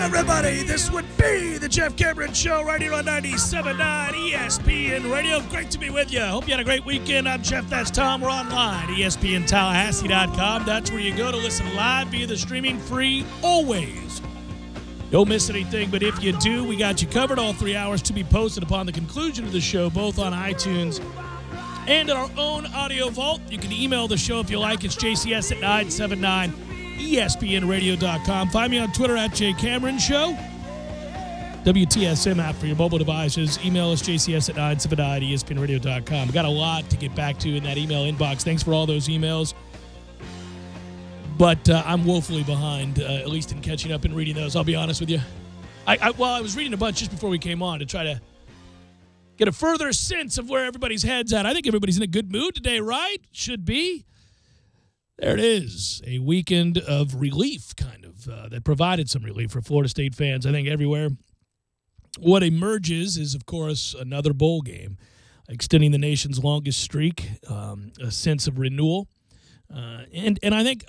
everybody. This would be the Jeff Cameron Show right here on 97.9 ESPN Radio. Great to be with you. Hope you had a great weekend. I'm Jeff. That's Tom. We're online, ESPNTallahassee.com. That's where you go to listen live via the streaming free always. Don't miss anything, but if you do, we got you covered all 3 hours to be posted upon the conclusion of the show, both on iTunes and in our own audio vault. You can email the show if you like. It's JCS at 979 ESPNradio.com. Find me on Twitter at JCameronShow. WTSM app for your mobile devices. Email us JCS at 979 ESPNradio.com. We got a lot to get back to in that email inbox. Thanks for all those emails. But I'm woefully behind, at least in catching up and reading those. I'll be honest with you. I was reading a bunch just before we came on to try to get a further sense of where everybody's head's at. I think everybody's in a good mood today, right? Should be. There it is, a weekend of relief, kind of, that provided some relief for Florida State fans, I think, everywhere. What emerges is, of course, another bowl game, extending the nation's longest streak, a sense of renewal. And I think,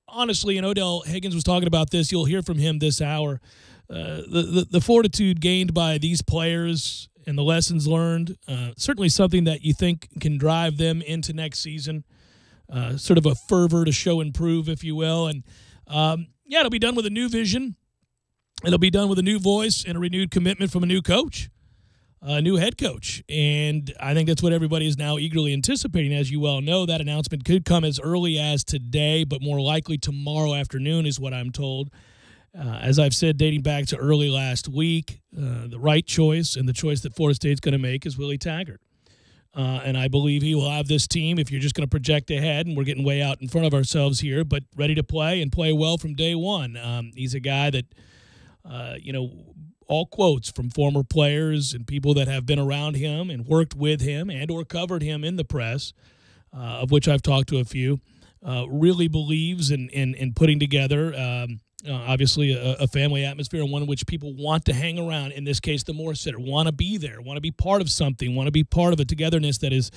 honestly, and Odell Haggins was talking about this, you'll hear from him this hour, the fortitude gained by these players and the lessons learned, certainly something that you think can drive them into next season. Sort of a fervor to show and prove, if you will. And, it'll be done with a new vision. It'll be done with a new voice and a renewed commitment from a new coach, a new head coach. And I think that's what everybody is now eagerly anticipating. As you well know, that announcement could come as early as today, but more likely tomorrow afternoon is what I'm told. As I've said, dating back to early last week, the right choice and the choice that Florida State's going to make is Willie Taggart. And I believe he will have this team, if you're just going to project ahead, and we're getting way out in front of ourselves here, but ready to play and play well from day one. He's a guy that, all quotes from former players and people that have been around him and worked with him and or covered him in the press, of which I've talked to a few, really believes in putting together obviously a family atmosphere, and one in which people want to hang around. In this case, the Morsetter, want to be there, want to be part of something, want to be part of a togetherness that is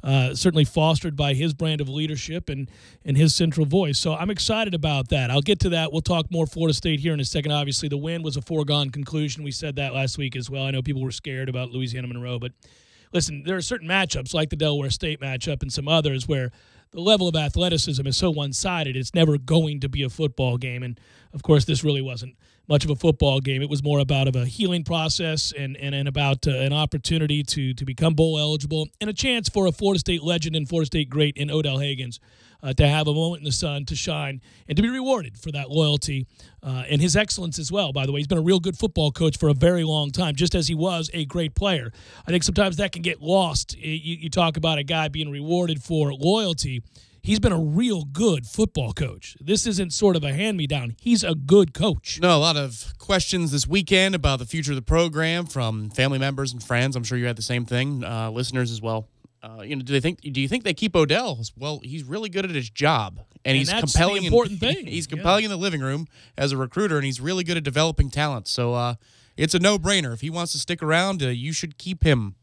certainly fostered by his brand of leadership and his central voice. So I'm excited about that. I'll get to that. We'll talk more Florida State here in a second. Obviously, the win was a foregone conclusion. We said that last week as well. I know people were scared about Louisiana Monroe, but listen, there are certain matchups like the Delaware State matchup and some others where the level of athleticism is so one-sided, it's never going to be a football game. And, of course, this really wasn't much of a football game. It was more about a healing process and about an opportunity to become bowl eligible and a chance for a Florida State legend and Florida State great in Odell Haggins to have a moment in the sun, to shine, and to be rewarded for that loyalty and his excellence as well. By the way, he's been a real good football coach for a very long time, just as he was a great player. I think sometimes that can get lost. You talk about a guy being rewarded for loyalty. He's been a real good football coach. This isn't sort of a hand-me-down. He's a good coach. No, a lot of questions this weekend about the future of the program from family members and friends. I'm sure you had the same thing, listeners as well. Do you think they keep Odell? Well, he's really good at his job, and he's that's compelling. The important thing. He's compelling in the living room as a recruiter, and he's really good at developing talent. So it's a no-brainer. If he wants to stick around, you should keep him.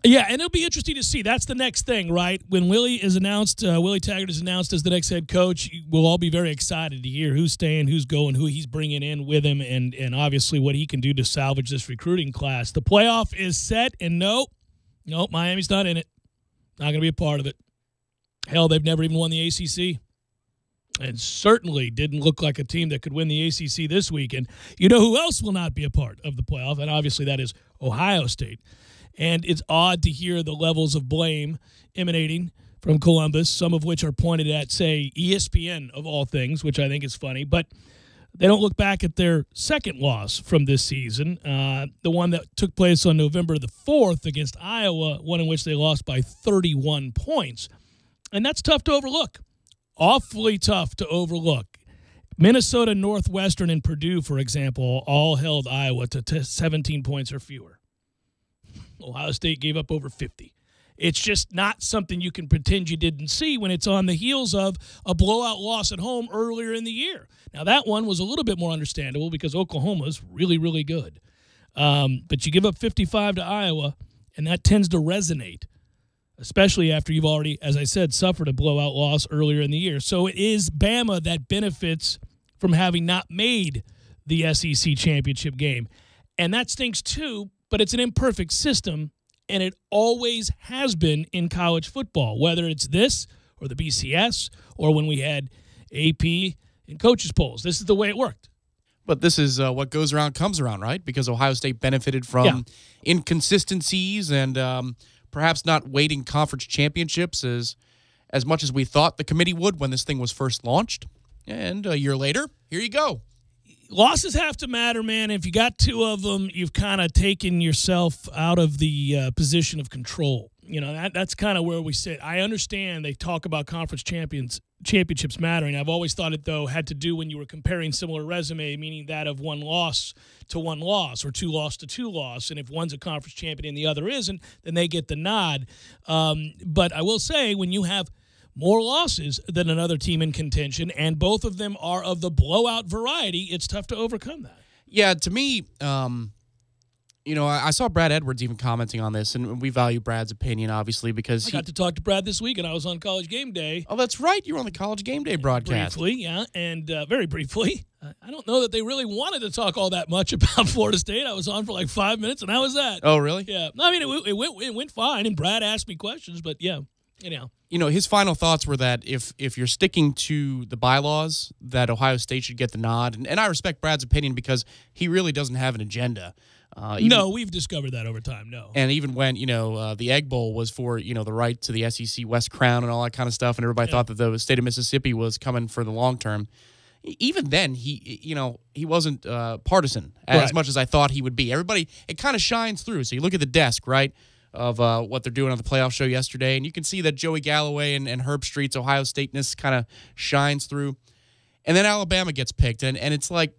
Yeah, and it'll be interesting to see. That's the next thing, right? When Willie is announced, Willie Taggart is announced as the next head coach, we'll all be very excited to hear who's staying, who's going, who he's bringing in with him, and obviously what he can do to salvage this recruiting class. The playoff is set, and nope, Miami's not in it. Not going to be a part of it. Hell, they've never even won the ACC. And certainly didn't look like a team that could win the ACC this weekend. You know who else will not be a part of the playoff? And obviously that is Ohio State. And it's odd to hear the levels of blame emanating from Columbus, some of which are pointed at, say, ESPN of all things, which I think is funny. But they don't look back at their second loss from this season, the one that took place on November the 4th against Iowa, one in which they lost by 31 points. And that's tough to overlook, awfully tough to overlook. Minnesota, Northwestern, and Purdue, for example, all held Iowa to 17 points or fewer. Ohio State gave up over 50. It's just not something you can pretend you didn't see when it's on the heels of a blowout loss at home earlier in the year. Now, that one was a little bit more understandable because Oklahoma's really, really good. But you give up 55 to Iowa, and that tends to resonate, especially after you've already, as I said, suffered a blowout loss earlier in the year. So it is Bama that benefits from having not made the SEC championship game. And that stinks too, but it's an imperfect system, and it always has been in college football, whether it's this or the BCS or when we had AP and coaches polls. This is the way it worked. But this is what goes around comes around, right? Because Ohio State benefited from inconsistencies and perhaps not weighting conference championships as much as we thought the committee would when this thing was first launched. And a year later, here you go. Losses have to matter, man. If you got 2 of them, you've kind of taken yourself out of the position of control. You know, that's kind of where we sit. I understand they talk about conference championships mattering. I've always thought it, though, had to do when you were comparing similar resume, meaning that of 1 loss to 1 loss or 2 loss to 2 loss. And if one's a conference champion and the other isn't, then they get the nod. But I will say, when you have more losses than another team in contention, and both of them are of the blowout variety, it's tough to overcome that. Yeah, to me, you know, I saw Brad Edwards even commenting on this, and we value Brad's opinion, obviously, because I got to talk to Brad this week, and I was on College Game Day. Oh, that's right. You were on the College Game Day broadcast. Briefly, yeah, and very briefly. I don't know that they really wanted to talk all that much about Florida State. I was on for like 5 minutes, and that was that. Oh, really? Yeah. I mean, it went fine, and Brad asked me questions, but yeah, anyhow. You know, his final thoughts were that if you're sticking to the bylaws, that Ohio State should get the nod. And I respect Brad's opinion because he really doesn't have an agenda. No, we've discovered that over time, no. And even when, you know, the Egg Bowl was for, you know, the right to the SEC West Crown and all that kind of stuff, and everybody thought that the state of Mississippi was coming for the long term, even then, he wasn't partisan as much as I thought he would be. Everybody, it kind of shines through. So you look at the desk, right, of what they're doing on the playoff show yesterday, and you can see that Joey Galloway and Herb Street's Ohio State-ness kind of shines through. And then Alabama gets picked, and it's like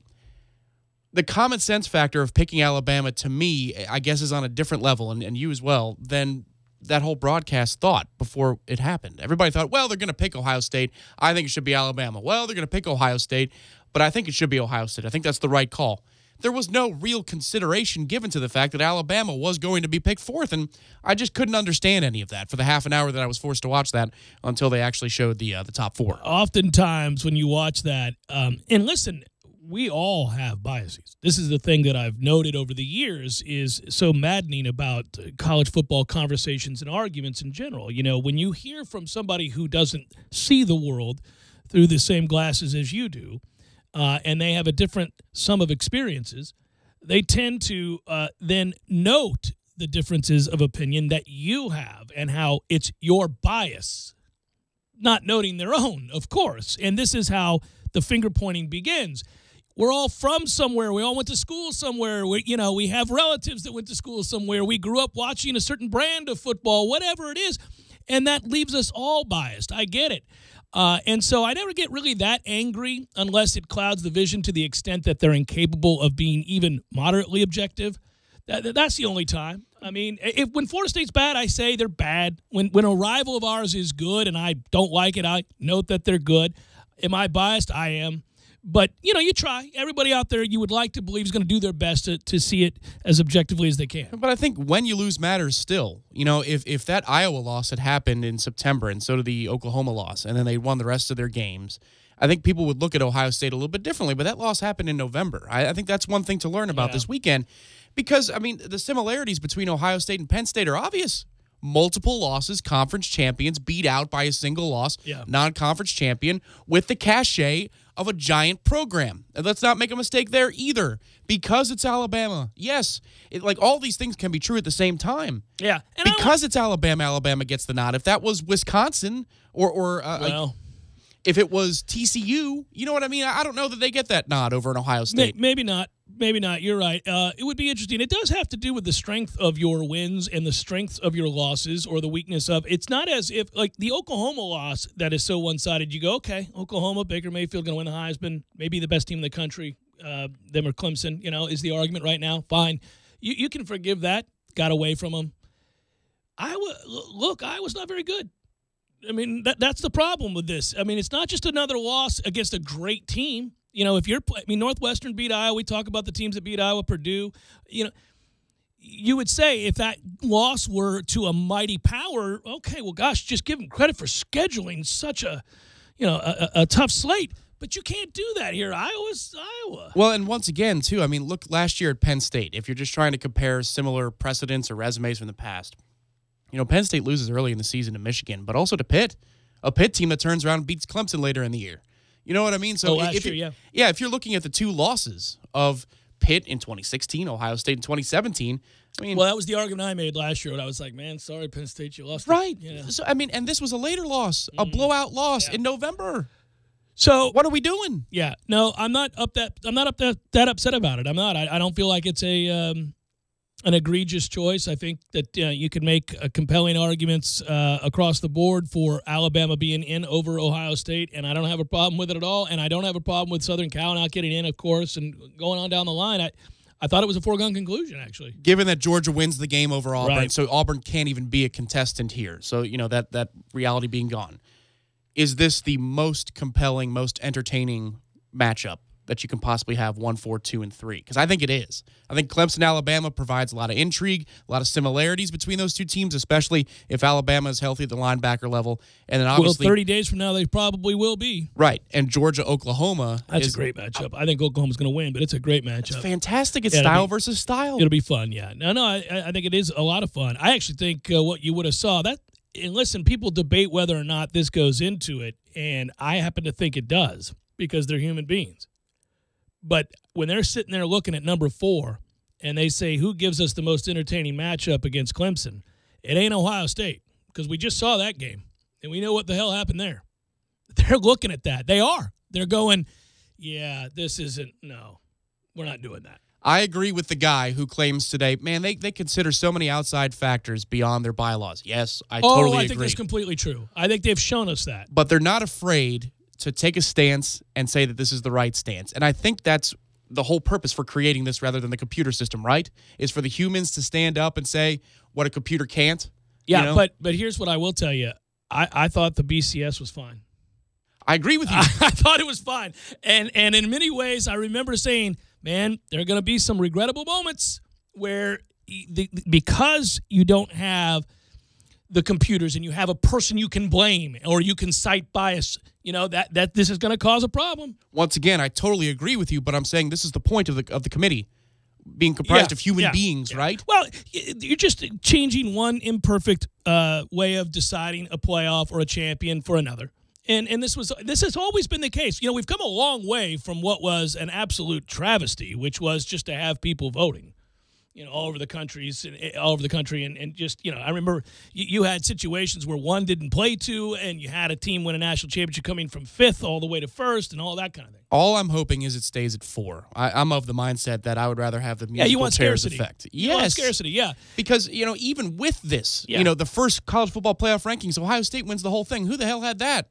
the common sense factor of picking Alabama, to me, I guess, is on a different level, and you as well, than that whole broadcast thought before it happened. Everybody thought, well, they're going to pick Ohio State. I think it should be Alabama. Well, they're going to pick Ohio State, but I think it should be Ohio State. I think that's the right call. There was no real consideration given to the fact that Alabama was going to be picked 4th, and I just couldn't understand any of that for the half an hour that I was forced to watch that until they actually showed the top 4. Oftentimes when you watch that, and listen, we all have biases. This is the thing that I've noted over the years is so maddening about college football conversations and arguments in general. You know, when you hear from somebody who doesn't see the world through the same glasses as you do, and they have a different sum of experiences, they tend to then note the differences of opinion that you have and how it's your bias, not noting their own, of course. And this is how the finger-pointing begins. We're all from somewhere. We all went to school somewhere. We have relatives that went to school somewhere. We grew up watching a certain brand of football, whatever it is, and that leaves us all biased. I get it. And so I never get really that angry unless it clouds the vision to the extent that they're incapable of being even moderately objective. That's the only time. I mean, when Florida State's bad, I say they're bad. When a rival of ours is good and I don't like it, I note that they're good. Am I biased? I am. But, you try. Everybody out there you would like to believe is going to do their best to see it as objectively as they can. But I think when you lose matters still. If that Iowa loss had happened in September and so did the Oklahoma loss, and then they won the rest of their games, I think people would look at Ohio State a little bit differently. But that loss happened in November. I think that's one thing to learn about this weekend because, the similarities between Ohio State and Penn State are obvious. Multiple losses, conference champions, beat out by a single loss, non-conference champion with the cachet of a giant program. And let's not make a mistake there either. Because it's Alabama. Yes, all these things can be true at the same time. Yeah. And because it's Alabama, Alabama gets the nod. If that was Wisconsin or if it was TCU, you know what I mean? I don't know that they get that nod over in Ohio State. Maybe not. Maybe not. You're right. It would be interesting. It does have to do with the strength of your wins and the strength of your losses or the weakness of. It's not as if, the Oklahoma loss that is so one-sided, you go, okay, Oklahoma, Baker Mayfield going to win the Heisman, maybe the best team in the country, them or Clemson, is the argument right now. Fine. You can forgive that. Got away from them. Iowa's not very good. I mean, that's the problem with this. I mean, it's not just another loss against a great team. Northwestern beat Iowa. We talk about the teams that beat Iowa, Purdue. You would say if that loss were to a mighty power, okay, well, gosh, just give them credit for scheduling such a tough slate. But you can't do that here. Iowa's Iowa. Well, and once again, too, I mean, look last year at Penn State. If you're just trying to compare similar precedents or resumes from the past, Penn State loses early in the season to Michigan, but also to Pitt, a Pitt team that turns around and beats Clemson later in the year. You know what I mean? So last year, yeah. Yeah, if you're looking at the two losses of Pitt in 2016, Ohio State in 2017, I mean, well, that was the argument I made last year. And I was like, man, sorry, Penn State, you lost. Right. Yeah. So, I mean, and this was a later loss, a blowout loss in November. So what are we doing? Yeah, no, I'm not that upset about it. I'm not. I don't feel like it's an egregious choice. I think that you can make compelling arguments across the board for Alabama being in over Ohio State, and I don't have a problem with it at all. And I don't have a problem with Southern Cal not getting in, of course, and going on down the line. I thought it was a foregone conclusion, actually. Given that Georgia wins the game over Auburn, right. So Auburn can't even be a contestant here. So, that reality being gone. Is this the most compelling, most entertaining matchup that you can possibly have 1, 4, 2, and 3? Because I think it is. I think Clemson, Alabama provides a lot of intrigue, a lot of similarities between those two teams, especially if Alabama is healthy at the linebacker level. And then obviously, 30 days from now, they probably will be. Right. And Georgia, Oklahoma. That's a great matchup. I think Oklahoma's going to win, but it's a great matchup. It's fantastic. It's style versus style. It'll be fun, yeah. No, I think it is a lot of fun. I actually think what you would have saw that. And listen, people debate whether or not this goes into it, and I happen to think it does because they're human beings. But when they're sitting there looking at number 4 and they say, who gives us the most entertaining matchup against Clemson, it ain't Ohio State because we just saw that game, and we know what the hell happened there. They're looking at that. They are. They're going, yeah, this isn't – no, we're not doing that. I agree with the guy who claims today, man, they consider so many outside factors beyond their bylaws. Yes, I totally agree. I think that's completely true. I think they've shown us that. But they're not afraid to take a stance and say that this is the right stance. And I think that's the whole purpose for creating this rather than the computer system, right? Is for the humans to stand up and say what a computer can't. Yeah, but here's what I will tell you. I thought the BCS was fine. I agree with you. I thought it was fine. And in many ways, I remember saying, man, there are going to be some regrettable moments where because you don't have the computers and you have a person you can blame or you can cite bias, that this is going to cause a problem. Once again, I totally agree with you, but I'm saying this is the point of the committee, being comprised of human beings, right? Well, you're just changing one imperfect way of deciding a playoff or a champion for another. And this has always been the case. We've come a long way from what was an absolute travesty, which was just to have people voting, all over the country, and just, I remember you had situations where one didn't play two, and you had a team win a national championship coming from 5th all the way to 1st, and all that kind of thing. All I'm hoping is it stays at 4. I'm of the mindset that I would rather have the musical chairs effect. You want scarcity, yeah. Because, even with this, the first college football playoff rankings, Ohio State wins the whole thing. Who the hell had that,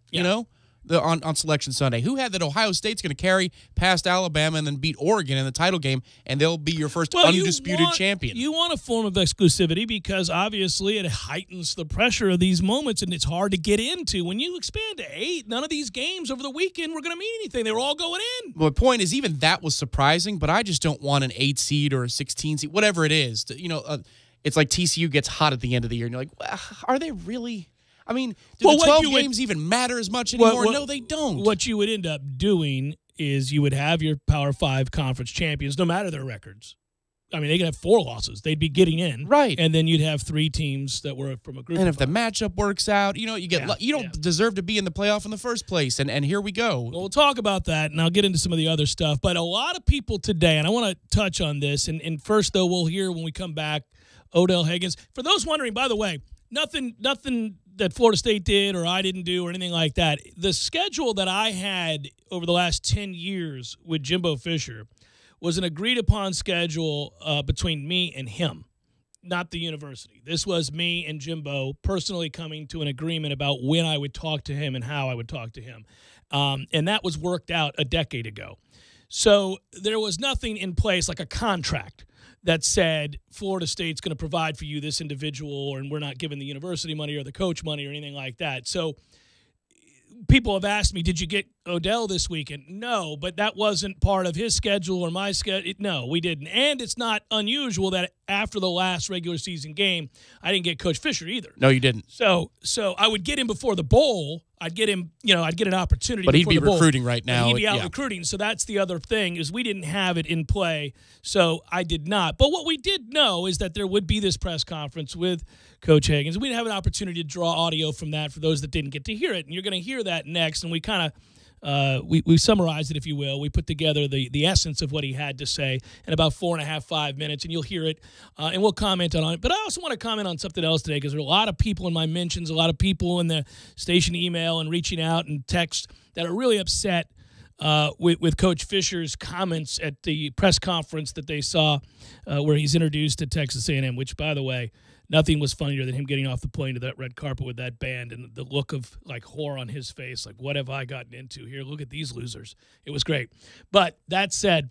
on Selection Sunday? Who had that Ohio State's going to carry past Alabama and then beat Oregon in the title game, and they'll be your first undisputed champion? You want a form of exclusivity because, obviously, it heightens the pressure of these moments, and it's hard to get into. When you expand to 8, none of these games over the weekend were going to mean anything. They were all going in. My point is, even that was surprising, but I just don't want an 8 seed or a 16 seed, whatever it is. It's like TCU gets hot at the end of the year, and you're like, well, are they really? I mean, do the 12 games even matter as much anymore? No, they don't. What you would end up doing is you would have your Power 5 conference champions, no matter their records. I mean, they could have 4 losses. They'd be getting in. Right. And then you'd have 3 teams that were from a group. And if the matchup works out, you don't deserve to be in the playoff in the first place. And here we go. Well, we'll talk about that, and I'll get into some of the other stuff. But a lot of people today, and I want to touch on this, and first, though, we'll hear when we come back, Odell Haggins. For those wondering, by the way, nothing that Florida State did or I didn't do or anything like that. The schedule that I had over the last 10 years with Jimbo Fisher was an agreed-upon schedule between me and him, not the university. This was me and Jimbo personally coming to an agreement about when I would talk to him and how I would talk to him. And that was worked out a decade ago. So there was nothing in place like a contract that said Florida State's going to provide for you this individual, and we're not giving the university money or the coach money or anything like that. So people have asked me, did you get Odell this weekend? No, but that wasn't part of his schedule or my schedule. No, we didn't. And it's not unusual that after the last regular season game, I didn't get Coach Fisher either. No, you didn't. So I would get him before the bowl. I'd get him, I'd get an opportunity. But he'd before be the bowl. recruiting right now. But he'd be out recruiting. So that's the other thing, is we didn't have it in play. So I did not. But what we did know is that there would be this press conference with Coach Haggins. We'd have an opportunity to draw audio from that for those that didn't get to hear it. And you're going to hear that next. And we kind of we summarized it, if you will. We put together the essence of what he had to say in about 4.5, 5 minutes, and you'll hear it, and we'll comment on it. But I also want to comment on something else today, because there are a lot of people in my mentions, a lot of people in the station email and reaching out and text that are really upset with Coach Fisher's comments at the press conference that they saw where he's introduced to Texas A&M, which, by the way, nothing was funnier than him getting off the plane to that red carpet with that band and the look of, like, horror on his face. Like, what have I gotten into here? Look at these losers. It was great. But that said,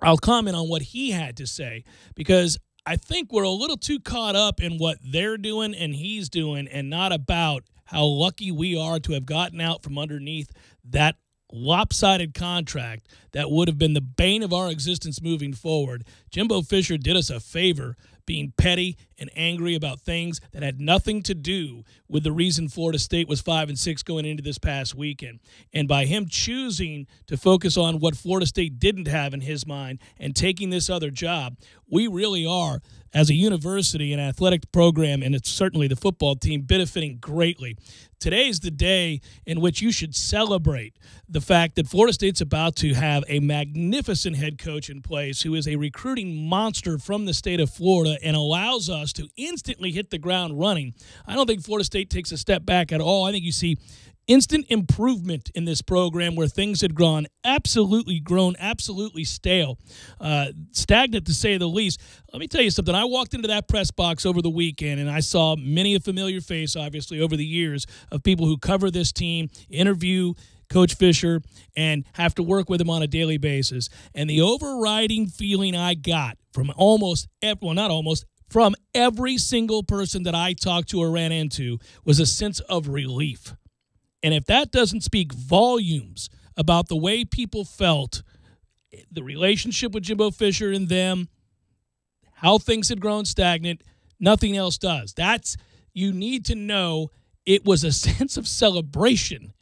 I'll comment on what he had to say, because I think we're a little too caught up in what they're doing and he's doing, and not about how lucky we are to have gotten out from underneath that lopsided contract that would have been the bane of our existence moving forward. Jimbo Fisher did us a favor being petty and angry about things that had nothing to do with the reason Florida State was 5-6 going into this past weekend. And by him choosing to focus on what Florida State didn't have in his mind and taking this other job, we really are, as a university and athletic program, and it's certainly the football team, benefiting greatly. Today's the day in which you should celebrate the fact that Florida State's about to have a magnificent head coach in place who is a recruiting monster from the state of Florida and allows us to instantly hit the ground running. I don't think Florida State takes a step back at all. I think you see instant improvement in this program where things had grown absolutely stale, stagnant to say the least. Let me tell you something. I walked into that press box over the weekend, and I saw many a familiar face, obviously, over the years of people who cover this team, interview Coach Fisher, and have to work with him on a daily basis. And the overriding feeling I got from from every single person that I talked to or ran into was a sense of relief. And if that doesn't speak volumes about the way people felt, the relationship with Jimbo Fisher and them, how things had grown stagnant, nothing else does. You need to know it was a sense of celebration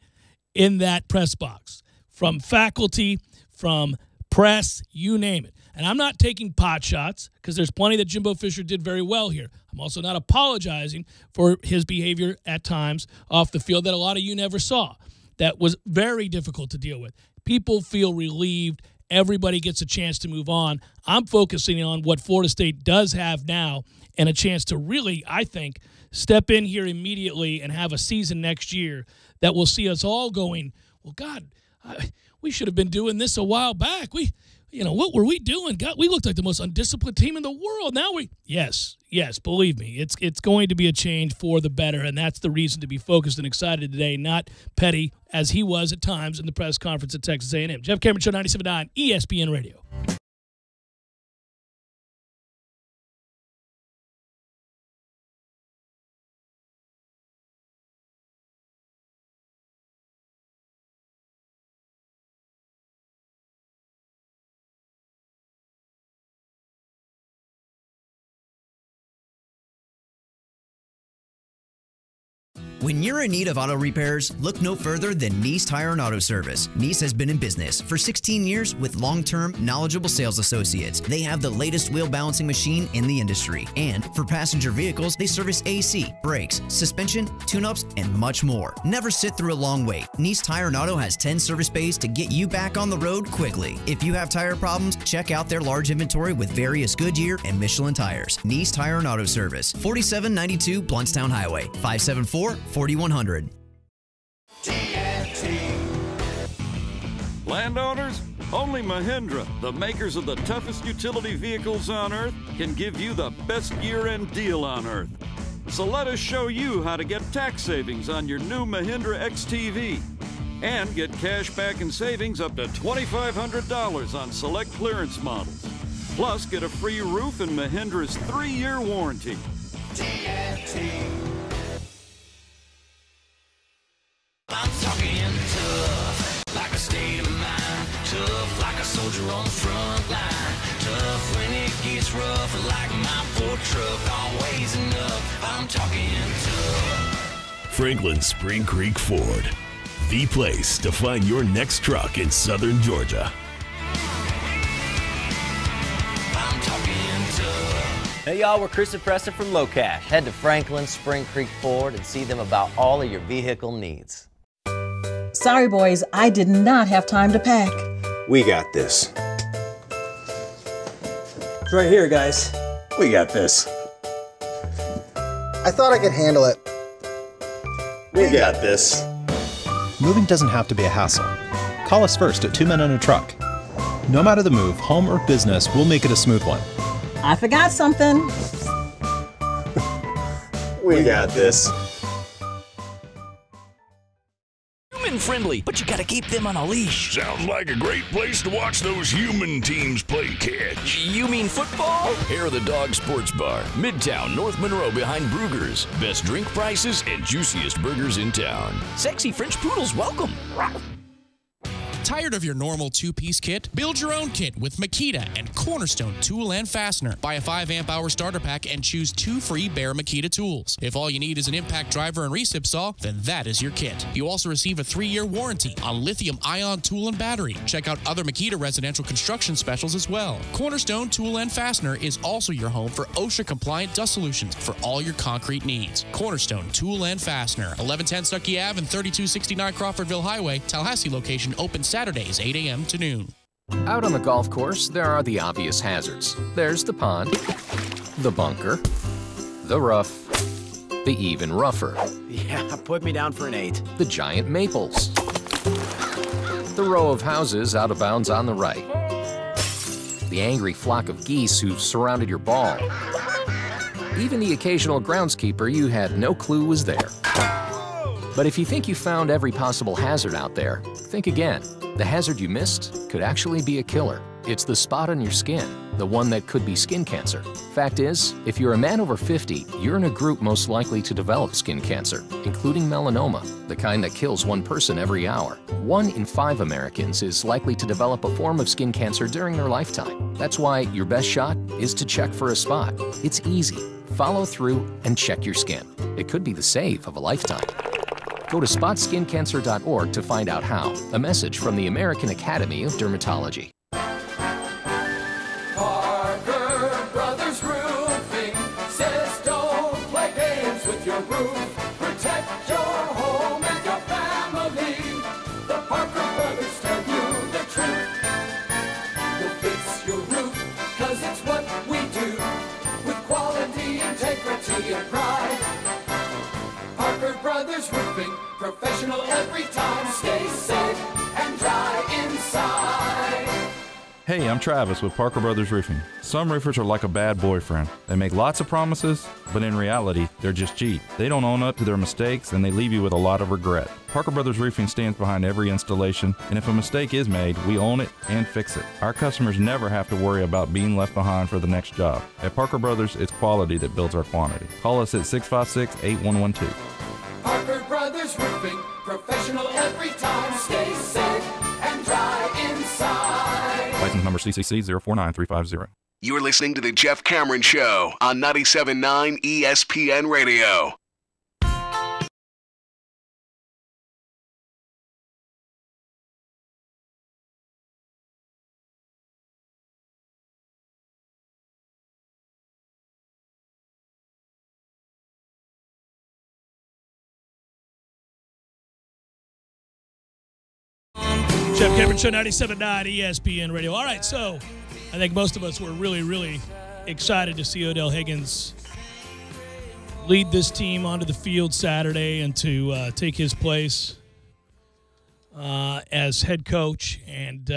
in that press box, from faculty, from press, you name it. And I'm not taking pot shots, because there's plenty that Jimbo Fisher did very well here. I'm also not apologizing for his behavior at times off the field that a lot of you never saw. That was very difficult to deal with. People feel relieved. Everybody gets a chance to move on. I'm focusing on what Florida State does have now, and a chance to really, I think, step in here immediately and have a season next year that will see us all going, well, God, we should have been doing this a while back. What were we doing? God, we looked like the most undisciplined team in the world. Now yes, believe me, it's going to be a change for the better, and that's the reason to be focused and excited today, not petty as he was at times in the press conference at Texas A&M. Jeff Cameron Show, 97.9 ESPN Radio. When you're in need of auto repairs, look no further than Nice Tire and Auto Service. Nice has been in business for 16 years with long-term, knowledgeable sales associates. They have the latest wheel balancing machine in the industry. And for passenger vehicles, they service AC, brakes, suspension, tune-ups, and much more. Never sit through a long wait. Nice Tire and Auto has 10 service bays to get you back on the road quickly. If you have tire problems, check out their large inventory with various Goodyear and Michelin tires. Nice Tire and Auto Service, 4792 Bluntstown Highway, 574-4100. Landowners, only Mahindra, the makers of the toughest utility vehicles on earth, can give you the best year-end deal on earth. So let us show you how to get tax savings on your new Mahindra XTV and get cash back and savings up to $2,500 on select clearance models. Plus, get a free roof and Mahindra's 3-year warranty. I'm talking tough, like a state of mind. Tough, like a soldier on the front line. Tough when it gets rough, like my poor truck. Always enough, I'm talking tough. Franklin Spring Creek Ford, the place to find your next truck in southern Georgia. I'm talking tough. Hey y'all, we're Chris and Preston from Low Cash. Head to Franklin Spring Creek Ford and see them about all of your vehicle needs. Sorry boys, I did not have time to pack. We got this. It's right here, guys. We got this. I thought I could handle it. We got this. Moving doesn't have to be a hassle. Call us first at 2 Men and a Truck. No matter the move, home or business, we'll make it a smooth one. I forgot something. We got this. Human-friendly, but you gotta keep them on a leash. Sounds like a great place to watch those human teams play catch. You mean football? Hair of the Dog Sports Bar, Midtown, North Monroe behind Brugger's. Best drink prices and juiciest burgers in town. Sexy French poodles welcome. Tired of your normal two-piece kit? Build your own kit with Makita and Cornerstone Tool and Fastener. Buy a 5 amp-hour starter pack and choose 2 free Bear Makita tools. If all you need is an impact driver and recip saw, then that is your kit. You also receive a 3-year warranty on lithium-ion tool and battery. Check out other Makita residential construction specials as well. Cornerstone Tool and Fastener is also your home for OSHA-compliant dust solutions for all your concrete needs. Cornerstone Tool and Fastener, 1110 Stuckey Ave and 3269 Crawfordville Highway, Tallahassee location, open Saturdays 8 a.m. to noon. Out on the golf course, there are the obvious hazards. There's the pond, the bunker, the rough, the even rougher. Yeah, put me down for an 8. The giant maples. The row of houses out of bounds on the right. The angry flock of geese who've surrounded your ball. Even the occasional groundskeeper you had no clue was there. But if you think you found every possible hazard out there, think again. The hazard you missed could actually be a killer. It's the spot on your skin, the one that could be skin cancer. Fact is, if you're a man over 50, you're in a group most likely to develop skin cancer, including melanoma, the kind that kills 1 person every hour. 1 in 5 Americans is likely to develop a form of skin cancer during their lifetime. That's why your best shot is to check for a spot. It's easy. Follow through and check your skin. It could be the save of a lifetime. Go to spotskincancer.org to find out how. A message from the American Academy of Dermatology. Parker Brothers Roofing says don't play games with your roof. Protect your home and your family. The Parker Brothers tell you the truth. We'll fix your roof, 'cause it's what we do. With quality, integrity, and pride. Parker Brothers Roofing, professional every time. Stay safe and dry inside. Hey, I'm Travis with Parker Brothers Roofing. Some roofers are like a bad boyfriend. They make lots of promises, but in reality, they're just cheap. They don't own up to their mistakes, and they leave you with a lot of regret. Parker Brothers Roofing stands behind every installation, and if a mistake is made, we own it and fix it. Our customers never have to worry about being left behind for the next job. At Parker Brothers, it's quality that builds our quantity. Call us at 656-8112. Parker Brothers Roofing, professional every time. Stay safe and dry inside. License number CCC 049350. You're listening to The Jeff Cameron Show on 97.9 ESPN Radio. Jeff Cameron Show, 97.9 ESPN Radio. All right, so I think most of us were really, really excited to see Odell Haggins lead this team onto the field Saturday and to take his place as head coach and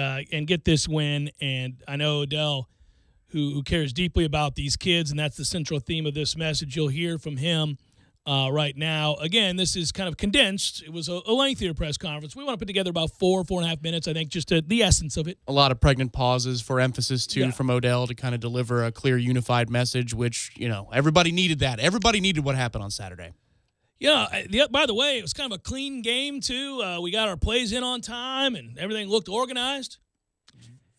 get this win. And I know Odell, who cares deeply about these kids, and that's the central theme of this message. You'll hear from him right now. Again, this is kind of condensed. It was a lengthier press conference. We want to put together about 4.5 minutes, I think, just the essence of it. A lot of pregnant pauses for emphasis, too, from Odell to kind of deliver a clear, unified message, which, you know, everybody needed that. Everybody needed what happened on Saturday. Yeah, by the way, it was kind of a clean game, too. We got our plays in on time, and everything looked organized.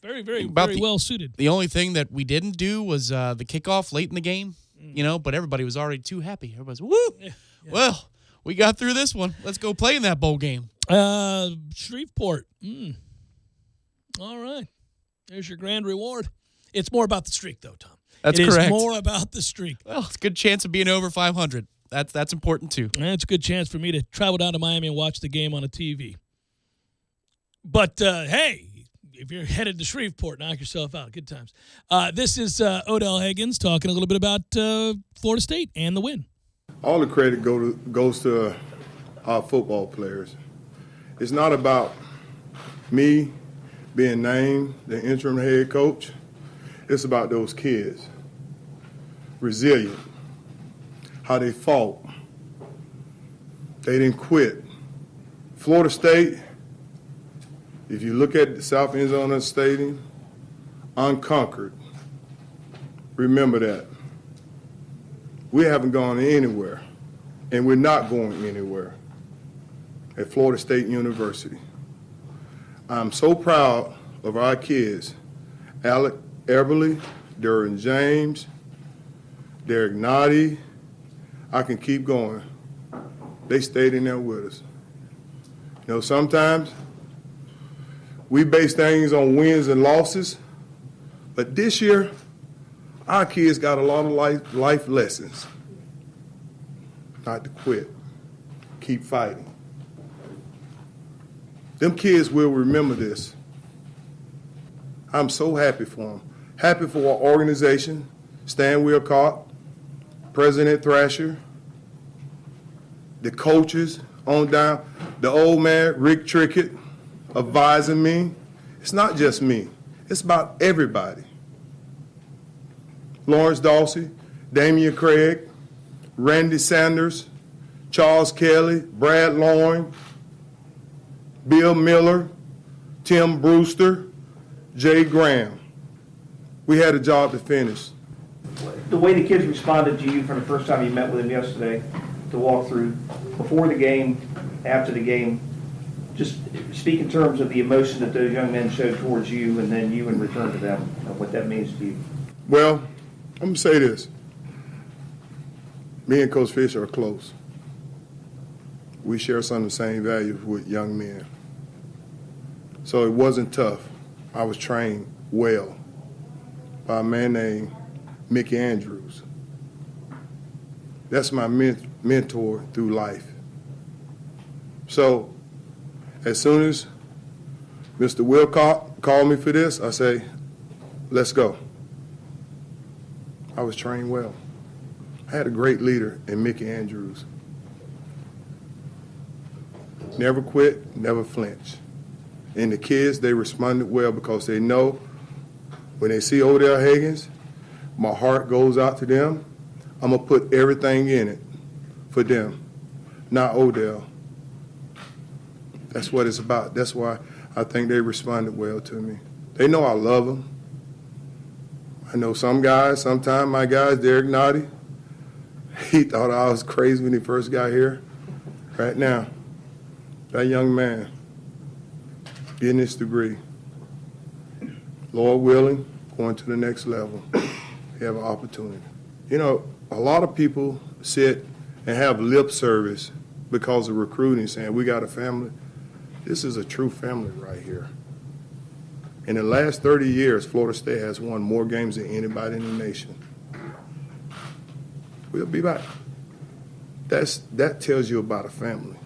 Very, very well suited. The only thing that we didn't do was the kickoff late in the game. You know, but everybody was already too happy. Everybody's, woo! Yeah. Well, We got through this one. Let's go play in that bowl game. Shreveport. All right. There's your grand reward. It's more about the streak, though, Tom. That's correct. It is more about the streak. Well, it's a good chance of being over 500. That's important, too. And it's a good chance for me to travel down to Miami and watch the game on a TV. But, hey, if you're headed to Shreveport, knock yourself out. Good times. This is Odell Haggins talking a little bit about Florida State and the win. All the credit goes to our football players. It's not about me being named the interim head coach. It's about those kids. Resilient. How they fought. They didn't quit. Florida State, if you look at the south end zone of the stadium, unconquered. Remember that. We haven't gone anywhere, and we're not going anywhere at Florida State University. I'm so proud of our kids, Alec Everly, Derwin James, Derek Noddy. I can keep going. They stayed in there with us. You know, sometimes we base things on wins and losses, but this year, our kids got a lot of life lessons. Not to quit. Keep fighting. Them kids will remember this. I'm so happy for them. Happy for our organization, Stan Wilcott, President Thrasher, the coaches on down, the old man, Rick Trickett, advising me. It's not just me. It's about everybody. Lawrence Dawsey, Damian Craig, Randy Sanders, Charles Kelly, Brad Loring, Bill Miller, Tim Brewster, Jay Graham. We had a job to finish. The way the kids responded to you from the first time you met with them yesterday, to walk through before the game, after the game, just speak in terms of the emotion that those young men showed towards you and then you in return to them, and what that means to you. Well, I'm going to say this. Me and Coach Fisher are close. We share some of the same values with young men. So it wasn't tough. I was trained well by a man named Mickey Andrews. That's my mentor through life. So as soon as Mr. Wilcott called me for this, I say, let's go. I was trained well. I had a great leader in Mickey Andrews. Never quit, never flinch. And the kids, they responded well because they know when they see Odell Haggins, my heart goes out to them. I'm going to put everything in it for them, not Odell. That's what it's about. That's why I think they responded well to me. They know I love them. I know some guys, sometimes my guys, Derek Noddy, he thought I was crazy when he first got here. Right now, that young man getting his degree, Lord willing, going to the next level, he have an opportunity. You know, a lot of people sit and have lip service because of recruiting, saying we got a family. This is a true family right here. In the last 30 years, Florida State has won more games than anybody in the nation. We'll be back. That tells you about a family.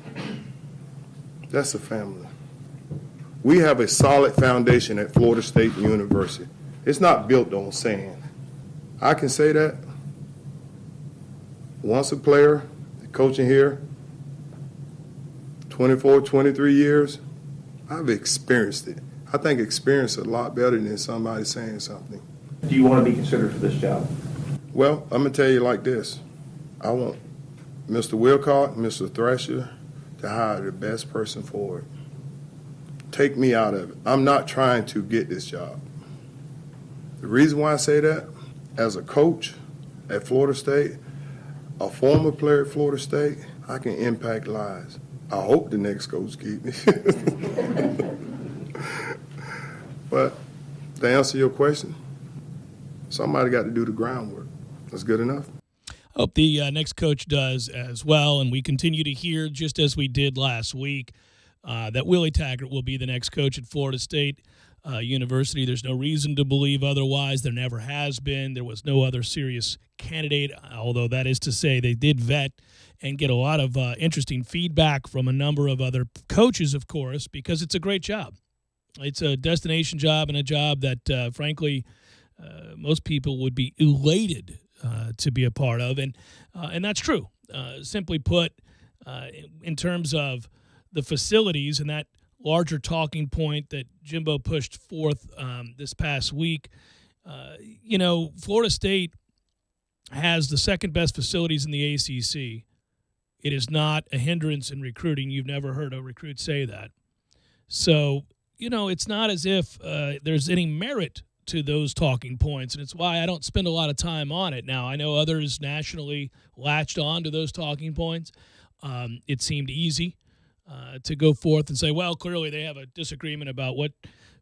That's a family. We have a solid foundation at Florida State University. It's not built on sand. I can say that. Once a player, coaching here, 24, 23 years, I've experienced it. I think experience is a lot better than somebody saying something. Do you want to be considered for this job? Well, I'm going to tell you like this. I want Mr. Wilcott and Mr. Thrasher to hire the best person for it. Take me out of it. I'm not trying to get this job. The reason why I say that, as a coach at Florida State, a former player at Florida State, I can impact lives. I hope the next coach keep me. But to answer your question, somebody got to do the groundwork. That's good enough. Hope the next coach does as well. And we continue to hear, just as we did last week, that Willie Taggart will be the next coach at Florida State University. There's no reason to believe otherwise. There never has been. There was no other serious candidate, although that is to say they did vet and get a lot of interesting feedback from a number of other coaches, of course, because it's a great job. It's a destination job and a job that, frankly, most people would be elated to be a part of, and that's true. Simply put, in terms of the facilities and that larger talking point that Jimbo pushed forth this past week, Florida State has the second best facilities in the ACC. It is not a hindrance in recruiting. You've never heard a recruit say that. So, it's not as if there's any merit to those talking points, and it's why I don't spend a lot of time on it. Now, I know others nationally latched on to those talking points. It seemed easy to go forth and say, well, clearly they have a disagreement about what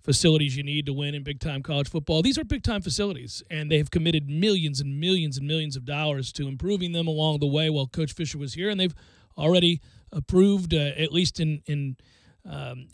facilities you need to win in big-time college football. These are big-time facilities, and they have committed millions and millions and millions of dollars to improving them along the way while Coach Fisher was here, and they've already approved, at least in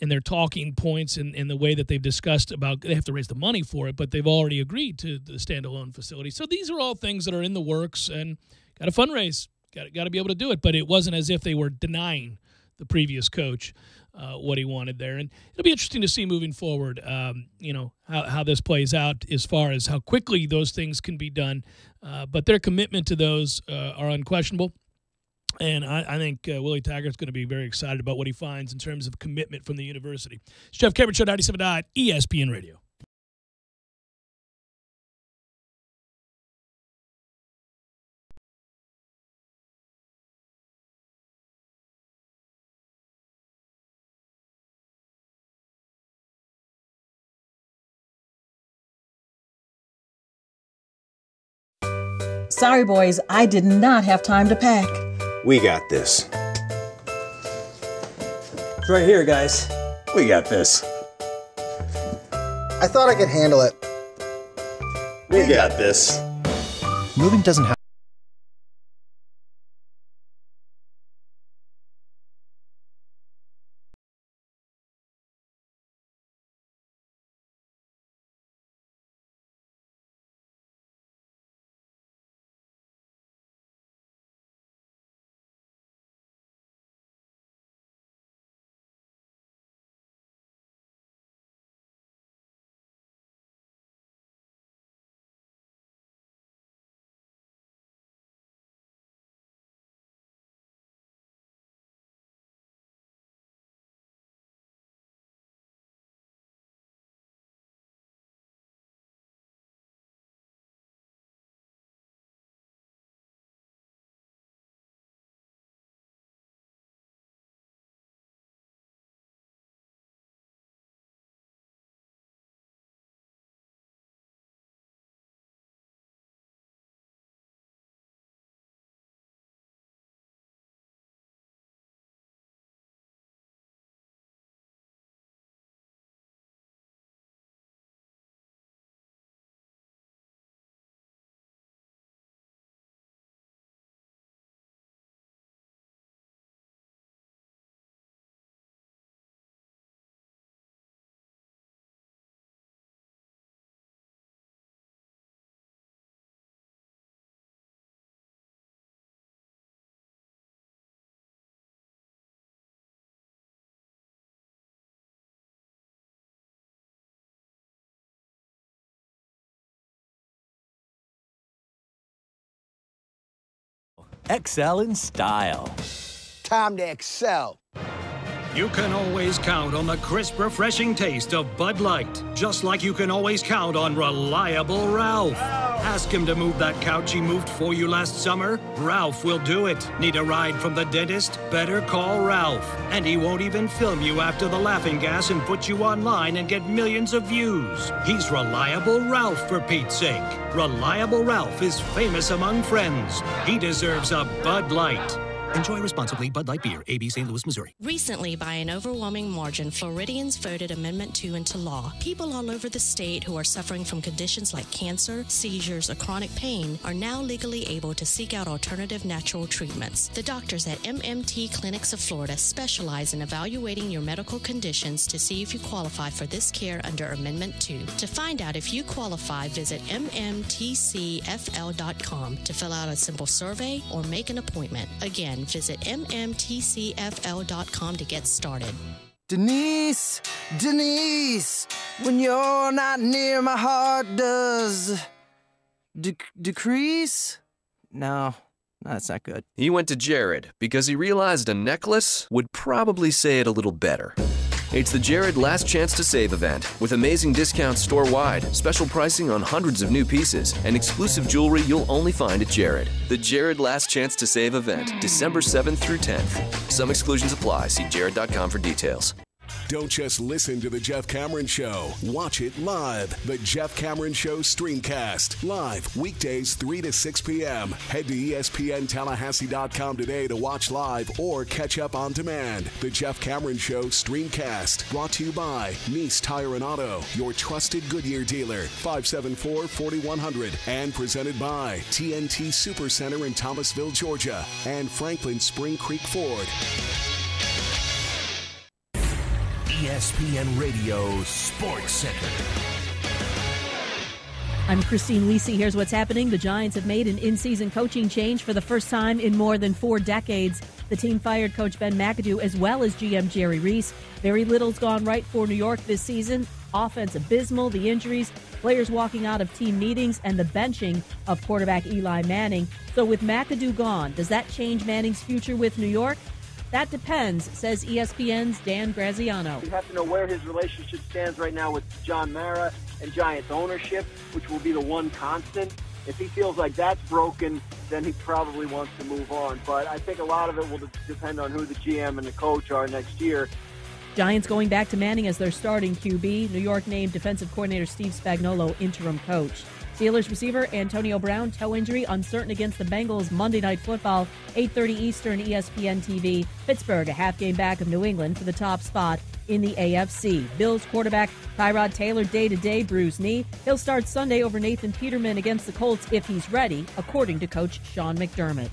their talking points and in the way that they've discussed about they have to raise the money for it, but they've already agreed to the standalone facility. So these are all things that are in the works, and got to fundraise, got to be able to do it. But it wasn't as if they were denying the previous coach what he wanted there. And it'll be interesting to see moving forward, how this plays out as far as how quickly those things can be done. But their commitment to those are unquestionable. And I think Willie Taggart's going to be very excited about what he finds in terms of commitment from the university. It's Jeff Cameron Show, 97.9 ESPN Radio. Sorry, boys, I did not have time to pack. We got this. It's right here, guys. We got this. I thought I could handle it. We got this. Moving doesn't have Excel in style. Time to excel. You can always count on the crisp, refreshing taste of Bud Light, just like you can always count on reliable Ralph. Ask him to move that couch he moved for you last summer. Ralph will do it. Need a ride from the dentist? Better call Ralph. And he won't even film you after the laughing gas and put you online and get millions of views. He's Reliable Ralph, for Pete's sake. Reliable Ralph is famous among friends. He deserves a Bud Light. Enjoy responsibly. Bud Light Beer, AB St. Louis, Missouri. Recently, by an overwhelming margin, Floridians voted Amendment 2 into law. People all over the state who are suffering from conditions like cancer, seizures, or chronic pain are now legally able to seek out alternative natural treatments. The doctors at MMT Clinics of Florida specialize in evaluating your medical conditions to see if you qualify for this care under Amendment 2. To find out if you qualify, visit mmtcfl.com to fill out a simple survey or make an appointment. Again, visit mmtcfl.com to get started. Denise, when you're not near, my heart does decrease? No, that's not good. He went to Jared because he realized a necklace would probably say it a little better. It's the Jared Last Chance to Save event with amazing discounts store-wide, special pricing on hundreds of new pieces, and exclusive jewelry you'll only find at Jared. The Jared Last Chance to Save event, December 7th through 10th. Some exclusions apply. See jared.com for details. Don't just listen to The Jeff Cameron Show. Watch it live. The Jeff Cameron Show Streamcast. Live weekdays 3 to 6 p.m. Head to ESPNTallahassee.com today to watch live or catch up on demand. The Jeff Cameron Show Streamcast. Brought to you by Nice Tire and Auto, your trusted Goodyear dealer. 574-4100. And presented by TNT Supercenter in Thomasville, Georgia. And Franklin Spring Creek Ford. ESPN Radio SportsCenter. I'm Christine Lisi. Here's what's happening. The Giants have made an in-season coaching change for the first time in more than 4 decades. The team fired Coach Ben McAdoo as well as GM Jerry Reese. Very little's gone right for New York this season. Offense abysmal, the injuries, players walking out of team meetings, and the benching of quarterback Eli Manning. So with McAdoo gone, does that change Manning's future with New York? That depends, says ESPN's Dan Graziano. You have to know where his relationship stands right now with John Mara and Giants ownership, which will be the one constant. If he feels like that's broken, then he probably wants to move on. But I think a lot of it will depend on who the GM and the coach are next year. Giants going back to Manning as their starting QB. New York named defensive coordinator Steve Spagnuolo interim coach. Steelers receiver Antonio Brown, toe injury, uncertain against the Bengals. Monday Night Football, 8:30 Eastern, ESPN TV. Pittsburgh, a half game back of New England for the top spot in the AFC. Bills quarterback Tyrod Taylor, day-to-day bruised knee. He'll start Sunday over Nathan Peterman against the Colts if he's ready, according to Coach Sean McDermott.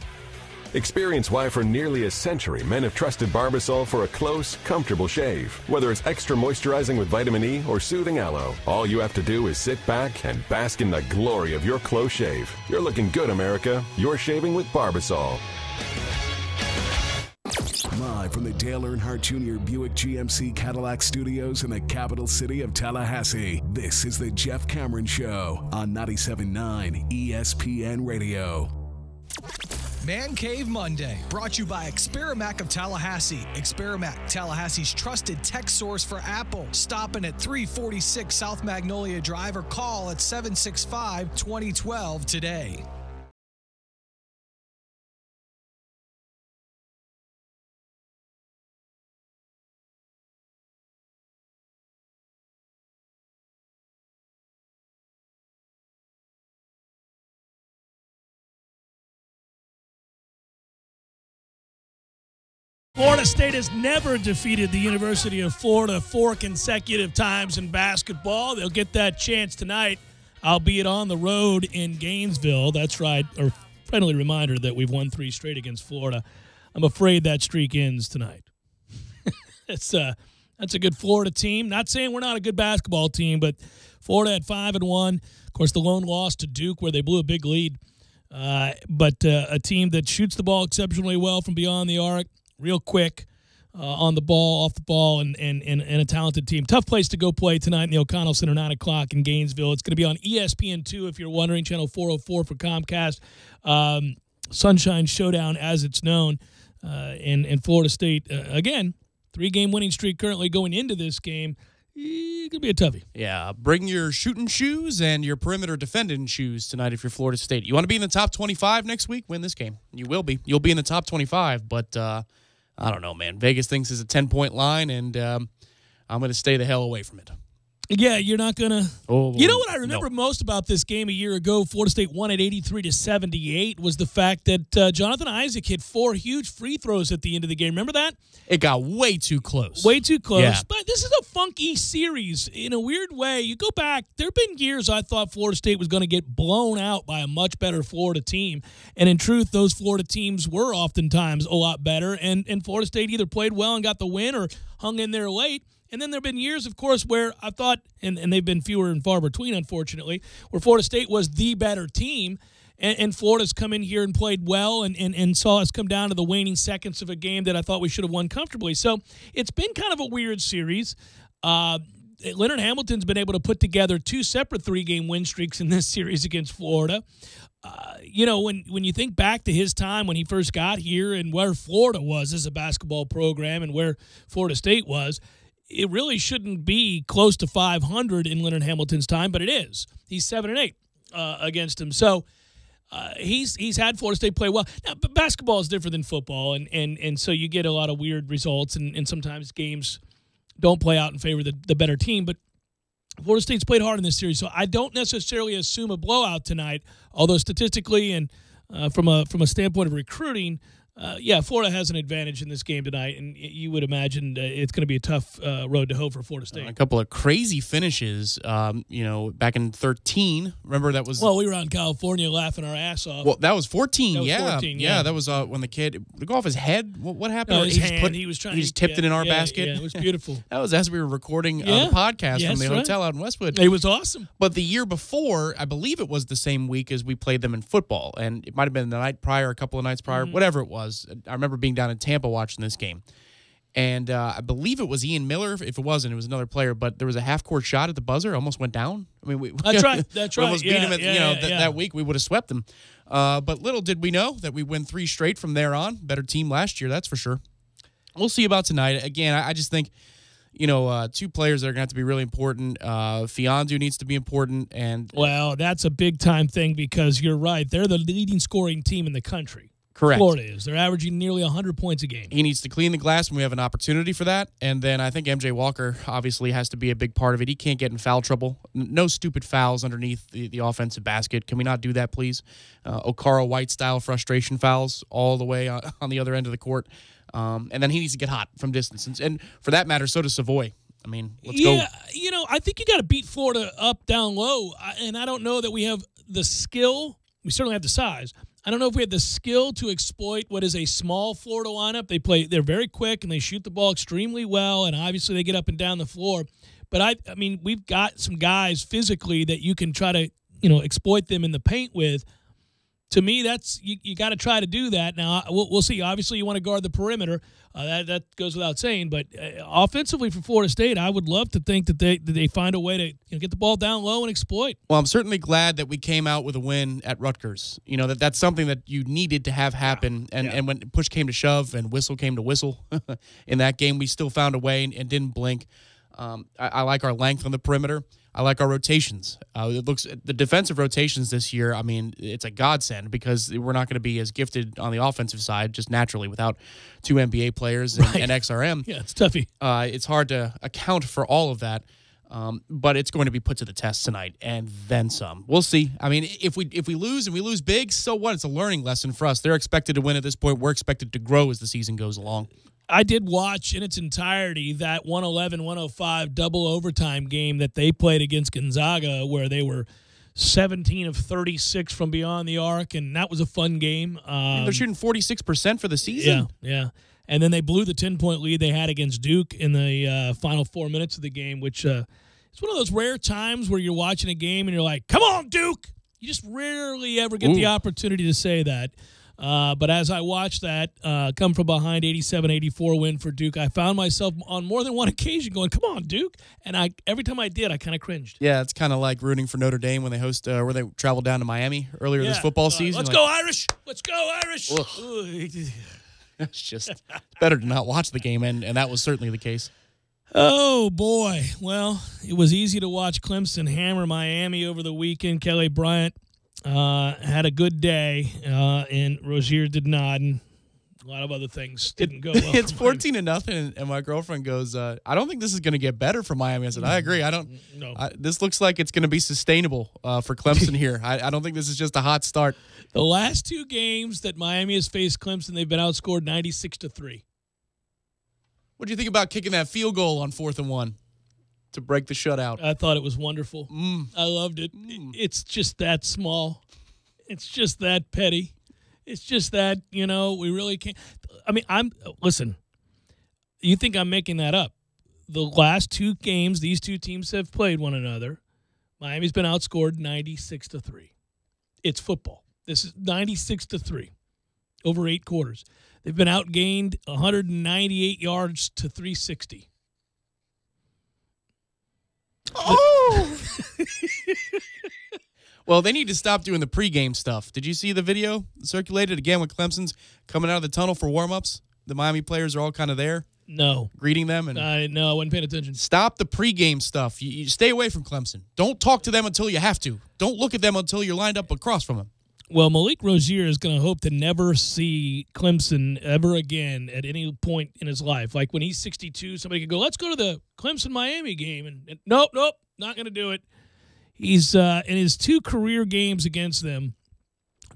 Experience why for nearly a century men have trusted Barbasol for a close, comfortable shave. Whether it's extra moisturizing with vitamin E or soothing aloe, all you have to do is sit back and bask in the glory of your close shave. You're looking good, America. You're shaving with Barbasol. Live from the Dale Earnhardt Jr. Buick GMC Cadillac Studios in the capital city of Tallahassee, this is the Jeff Cameron Show on 97.9 ESPN Radio. Man Cave Monday, brought to you by Experamac of Tallahassee. Experamac, Tallahassee's trusted tech source for Apple. Stopping at 346 South Magnolia Drive or call at 765-2012 today. Florida State has never defeated the University of Florida 4 consecutive times in basketball. They'll get that chance tonight, albeit on the road in Gainesville. That's right. A friendly reminder that we've won 3 straight against Florida. I'm afraid that streak ends tonight. That's a good Florida team. Not saying we're not a good basketball team, but Florida at 5-1. Of course, the lone loss to Duke where they blew a big lead. But a team that shoots the ball exceptionally well from beyond the arc. Real quick on the ball, off the ball, and a talented team. Tough place to go play tonight in the O'Connell Center, 9 o'clock in Gainesville. It's going to be on ESPN2 if you're wondering, channel 404 for Comcast. Sunshine Showdown, as it's known, in Florida State. Again, 3-game winning streak currently going into this game. It could be a toughie. Yeah, bring your shooting shoes and your perimeter defending shoes tonight if you're Florida State. You want to be in the top 25 next week? Win this game. You will be. You'll be in the top 25, but I don't know, man. Vegas thinks it's a 10-point line, and I'm going to stay the hell away from it. Yeah, you're not going to. Oh, you know what I remember most about this game a year ago? Florida State won at 83-78 was the fact that Jonathan Isaac hit 4 huge free throws at the end of the game. Remember that? It got way too close. Way too close. Yeah. But this is a funky series in a weird way. You go back, there have been years I thought Florida State was going to get blown out by a much better Florida team. And in truth, those Florida teams were oftentimes a lot better. And Florida State either played well and got the win or hung in there late. And then there have been years, of course, where I thought, and they've been fewer and far between, unfortunately, where Florida State was the better team, and Florida's come in here and played well and saw us come down to the waning seconds of a game that I thought we should have won comfortably. So it's been kind of a weird series. Leonard Hamilton's been able to put together 2 separate 3-game win streaks in this series against Florida. When you think back to his time when he first got here and where Florida was as a basketball program and where Florida State was, it really shouldn't be close to 500 in Leonard Hamilton's time, but it is. He's 7-8 against him. So he's had Florida State play well. Now, but basketball is different than football, and so you get a lot of weird results, and sometimes games don't play out in favor of the better team. But Florida State's played hard in this series, so I don't necessarily assume a blowout tonight, although statistically and from a standpoint of recruiting, Florida has an advantage in this game tonight, and you would imagine it's going to be a tough road to hoe for Florida State. A couple of crazy finishes, back in 13. Remember that was... Well, we were out in California laughing our ass off. Well, that was 14, that was 14, yeah. That was when the kid... Did it go off his head? What happened? No, his hand. He was trying he just tipped it in our basket? Yeah, it was beautiful. That was as we were recording the podcast from the hotel out in Westwood. It was awesome. But the year before, I believe it was the same week as we played them in football, and it might have been the night prior, a couple of nights prior, whatever it was. I remember being down in Tampa watching this game. And I believe it was Ian Miller. If it wasn't, it was another player. But there was a half-court shot at the buzzer. Almost went down. I mean, That's right. That's we right. almost beat him that week. We would have swept them. But little did we know that we win 3 straight from there on. Better team last year, that's for sure. We'll see about tonight. Again, I just think, 2 players that are going to have to be really important. Fiondu needs to be important. Well, that's a big-time thing because you're right. They're the leading scoring team in the country. Correct. Florida is. They're averaging nearly 100 points a game. He needs to clean the glass, and we have an opportunity for that. And then I think MJ Walker obviously has to be a big part of it. He can't get in foul trouble. No stupid fouls underneath the offensive basket. Can we not do that, please? Okara White-style frustration fouls all the way on the other end of the court. And then he needs to get hot from distance. And for that matter, so does Savoy. I mean, let's go. Yeah, I think you got to beat Florida up, down low. And I don't know that we have the skill. We certainly have the size. I don't know if we have the skill to exploit what is a small Florida lineup. They're very quick and they shoot the ball extremely well, and obviously they get up and down the floor. But I mean, we've got some guys physically that you can try to, exploit them in the paint with. To me, that's you got to try to do that. Now we'll see. Obviously, you want to guard the perimeter. That goes without saying. But offensively for Florida State, I would love to think that they find a way to get the ball down low and exploit. Well, I'm certainly glad that we came out with a win at Rutgers. That's something that you needed to have happen. And when push came to shove and whistle came to whistle in that game, we still found a way and didn't blink. I like our length on the perimeter. I like our rotations. The defensive rotations this year, I mean, it's a godsend because we're not going to be as gifted on the offensive side just naturally without 2 NBA players and XRM. Yeah, it's toughy. It's hard to account for all of that, but it's going to be put to the test tonight and then some. We'll see. I mean, if we lose and we lose big, so what? It's a learning lesson for us. They're expected to win at this point. We're expected to grow as the season goes along. I did watch in its entirety that 111-105 double overtime game that they played against Gonzaga where they were 17 of 36 from beyond the arc, and that was a fun game. They're shooting 46% for the season. Yeah. And then they blew the 10-point lead they had against Duke in the final 4 minutes of the game, which it's one of those rare times where you're watching a game and you're like, come on, Duke! You just rarely ever get the opportunity to say that. But as I watched that come from behind 87-84 win for Duke, I found myself on more than one occasion going, come on, Duke. And every time I did, I kind of cringed. Yeah, it's kind of like rooting for Notre Dame when they host where they traveled down to Miami earlier this football season. Let's go Irish! Let's go Irish! It's just better to not watch the game, and that was certainly the case. Oh, boy. Well, it was easy to watch Clemson hammer Miami over the weekend. Kelly Bryant had a good day, and Rozier did not. And A lot of other things didn't go well. It's 14-0, and my girlfriend goes, I don't think this is going to get better for Miami. I said, I agree. No. This looks like it's going to be sustainable for Clemson here. I don't think this is just a hot start. The last 2 games that Miami has faced Clemson, they've been outscored 96-3. What do you think about kicking that field goal on 4th and 1 to break the shutout? I thought it was wonderful. I loved it. It's just that small. It's just that petty. It's just that, we really can't. I mean, listen, you think I'm making that up. The last 2 games these 2 teams have played one another, Miami's been outscored 96-3. It's football. This is 96-3 over 8 quarters. They've been outgained 198 yards to 360. Oh! Well, they need to stop doing the pregame stuff. Did you see the video circulated again when Clemson's coming out of the tunnel for warm-ups? The Miami players are all kind of there. No. Greeting them. And no, I wasn't paying attention. Stop the pregame stuff. You stay away from Clemson. Don't talk to them until you have to. Don't look at them until you're lined up across from them. Well, Malik Rozier is going to hope to never see Clemson ever again at any point in his life. Like when he's 62, somebody could go, let's go to the Clemson-Miami game. And nope, not going to do it. He's in his 2 career games against them,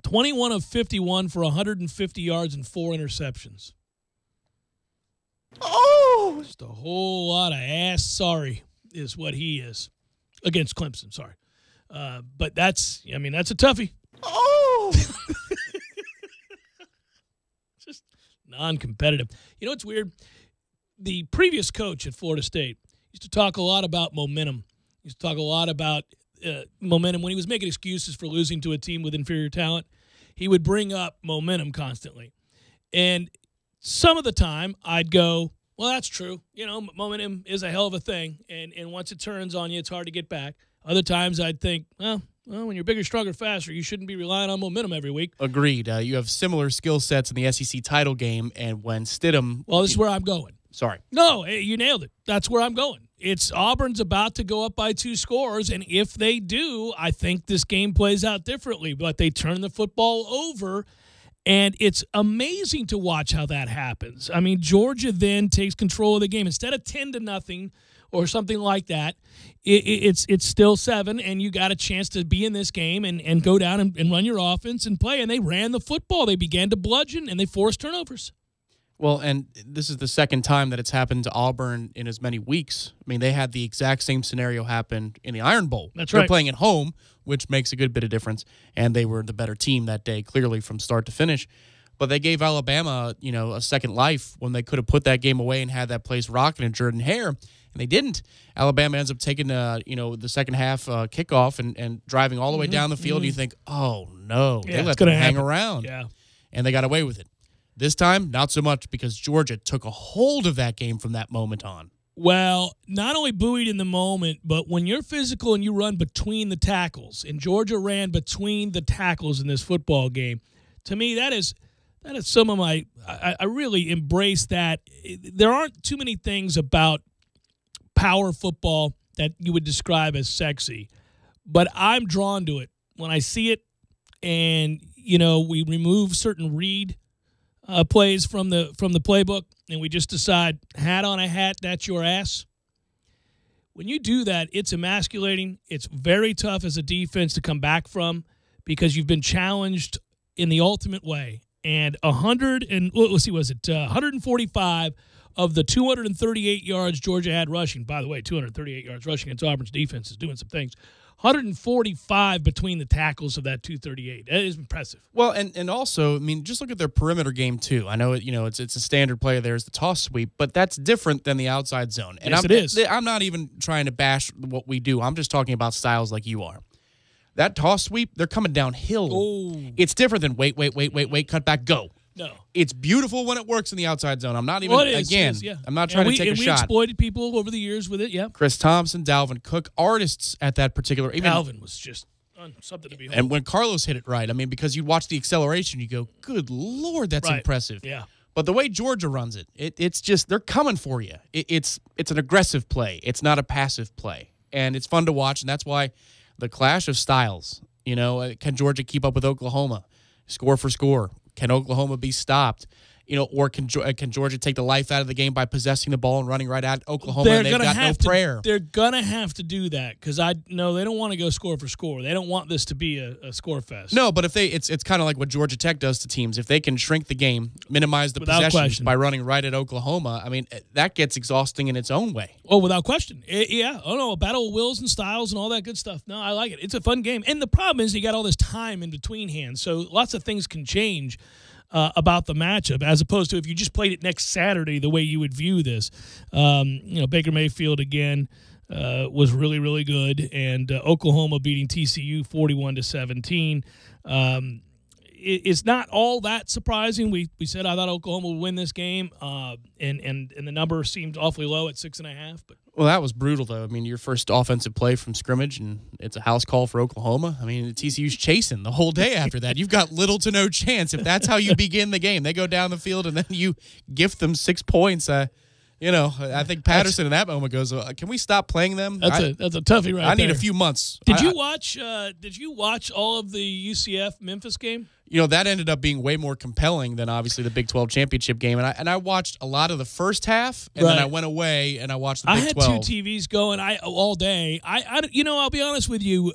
21 of 51 for 150 yards and 4 interceptions. Oh! Just a whole lot of ass sorry is what he is against Clemson, sorry. But that's a toughie. Oh! Just non-competitive. You know what's weird? The previous coach at Florida State used to talk a lot about momentum. He used to talk a lot about momentum. When he was making excuses for losing to a team with inferior talent, he would bring up momentum constantly. And some of the time, I'd go, well, that's true. Momentum is a hell of a thing. And once it turns on you, it's hard to get back. Other times, I'd think, well, when you're bigger, stronger, faster, you shouldn't be relying on momentum every week. Agreed. You have similar skill sets in the SEC title game, and when Stidham... Well, this is where I'm going. Sorry. No, you nailed it. That's where I'm going. It's Auburn's about to go up by 2 scores, and if they do, I think this game plays out differently. But they turn the football over, and it's amazing to watch how that happens. I mean, Georgia then takes control of the game. Instead of 10-0 or something like that, it's still 7, and you got a chance to be in this game and go down and run your offense and play. And they ran the football. They began to bludgeon, and they forced turnovers. Well, and this is the second time that it's happened to Auburn in as many weeks. I mean, they had the exact same scenario happen in the Iron Bowl. That's right. They're playing at home, which makes a good bit of difference, and they were the better team that day, clearly from start to finish. But they gave Alabama, a second life when they could have put that game away and had that place rocking in Jordan Hare, and they didn't. Alabama ends up taking, the second half kickoff and driving all the way down the field. And you think, oh, no, they let them hang around. Yeah. And they got away with it. This time, not so much because Georgia took a hold of that game from that moment on. Well, not only buoyed in the moment, but when you're physical and you run between the tackles, and Georgia ran between the tackles in this football game, to me, that is some of my – I really embrace that. There aren't too many things about power football that you would describe as sexy, but I'm drawn to it when I see it. And, we remove certain read plays from the playbook, and we just decide, hat on a hat, that's your ass. When you do that, it's emasculating. It's very tough as a defense to come back from because you've been challenged in the ultimate way. And 145 of the 238 yards Georgia had rushing, by the way, 238 yards rushing against Auburn's defense is doing some things. 145 between the tackles of that 238. That is impressive. Well, and also, I mean, just look at their perimeter game too. I know it's a standard play there is the toss sweep, but that's different than the outside zone. And yes, it is. I'm not even trying to bash what we do. I'm just talking about styles like you are. That toss sweep, they're coming downhill. Oh. It's different than wait, cut back, go. No. It's beautiful when it works in the outside zone. I'm not even, well, it is, yeah. I'm not trying to take a shot. We exploited people over the years with it, yeah. Chris Thompson, Dalvin Cook, artists at that particular. Dalvin was just something to behold. And when Carlos hit it right, I mean, because you watch the acceleration, you go, good Lord, that's impressive. Yeah. But the way Georgia runs it's just, they're coming for you. It's an aggressive play. It's not a passive play. And it's fun to watch, and that's why the clash of styles, can Georgia keep up with Oklahoma? Score for score. Can Oklahoma be stopped? or can Georgia take the life out of the game by possessing the ball and running right at Oklahoma? And they've got no prayer. They're going to have to do that because they don't want to go score for score. They don't want this to be a score fest. No, but if it's kind of like what Georgia Tech does to teams. If they can shrink the game, minimize the Without possessions question. by running right at Oklahoma, I mean, that gets exhausting in its own way. Oh, without question. Yeah. Oh, no, a battle of wills and styles and all that good stuff. No, I like it. It's a fun game. And the problem is you got all this time in between hands, so lots of things can change about the matchup, as opposed to if you just played it next Saturday, the way you would view this. Baker Mayfield again was really, really good, and Oklahoma beating TCU 41-17. It's not all that surprising. We said I thought Oklahoma would win this game, and the number seemed awfully low at 6.5. But well, that was brutal, though. I mean, your first offensive play from scrimmage, and it's a house call for Oklahoma. I mean, the TCU's chasing the whole day after that. You've got little to no chance if that's how you begin the game. They go down the field, and then you gift them 6 points. I think Patterson in that moment goes, "Can we stop playing them?" That's a toughie right there. I need a few months. Did you watch all of the UCF Memphis game? That ended up being way more compelling than obviously the Big 12 championship game. And I watched a lot of the first half, and then I went away and I watched the Big 12. I had 2 TVs going all day. I'll be honest with you.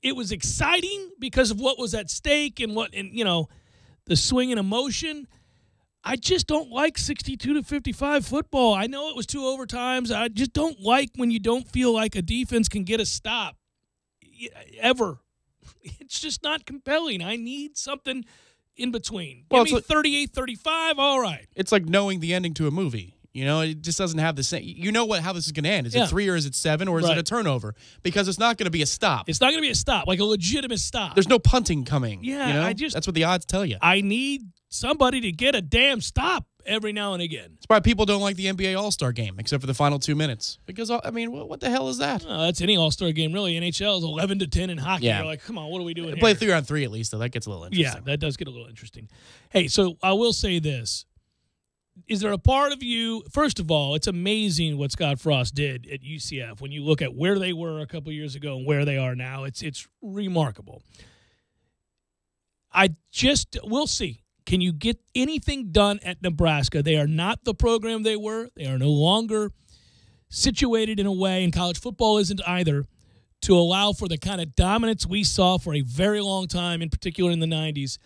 It was exciting because of what was at stake and the swing and emotion. I just don't like 62-55 football. I know it was 2 overtimes. I just don't like when you don't feel like a defense can get a stop ever. It's just not compelling. I need something in between. Give me 38-35, all right. It's like knowing the ending to a movie. It just doesn't have the same. You know how this is going to end. Is it 3 or is it 7 or is it a turnover? Because it's not going to be a stop. It's not going to be a stop, like a legitimate stop. There's no punting coming. Yeah, that's what the odds tell you. I need somebody to get a damn stop every now and again. That's why people don't like the NBA All-Star game, except for the final 2 minutes. Because, what the hell is that? That's any All-Star game, really. NHL is 11-10 in hockey. Yeah. You're like, come on, what are we doing here? Play 3-on-3 at least, though. That gets a little interesting. Yeah, that does get a little interesting. Hey, so I will say this. Is there a part of you, first of all, it's amazing what Scott Frost did at UCF. When you look at where they were a couple years ago and where they are now, it's remarkable. We'll see. Can you get anything done at Nebraska? They are not the program they were. They are no longer situated in a way, and college football isn't either, to allow for the kind of dominance we saw for a very long time, in particular in the 90s.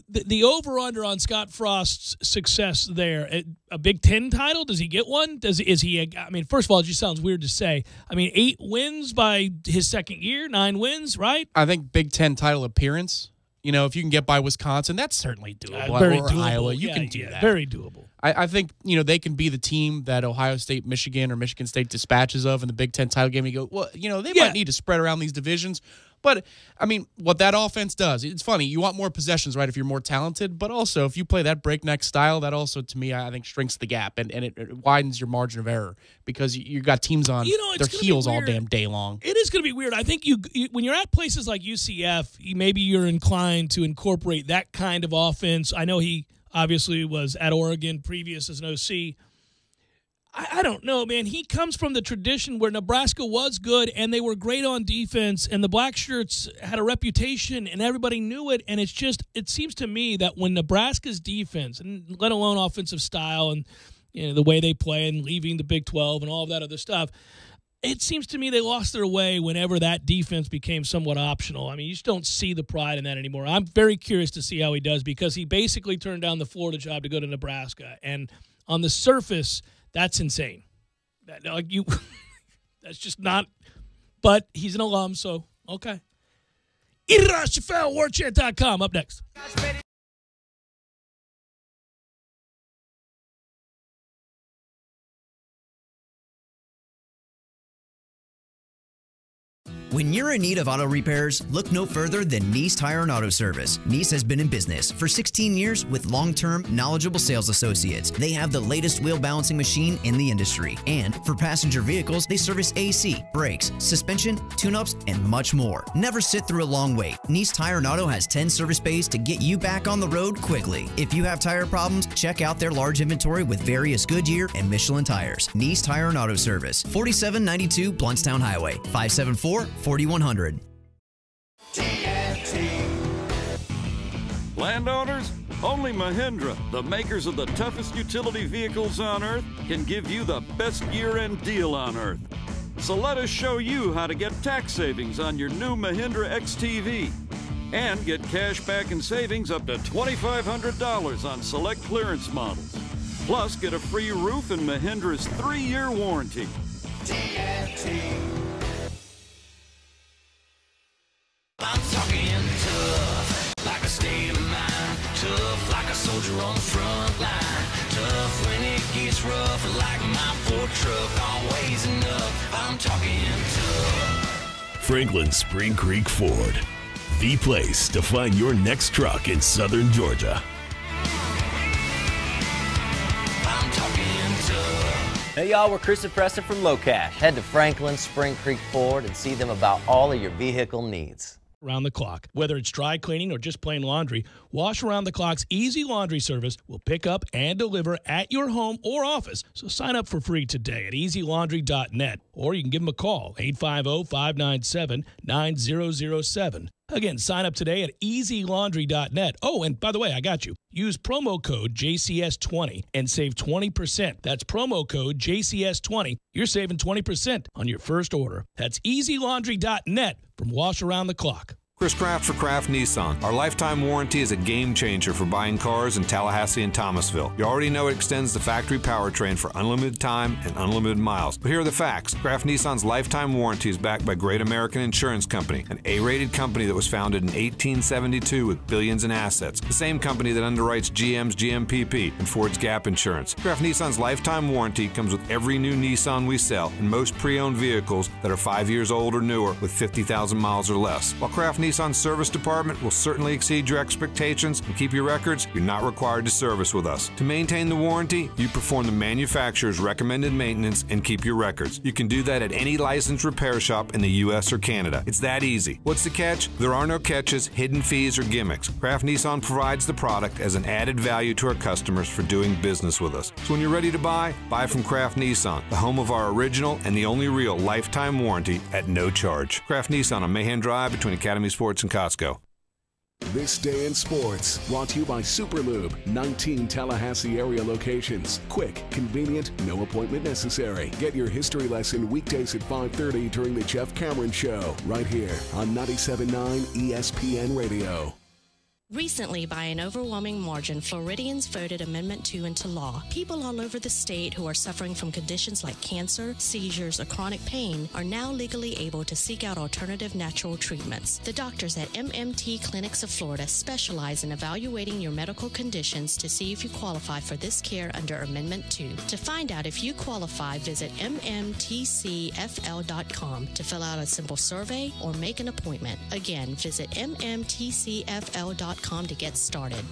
The over-under on Scott Frost's success there, a Big Ten title, does he get one? First of all, it just sounds weird to say. 8 wins by his second year, 9 wins, right? I think Big Ten title appearance. If you can get by Wisconsin, that's certainly doable. Very or doable. Iowa, you can do that. Very doable. I think, they can be the team that Ohio State, Michigan, or Michigan State dispatches of in the Big Ten title game. You go, well, they might need to spread around these divisions. But, what that offense does, it's funny. You want more possessions, right, if you're more talented. But also, if you play that breakneck style, that also, to me, I think shrinks the gap. And it widens your margin of error because you got teams on their heels all damn day long. It is going to be weird. I think you when you're at places like UCF, maybe you're inclined to incorporate that kind of offense. I know he obviously was at Oregon previous as an OC. I don't know, man. He comes from the tradition where Nebraska was good and they were great on defense and the black shirts had a reputation and everybody knew it. And it seems to me that when Nebraska's defense, and let alone offensive style and the way they play and leaving the Big 12 and all of that other stuff, it seems to me they lost their way whenever that defense became somewhat optional. You just don't see the pride in that anymore. I'm very curious to see how he does because he basically turned down the Florida job to go to Nebraska. And on the surface, that's insane. That's just not. But he's an alum, so okay. WarChant.com. Up next. When you're in need of auto repairs, look no further than Nice Tire and Auto Service. Nice has been in business for 16 years with long-term, knowledgeable sales associates. They have the latest wheel balancing machine in the industry. And for passenger vehicles, they service AC, brakes, suspension, tune-ups, and much more. Never sit through a long wait. Nice Tire and Auto has 10 service bays to get you back on the road quickly. If you have tire problems, check out their large inventory with various Goodyear and Michelin tires. Nice Tire and Auto Service, 4792 Bluntstown Highway, 574-4100. TNT. Landowners, only Mahindra, the makers of the toughest utility vehicles on Earth, can give you the best year-end deal on Earth. So let us show you how to get tax savings on your new Mahindra XTV. And get cash back and savings up to $2,500 on select clearance models. Plus, get a free roof and Mahindra's 3-year warranty. TNT. I'm talking tough, like a state of mind. Tough, like a soldier on the front line. Tough when it gets rough, like my Ford truck. Always enough. I'm talking tough. Franklin Spring Creek Ford, the place to find your next truck in southern Georgia. I'm talking tough. Hey y'all, we're Chris and Preston from Low Cash. Head to Franklin Spring Creek Ford and see them about all of your vehicle needs. Around the clock. Whether it's dry cleaning or just plain laundry, Wash Around the Clock's easy laundry service will pick up and deliver at your home or office. So sign up for free today at easylaundry.net, or you can give them a call, 850-597-9007. Again, sign up today at easylaundry.net. Oh, and by the way, I got you. Use promo code JCS20 and save 20%. That's promo code JCS20. You're saving 20% on your first order. That's easylaundry.net from Wash Around the Clock. Chris Kraft for Kraft Nissan. Our lifetime warranty is a game changer for buying cars in Tallahassee and Thomasville. You already know it extends the factory powertrain for unlimited time and unlimited miles. But here are the facts. Kraft Nissan's lifetime warranty is backed by Great American Insurance Company, an A-rated company that was founded in 1872 with billions in assets. The same company that underwrites GM's GMPP and Ford's Gap Insurance. Kraft Nissan's lifetime warranty comes with every new Nissan we sell and most pre-owned vehicles that are 5 years old or newer with 50,000 miles or less. While Kraft Nissan's service department will certainly exceed your expectations and keep your records, you're not required to service with us. To maintain the warranty, you perform the manufacturer's recommended maintenance and keep your records. You can do that at any licensed repair shop in the U.S. or Canada. It's that easy. What's the catch? There are no catches, hidden fees, or gimmicks. Kraft Nissan provides the product as an added value to our customers for doing business with us. So when you're ready to buy from Kraft Nissan, the home of our original and the only real lifetime warranty at no charge. Kraft Nissan on Mahan Drive between Academy Sports and Costco. This Day in Sports, brought to you by Superlube, 19 Tallahassee area locations. Quick, convenient, no appointment necessary. Get your history lesson weekdays at 5:30 during the Jeff Cameron Show, right here on 97.9 ESPN Radio. Recently, by an overwhelming margin, Floridians voted Amendment 2 into law. People all over the state who are suffering from conditions like cancer, seizures, or chronic pain are now legally able to seek out alternative natural treatments. The doctors at MMT Clinics of Florida specialize in evaluating your medical conditions to see if you qualify for this care under Amendment 2. To find out if you qualify, visit mmtcfl.com to fill out a simple survey or make an appointment. Again, visit mmtcfl.com to get started.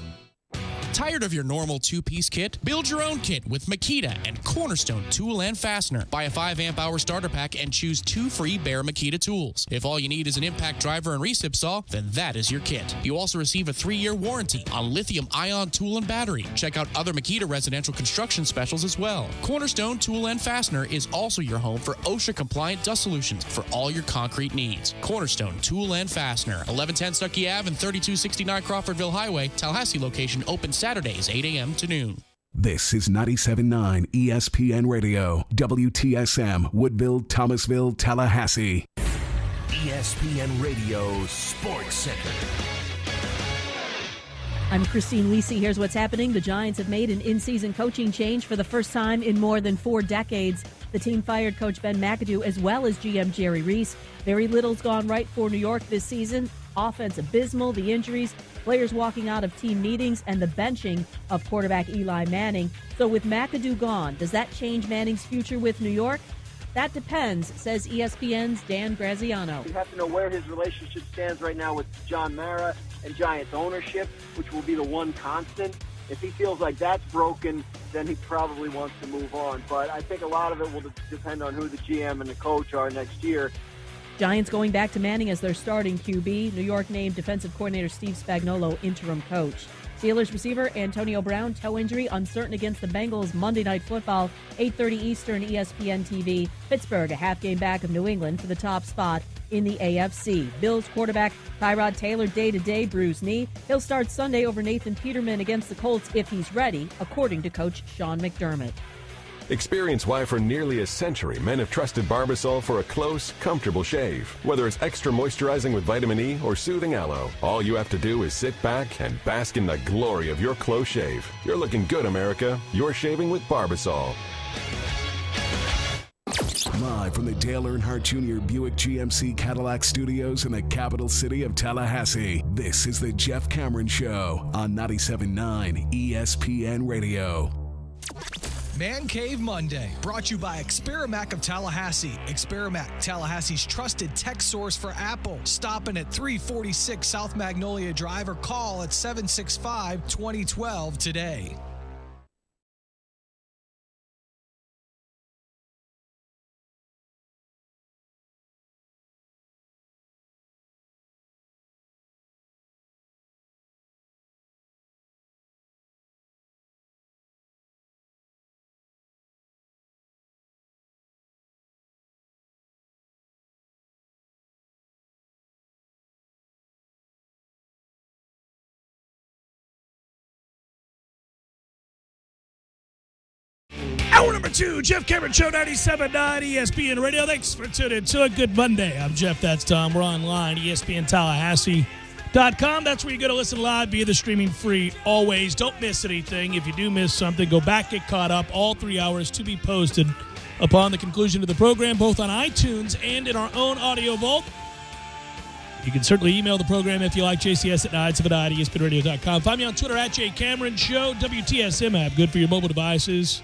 Tired of your normal two-piece kit? Build your own kit with Makita and Cornerstone Tool and Fastener. Buy a 5-amp-hour starter pack and choose 2 free bare Makita tools. If all you need is an impact driver and recip saw, then that is your kit. You also receive a 3-year warranty on lithium-ion tool and battery. Check out other Makita residential construction specials as well. Cornerstone Tool and Fastener is also your home for OSHA-compliant dust solutions for all your concrete needs. Cornerstone Tool and Fastener, 1110 Stuckey Ave and 3269 Crawfordville Highway. Tallahassee location open Saturdays, 8 a.m. to noon. This is 97.9 ESPN Radio, WTSM, Woodville, Thomasville, Tallahassee. ESPN Radio SportsCenter. I'm Christine Lisi. Here's what's happening. The Giants have made an in-season coaching change for the first time in more than 4 decades. The team fired Coach Ben McAdoo as well as GM Jerry Reese. Very little's gone right for New York this season. Offense abysmal, the injuries, players walking out of team meetings, and the benching of quarterback Eli Manning. So with McAdoo gone, does that change Manning's future with New York? That depends, says ESPN's Dan Graziano. You have to know where his relationship stands right now with John Mara and Giants ownership, which will be the one constant. If he feels like that's broken, then he probably wants to move on. But I think a lot of it will depend on who the GM and the coach are next year. Giants going back to Manning as their starting QB. New York named defensive coordinator Steve Spagnuolo interim coach. Steelers receiver Antonio Brown, toe injury, uncertain against the Bengals Monday Night Football, 8:30 Eastern, ESPN TV. Pittsburgh, a half game back of New England for the top spot in the AFC. Bills quarterback Tyrod Taylor, day-to-day bruised knee. He'll start Sunday over Nathan Peterman against the Colts if he's ready, according to Coach Sean McDermott. Experience why for nearly a century men have trusted Barbasol for a close, comfortable shave. Whether it's extra moisturizing with vitamin E or soothing aloe, all you have to do is sit back and bask in the glory of your close shave. You're looking good, America. You're shaving with Barbasol. Live from the Dale Earnhardt Jr. Buick GMC Cadillac Studios in the capital city of Tallahassee, this is the Jeff Cameron Show on 97.9 ESPN Radio. Man Cave Monday, brought to you by Experamac of Tallahassee. Experamac, Tallahassee's trusted tech source for Apple. Stopping at 346 South Magnolia Drive or call at 765-2012 today. Hour number 2, Jeff Cameron Show, 97.9 ESPN Radio. Thanks for tuning in to a good Monday. I'm Jeff, that's Tom. We're online, ESPNTallahassee.com. That's where you go to listen live via the streaming free always. Don't miss anything. If you do miss something, go back, get caught up. All 3 hours to be posted upon the conclusion of the program, both on iTunes and in our own audio vault. You can certainly email the program if you like, JCS at 979 ESPNRadio.com. Find me on Twitter at JCameronShow, WTSM app, good for your mobile devices.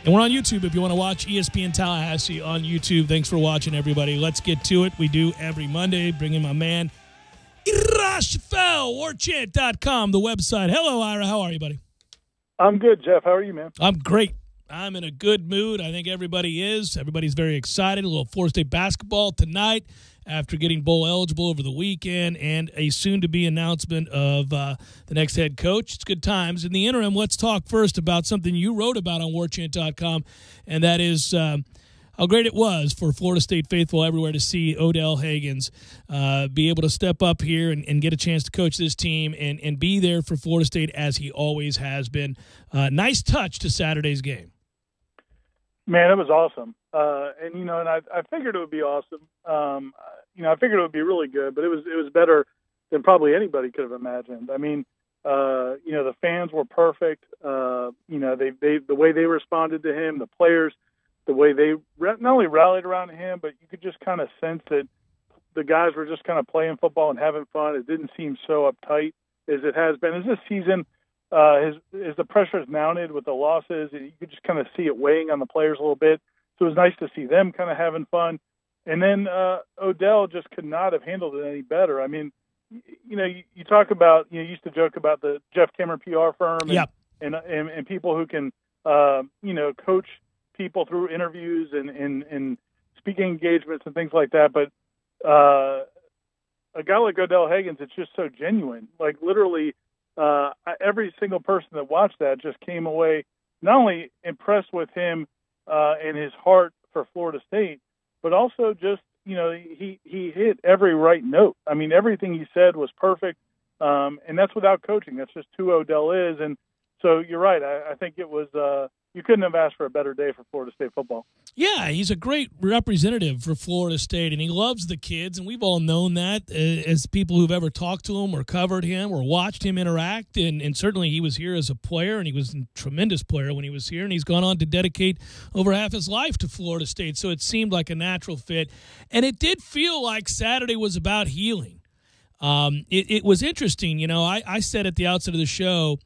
And we're on YouTube if you want to watch ESPN Tallahassee on YouTube. Thanks for watching, everybody. Let's get to it. We do every Monday. Bring in my man, Ira Shafel, warchant.com, the website. Hello, Ira. How are you, buddy? I'm good, Jeff. How are you, man? I'm great. I'm in a good mood. I think everybody is. Everybody's very excited. A little Florida State basketball tonight after getting bowl eligible over the weekend and a soon-to-be announcement of the next head coach. It's good times. In the interim, let's talk first about something you wrote about on warchant.com, and that is how great it was for Florida State faithful everywhere to see Odell Haggins be able to step up here and get a chance to coach this team and be there for Florida State as he always has been. Nice touch to Saturday's game. Man, it was awesome. And I figured it would be awesome. I figured it would be really good, but it was better than probably anybody could have imagined. I mean, the fans were perfect. The way they responded to him, the players, the way they not only rallied around him, but you could just kind of sense that the guys were just kind of playing football and having fun. It didn't seem so uptight as it has been. As this season, as the pressure is mounted with the losses, you could just kind of see it weighing on the players a little bit. So it was nice to see them kind of having fun. And then Odell just could not have handled it any better. I mean, you talk about, you used to joke about the Jeff Cameron PR firm and people who can, coach people through interviews and speaking engagements and things like that. But a guy like Odell Haggins, it's just so genuine. Like literally every single person that watched that just came away not only impressed with him and his heart for Florida State, but also just, he hit every right note. I mean, everything he said was perfect, and that's without coaching. That's just who Odell is. And so you're right. I think it was you couldn't have asked for a better day for Florida State football. Yeah, he's a great representative for Florida State, and he loves the kids, and we've all known that as people who've ever talked to him or covered him or watched him interact, and certainly he was here as a player, and he was a tremendous player when he was here, and he's gone on to dedicate over half his life to Florida State, so it seemed like a natural fit, and it did feel like Saturday was about healing. It was interesting. I said at the outset of the show,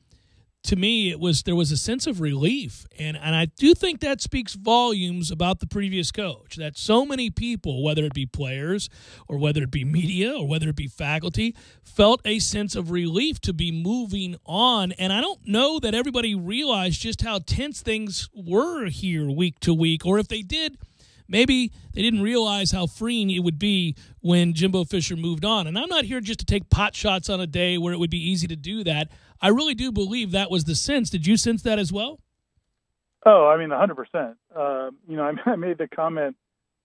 to me, there was a sense of relief, and I do think that speaks volumes about the previous coach, that so many people, whether it be players or whether it be media or whether it be faculty, felt a sense of relief to be moving on. And I don't know that everybody realized just how tense things were here week to week, or if they did, maybe they didn't realize how freeing it would be when Jimbo Fisher moved on. And I'm not here just to take pot shots on a day where it would be easy to do that. I really do believe that was the sense. Did you sense that as well? Oh, I mean, 100%. I made the comment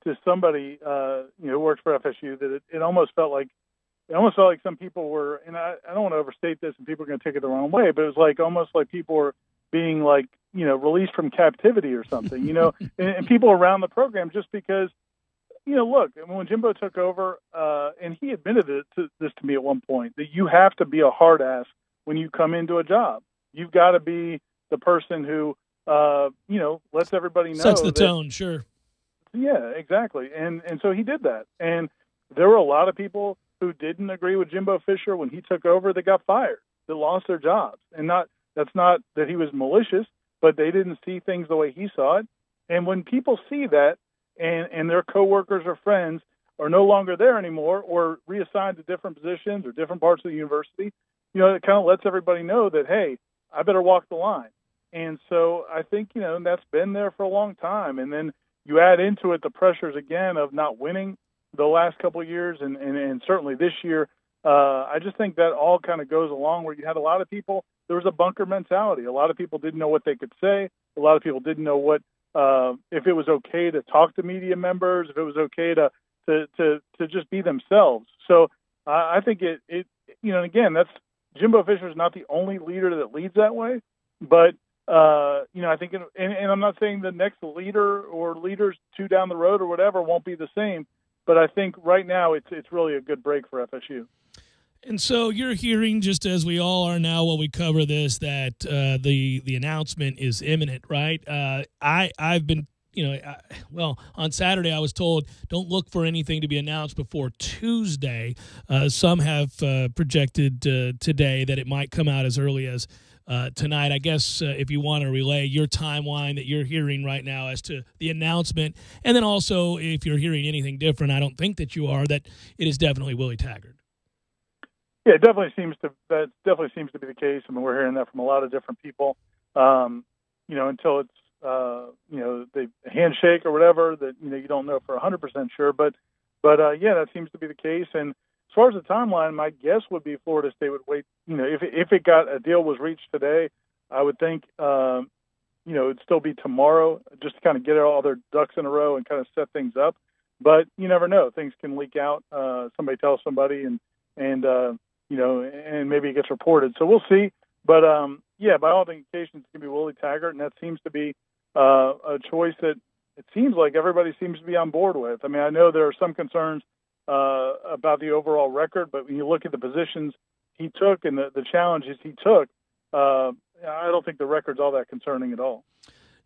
to somebody, who works for FSU that it almost felt like some people were, and I don't want to overstate this and people are going to take it the wrong way, but it was like almost like people were being like, released from captivity or something, and people around the program just because, look, when Jimbo took over, and he admitted this to me at one point, that you have to be a hard ass when you come into a job. You've got to be the person who, lets everybody know. Sets the tone, sure. Yeah, exactly. And so he did that. And there were a lot of people who didn't agree with Jimbo Fisher when he took over that got fired, that lost their jobs. And that's not that he was malicious, but they didn't see things the way he saw it. And when people see that and their coworkers or friends are no longer there anymore or reassigned to different positions or different parts of the university, it kind of lets everybody know that, hey, I better walk the line. And so I think, that's been there for a long time. And then you add into it the pressures again of not winning the last couple of years and certainly this year. I just think that all kind of goes along where you had a lot of people, there was a bunker mentality. A lot of people didn't know what they could say. A lot of people didn't know what, if it was okay to talk to media members, if it was okay to just be themselves. So I think it and again, that's Jimbo Fisher is not the only leader that leads that way, but I think, and I'm not saying the next leader or leaders two down the road or whatever won't be the same, but I think right now it's really a good break for FSU. And so you're hearing, just as we all are now while we cover this, that the announcement is imminent, right? I've been, on Saturday I was told don't look for anything to be announced before Tuesday. Some have projected today that it might come out as early as tonight. I guess if you want to relay your timeline that you're hearing right now as to the announcement, and then also if you're hearing anything different, I don't think that you are, that it is definitely Willie Taggart. Yeah, it definitely seems to be the case. I mean, we're hearing that from a lot of different people. Until it's the handshake or whatever that you don't know for 100% sure, but that seems to be the case. And as far as the timeline, my guess would be Florida State would wait. If it got a deal was reached today, I would think it'd still be tomorrow, just to kind of get all their ducks in a row and kind of set things up. But you never know; things can leak out. Somebody tells somebody, and maybe it gets reported. So we'll see. But by all indications, it's going to be Willie Taggart, and that seems to be a choice that it seems like everybody seems to be on board with. I mean, I know there are some concerns about the overall record, but when you look at the positions he took and the challenges he took, I don't think the record's all that concerning at all.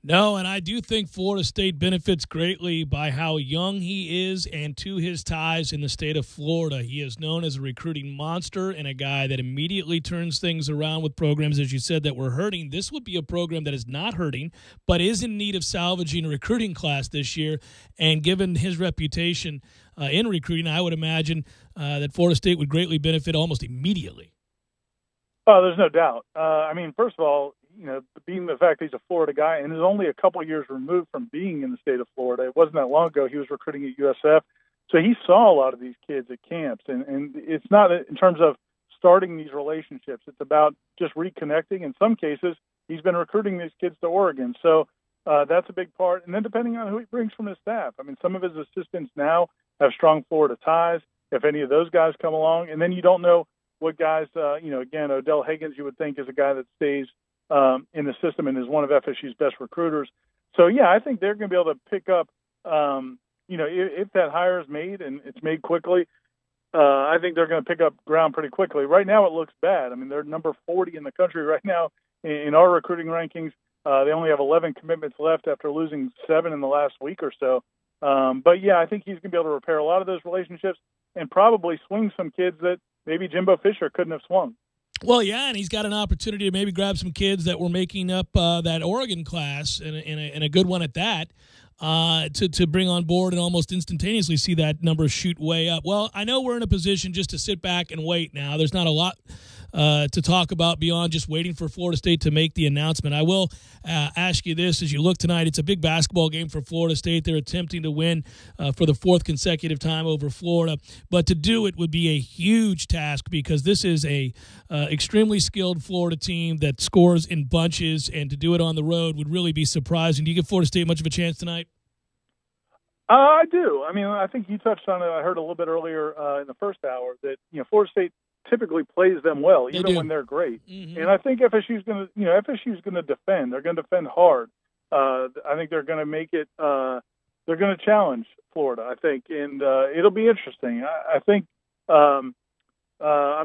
No, and I do think Florida State benefits greatly by how young he is and to his ties in the state of Florida. He is known as a recruiting monster and a guy that immediately turns things around with programs, as you said, that were hurting. This would be a program that is not hurting, but is in need of salvaging a recruiting class this year. And given his reputation in recruiting, I would imagine that Florida State would greatly benefit almost immediately. Oh, there's no doubt. First of all, being the fact that he's a Florida guy and is only a couple of years removed from being in the state of Florida, it wasn't that long ago he was recruiting at USF. So he saw a lot of these kids at camps. And it's not in terms of starting these relationships. It's about just reconnecting. In some cases, he's been recruiting these kids to Oregon. So that's a big part. And then depending on who he brings from his staff. I mean, some of his assistants now have strong Florida ties, if any of those guys come along. And then you don't know what guys, again, Odell Haggins, you would think is a guy that stays in the system and is one of FSU's best recruiters. So, I think they're going to be able to pick up, if that hire is made and it's made quickly, I think they're going to pick up ground pretty quickly. Right now it looks bad. I mean, they're number 40 in the country right now in our recruiting rankings. They only have 11 commitments left after losing 7 in the last week or so. I think he's going to be able to repair a lot of those relationships and probably swing some kids that maybe Jimbo Fisher couldn't have swung. Well, yeah, and he's got an opportunity to maybe grab some kids that were making up that Oregon class, and a good one at that, to bring on board and almost instantaneously see that number shoot way up. Well, I know we're in a position just to sit back and wait now. There's not a lot to talk about beyond just waiting for Florida State to make the announcement. I will ask you this as you look tonight. It's a big basketball game for Florida State. They're attempting to win for the fourth consecutive time over Florida. But to do it would be a huge task because this is a extremely skilled Florida team that scores in bunches, and to do it on the road would really be surprising. Do you give Florida State much of a chance tonight? I do. I mean, I think you touched on it. I heard a little bit earlier in the first hour that Florida State typically plays them well, even when they're great. Mm-hmm. And I think FSU's going to defend. They're going to defend hard. I think they're going to make it. They're going to challenge Florida, I think, and it'll be interesting. I think I'm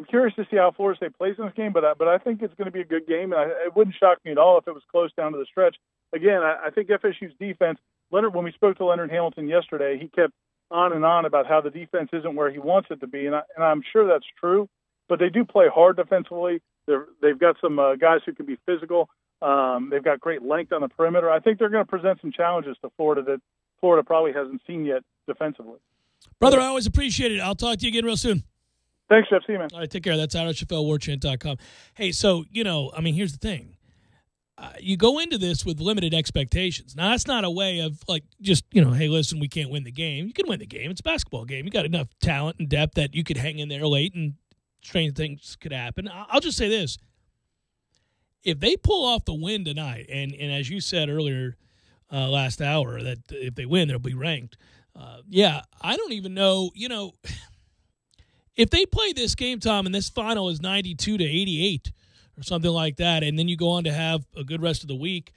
curious to see how Florida State plays in this game, but I think it's going to be a good game. And it wouldn't shock me at all if it was close down to the stretch. Again, I think FSU's defense. Leonard, when we spoke to Leonard Hamilton yesterday, he kept on and on about how the defense isn't where he wants it to be, and I'm sure that's true. But they do play hard defensively. They've got some guys who can be physical. They've got great length on the perimeter. I think they're going to present some challenges to Florida that Florida probably hasn't seen yet defensively. Brother, I always appreciate it. I'll talk to you again real soon. Thanks, Jeff. See you, man. All right, take care. That's IrishFLWarChant.com. Hey, so, here's the thing. You go into this with limited expectations. Now, that's not a way of, hey, listen, we can't win the game. You can win the game. It's a basketball game. You got enough talent and depth that you could hang in there late and strange things could happen. I'll just say this. If they pull off the win tonight, and as you said earlier last hour, that if they win, they'll be ranked. I don't even know, if they play this game, Tom, and this final is 92-88 or something like that, and then you go on to have a good rest of the week,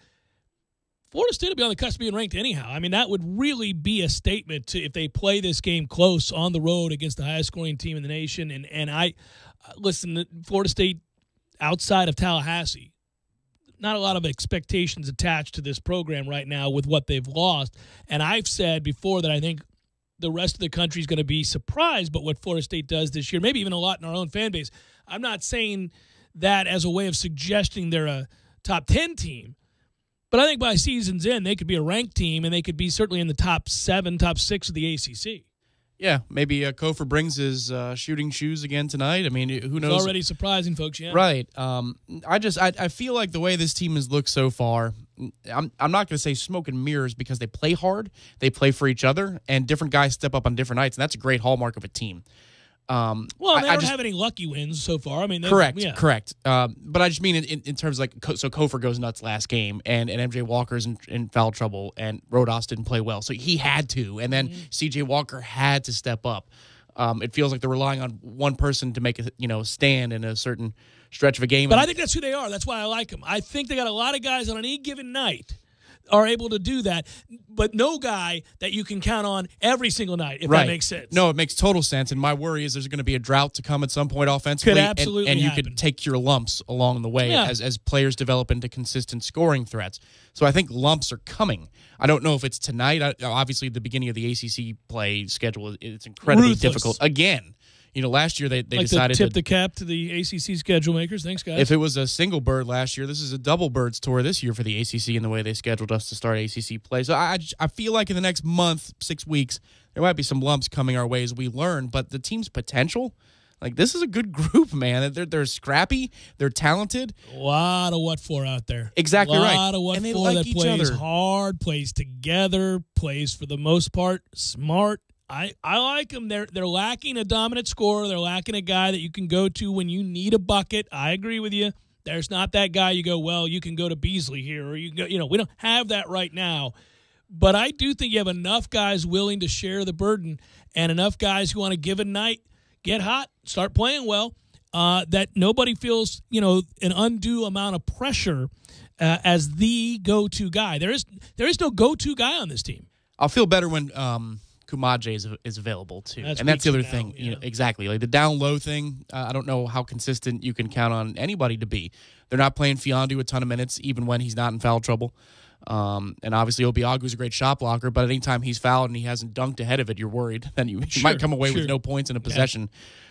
Florida State will be on the cusp of being ranked anyhow. I mean, that would really be a statement if they play this game close on the road against the highest-scoring team in the nation. And listen, Florida State outside of Tallahassee, not a lot of expectations attached to this program right now with what they've lost. And I've said before that I think the rest of the country is going to be surprised by what Florida State does this year, maybe even a lot in our own fan base. I'm not saying that as a way of suggesting they're a top 10 team, but I think by season's end, they could be a ranked team, and they could be certainly in the top 7, top 6 of the ACC. Yeah, maybe Kofor brings his shooting shoes again tonight. I mean, who knows? It's already surprising, folks, yeah. Right. I feel like the way this team has looked so far, I'm not going to say smoke and mirrors because they play hard, they play for each other, and different guys step up on different nights, and that's a great hallmark of a team. Well, they don't have any lucky wins so far. I mean, correct. But I just mean in terms of so Kofor goes nuts last game, and MJ Walker's in foul trouble, and Rodas didn't play well, so he had to, and then CJ Walker had to step up. It feels like they're relying on one person to make a stand in a certain stretch of a game. But I think that's who they are. That's why I like them. I think they got a lot of guys on any given night are able to do that, but no guy that you can count on every single night, if that makes sense. No, it makes total sense, and my worry is there's going to be a drought to come at some point offensively, could absolutely and you happen. could take your lumps along the way as players develop into consistent scoring threats. So I think lumps are coming. I don't know if it's tonight. Obviously, the beginning of the ACC play schedule, it's incredibly difficult. Again, last year they decided to tip the cap to the ACC schedule makers. Thanks, guys. If it was a single bird last year, this is a double birds tour this year for the ACC in the way they scheduled us to start ACC play. So I feel like in the next month, 6 weeks, there might be some lumps coming our way as we learn. But the team's potential, this is a good group, man. They're scrappy. They're talented. A lot of what for out there. Exactly right. A lot of what and they for like that each plays other. hard, plays together, plays for the most part smart. I like them. They're lacking a dominant scorer. They're lacking a guy that you can go to when you need a bucket. I agree with you. There's not that guy you go, well, you can go to Beasley here, or you can go, we don't have that right now. But I do think you have enough guys willing to share the burden and enough guys who want to give a night, get hot, start playing well, that nobody feels, an undue amount of pressure as the go-to guy. There is no go-to guy on this team. I'll feel better when Kumaje is available too, and that's the other thing. Exactly, like the down low thing. I don't know how consistent you can count on anybody to be. They're not playing Fiondu a ton of minutes, even when he's not in foul trouble. And obviously, Obiagu's a great shot blocker, but anytime he's fouled and he hasn't dunked ahead of it, you're worried that he might come away with no points in a possession.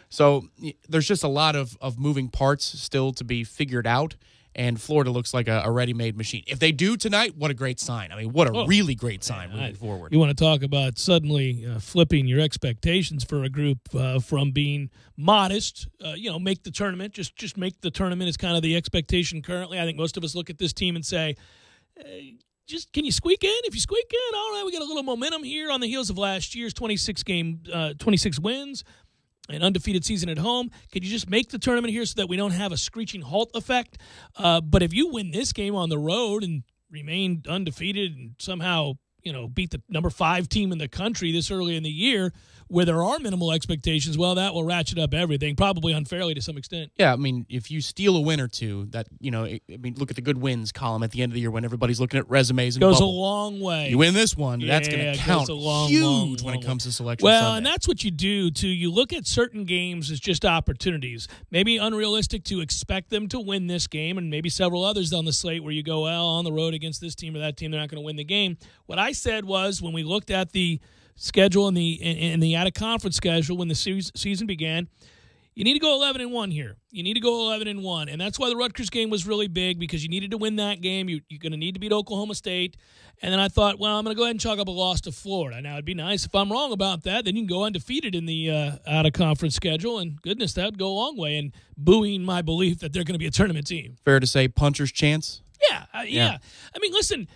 So there's just a lot of moving parts still to be figured out. and Florida looks like a ready-made machine. If they do tonight, what a great sign. I mean, what a really great sign moving forward. You want to talk about suddenly flipping your expectations for a group from being modest, make the tournament. Just make the tournament is kind of the expectation currently. I think most of us look at this team and say, just can you squeak in? If you squeak in, all right, we got a little momentum here on the heels of last year's 26 wins. An undefeated season at home. Could you just make the tournament here so that we don't have a screeching halt effect? But if you win this game on the road and remain undefeated and somehow, beat the number 5 team in the country this early in the year where there are minimal expectations, well, that will ratchet up everything, probably unfairly to some extent. Yeah, I mean, if you steal a win or two, that, look at the good wins column at the end of the year when everybody's looking at resumes. And goes a long way. You win this one, that's going to count huge when it comes to Selection Sunday. And that's what you do, too. You look at certain games as just opportunities. Maybe unrealistic to expect them to win this game, and maybe several others on the slate where you go, well, on the road against this team or that team, they're not going to win the game. What I said was when we looked at the schedule in the out-of-conference schedule when the season began, you need to go 11-1 here. You need to go 11-1, and that's why the Rutgers game was really big because you needed to win that game. You're going to need to beat Oklahoma State. And then I thought, well, I'm going to go ahead and chalk up a loss to Florida. Now, it'd be nice if I'm wrong about that. Then you can go undefeated in the out-of-conference schedule, and goodness, that would go a long way in buoying my belief that they're going to be a tournament team. Fair to say puncher's chance? Yeah. I mean, listen,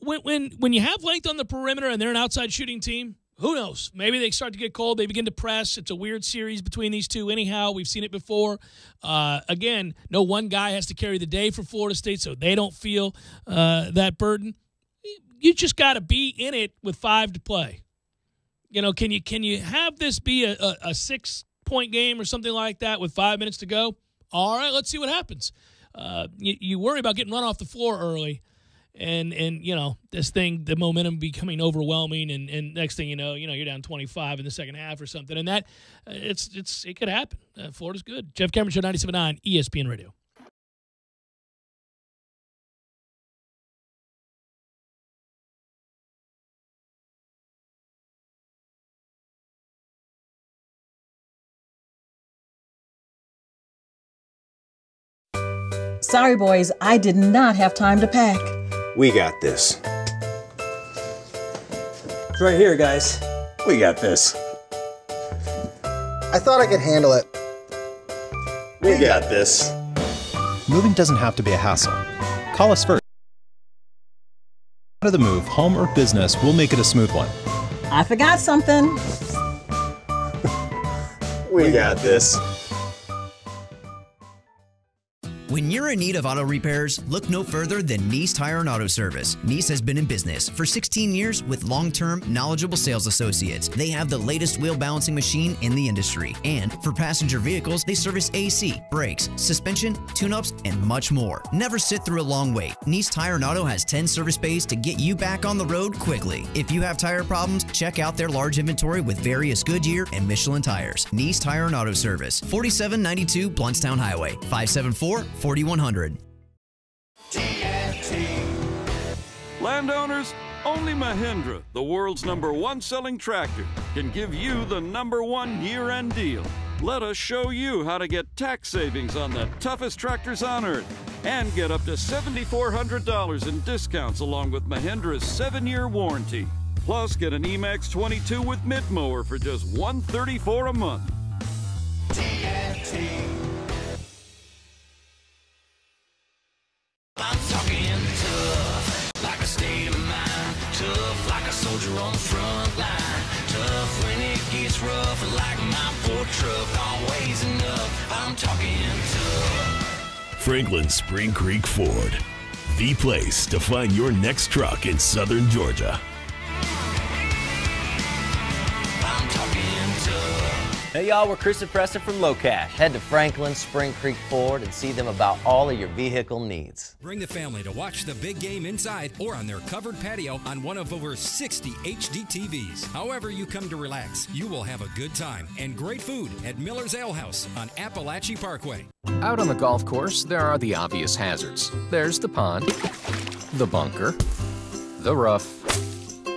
when you have length on the perimeter and they're an outside shooting team, who knows? Maybe they start to get cold. They begin to press. It's a weird series between these two. Anyhow, we've seen it before. Again, no one guy has to carry the day for Florida State, so they don't feel that burden. You just got to be in it with 5 to play. Can you have this be a 6-point game or something like that with 5 minutes to go? All right, let's see what happens. You worry about getting run off the floor early. And this thing, the momentum becoming overwhelming, and next thing you know, you're down 25 in the second half or something, and that it could happen. Florida's good. Jeff Cameron Show, 97.9 ESPN Radio. Sorry, boys, I did not have time to pack. We got this. It's right here, guys. We got this. I thought I could handle it. We got this. Moving doesn't have to be a hassle. Call us first. Out of the move, home or business, we'll make it a smooth one. I forgot something. We got this. When you're in need of auto repairs, look no further than Nice Tire and Auto Service. Nice has been in business for 16 years with long-term, knowledgeable sales associates. They have the latest wheel balancing machine in the industry. And for passenger vehicles, they service AC, brakes, suspension, tune-ups, and much more. Never sit through a long wait. Nice Tire and Auto has 10 service bays to get you back on the road quickly. If you have tire problems, check out their large inventory with various Goodyear and Michelin tires. Nice Tire and Auto Service, 4792 Bluntstown Highway, 574-4100. Landowners, only Mahindra, the world's #1 selling tractor, can give you the #1 year-end deal. Let us show you how to get tax savings on the toughest tractors on earth and get up to $7,400 in discounts along with Mahindra's 7-year warranty. Plus, get an Emax 22 with mid-mower for just $134 a month. I'm talking tough, like a state of mind. Tough, like a soldier on the front line. Tough when it gets rough, like my Ford truck. Always enough, I'm talking tough. Franklin Spring Creek Ford, the place to find your next truck in southern Georgia. I'm talking tough. Hey y'all, we're Chris and Preston from Low Cash. Head to Franklin Spring Creek Ford and see them about all of your vehicle needs. Bring the family to watch the big game inside or on their covered patio on one of over 60 HD TVs. However you come to relax, you will have a good time and great food at Miller's Ale House on Appalachia Parkway. Out on the golf course, there are the obvious hazards. There's the pond, the bunker, the rough,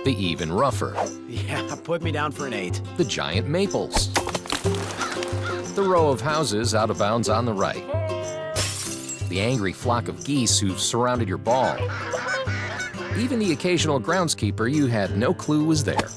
the even rougher. Yeah, put me down for an 8. The giant maples. The row of houses out of bounds on the right. the angry flock of geese who surrounded your ball, even the occasional groundskeeper you had no clue was there.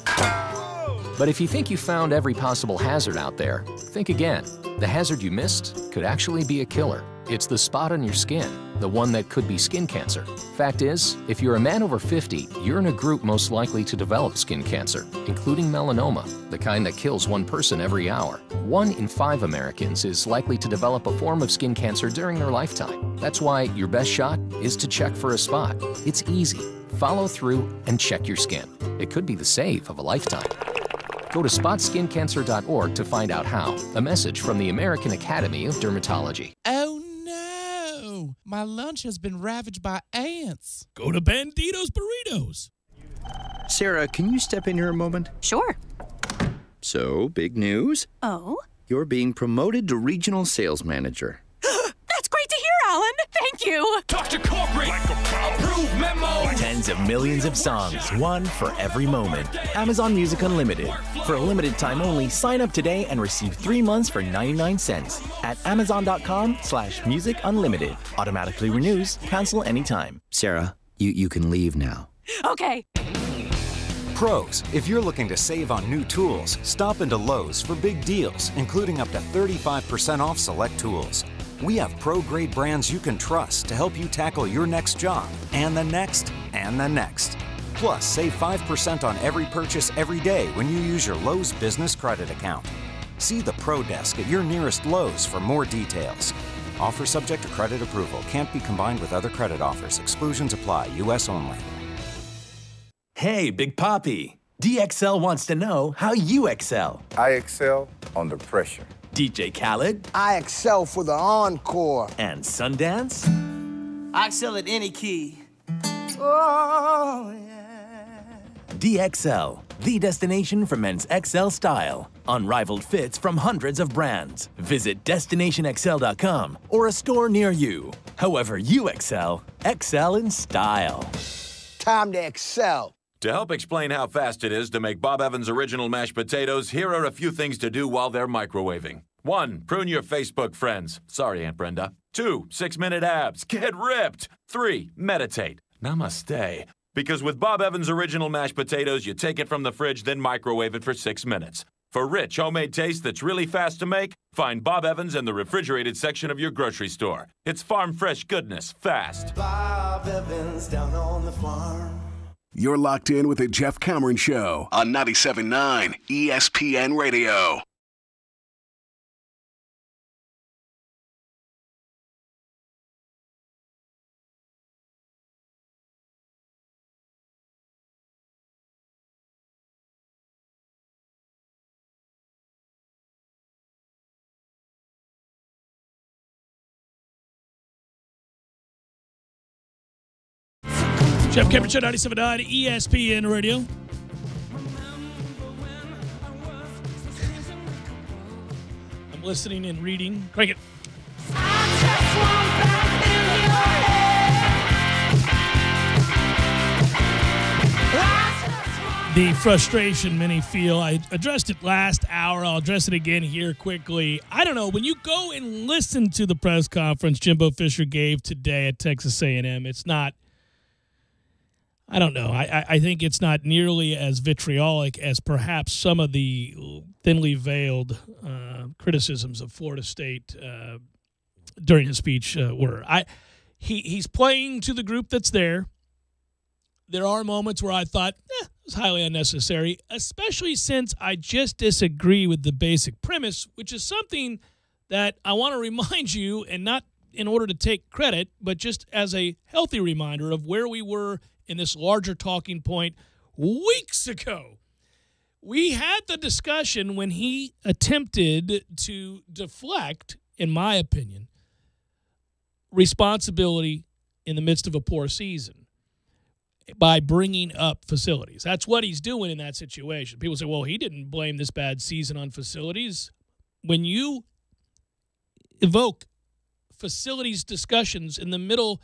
But if you think you found every possible hazard out there, think again. The hazard you missed could actually be a killer. It's the spot on your skin, the one that could be skin cancer. Fact is, if you're a man over 50, you're in a group most likely to develop skin cancer, including melanoma, the kind that kills one person every hour. 1 in 5 Americans is likely to develop a form of skin cancer during their lifetime. That's why your best shot is to check for a spot. It's easy. Follow through and check your skin. It could be the save of a lifetime. Go to spotskincancer.org to find out how. A message from the American Academy of Dermatology. Oh no! My lunch has been ravaged by ants. Go to Bandito's Burritos. Sarah, can you step in here a moment? Sure. So, big news? Oh? You're being promoted to regional sales manager. That's great to hear, Alan. Thank you. Dr. Corporate, approved memo. Tens of millions of songs, one for every moment. Amazon Music Unlimited. For a limited time only, sign up today and receive 3 months for 99 cents at amazon.com/music unlimited. Automatically renews, cancel anytime. Sarah, you can leave now. Okay. Pros, if you're looking to save on new tools, stop into Lowe's for big deals, including up to 35% off select tools. We have pro-grade brands you can trust to help you tackle your next job, and the next, and the next. Plus, save 5% on every purchase every day when you use your Lowe's Business Credit account. See the Pro Desk at your nearest Lowe's for more details. Offer subject to credit approval. Can't be combined with other credit offers. Exclusions apply. U.S. only. Hey, Big Papi. DXL wants to know how you excel. I excel under pressure. DJ Khaled. I excel for the encore. And Sundance. I excel at any key. Oh, yeah. DXL, the destination for men's XL style. Unrivaled fits from hundreds of brands. Visit destinationxl.com or a store near you. However you excel in style. Time to excel. To help explain how fast it is to make Bob Evans original mashed potatoes, here are a few things to do while they're microwaving. 1. Prune your Facebook friends. Sorry, Aunt Brenda. 2. 6-minute abs. Get ripped. 3. Meditate. Namaste. Because with Bob Evans original mashed potatoes, you take it from the fridge, then microwave it for 6 minutes. For rich, homemade taste that's really fast to make, find Bob Evans in the refrigerated section of your grocery store. It's farm fresh goodness, fast. Bob Evans down on the farm. You're locked in with the Jeff Cameron Show on 97.9 ESPN Radio. Jeff Cameron Show, 97.9 ESPN Radio. I'm listening and reading. Crank it. The frustration many feel. I addressed it last hour. I'll address it again here quickly. I don't know. When you go and listen to the press conference Jimbo Fisher gave today at Texas A&M, it's not, I don't know. I think it's not nearly as vitriolic as perhaps some of the thinly veiled criticisms of Florida State during his speech were. He's playing to the group that's there. There are moments where I thought, it was highly unnecessary, especially since I just disagree with the basic premise, which is something that I want to remind you, and not in order to take credit, but just as a healthy reminder of where we were in this larger talking point weeks ago. We had the discussion when he attempted to deflect, in my opinion, responsibility in the midst of a poor season by bringing up facilities. That's what he's doing in that situation. People say, well, he didn't blame this bad season on facilities. When you evoke facilities discussions in the middle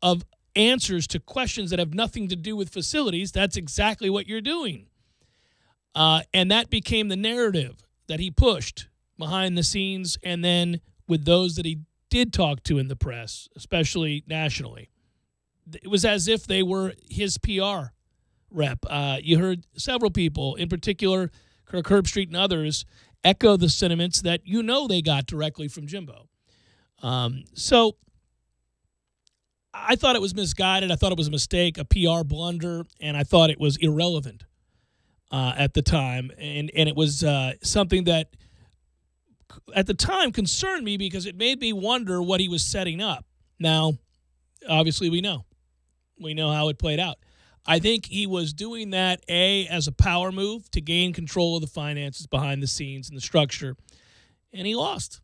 of answers to questions that have nothing to do with facilities, that's exactly what you're doing. And that became the narrative that he pushed behind the scenes, and then with those that he did talk to in the press, especially nationally, it was as if they were his PR rep. You heard several people, in particular Kirk Herbstreit and others, echo the sentiments that they got directly from Jimbo. So I thought it was misguided. I thought it was a mistake, a PR blunder, and I thought it was irrelevant at the time. And it was something that at the time concerned me because it made me wonder what he was setting up. Now, obviously we know. We know how it played out. I think he was doing that, as a power move to gain control of the finances behind the scenes and the structure, and he lost.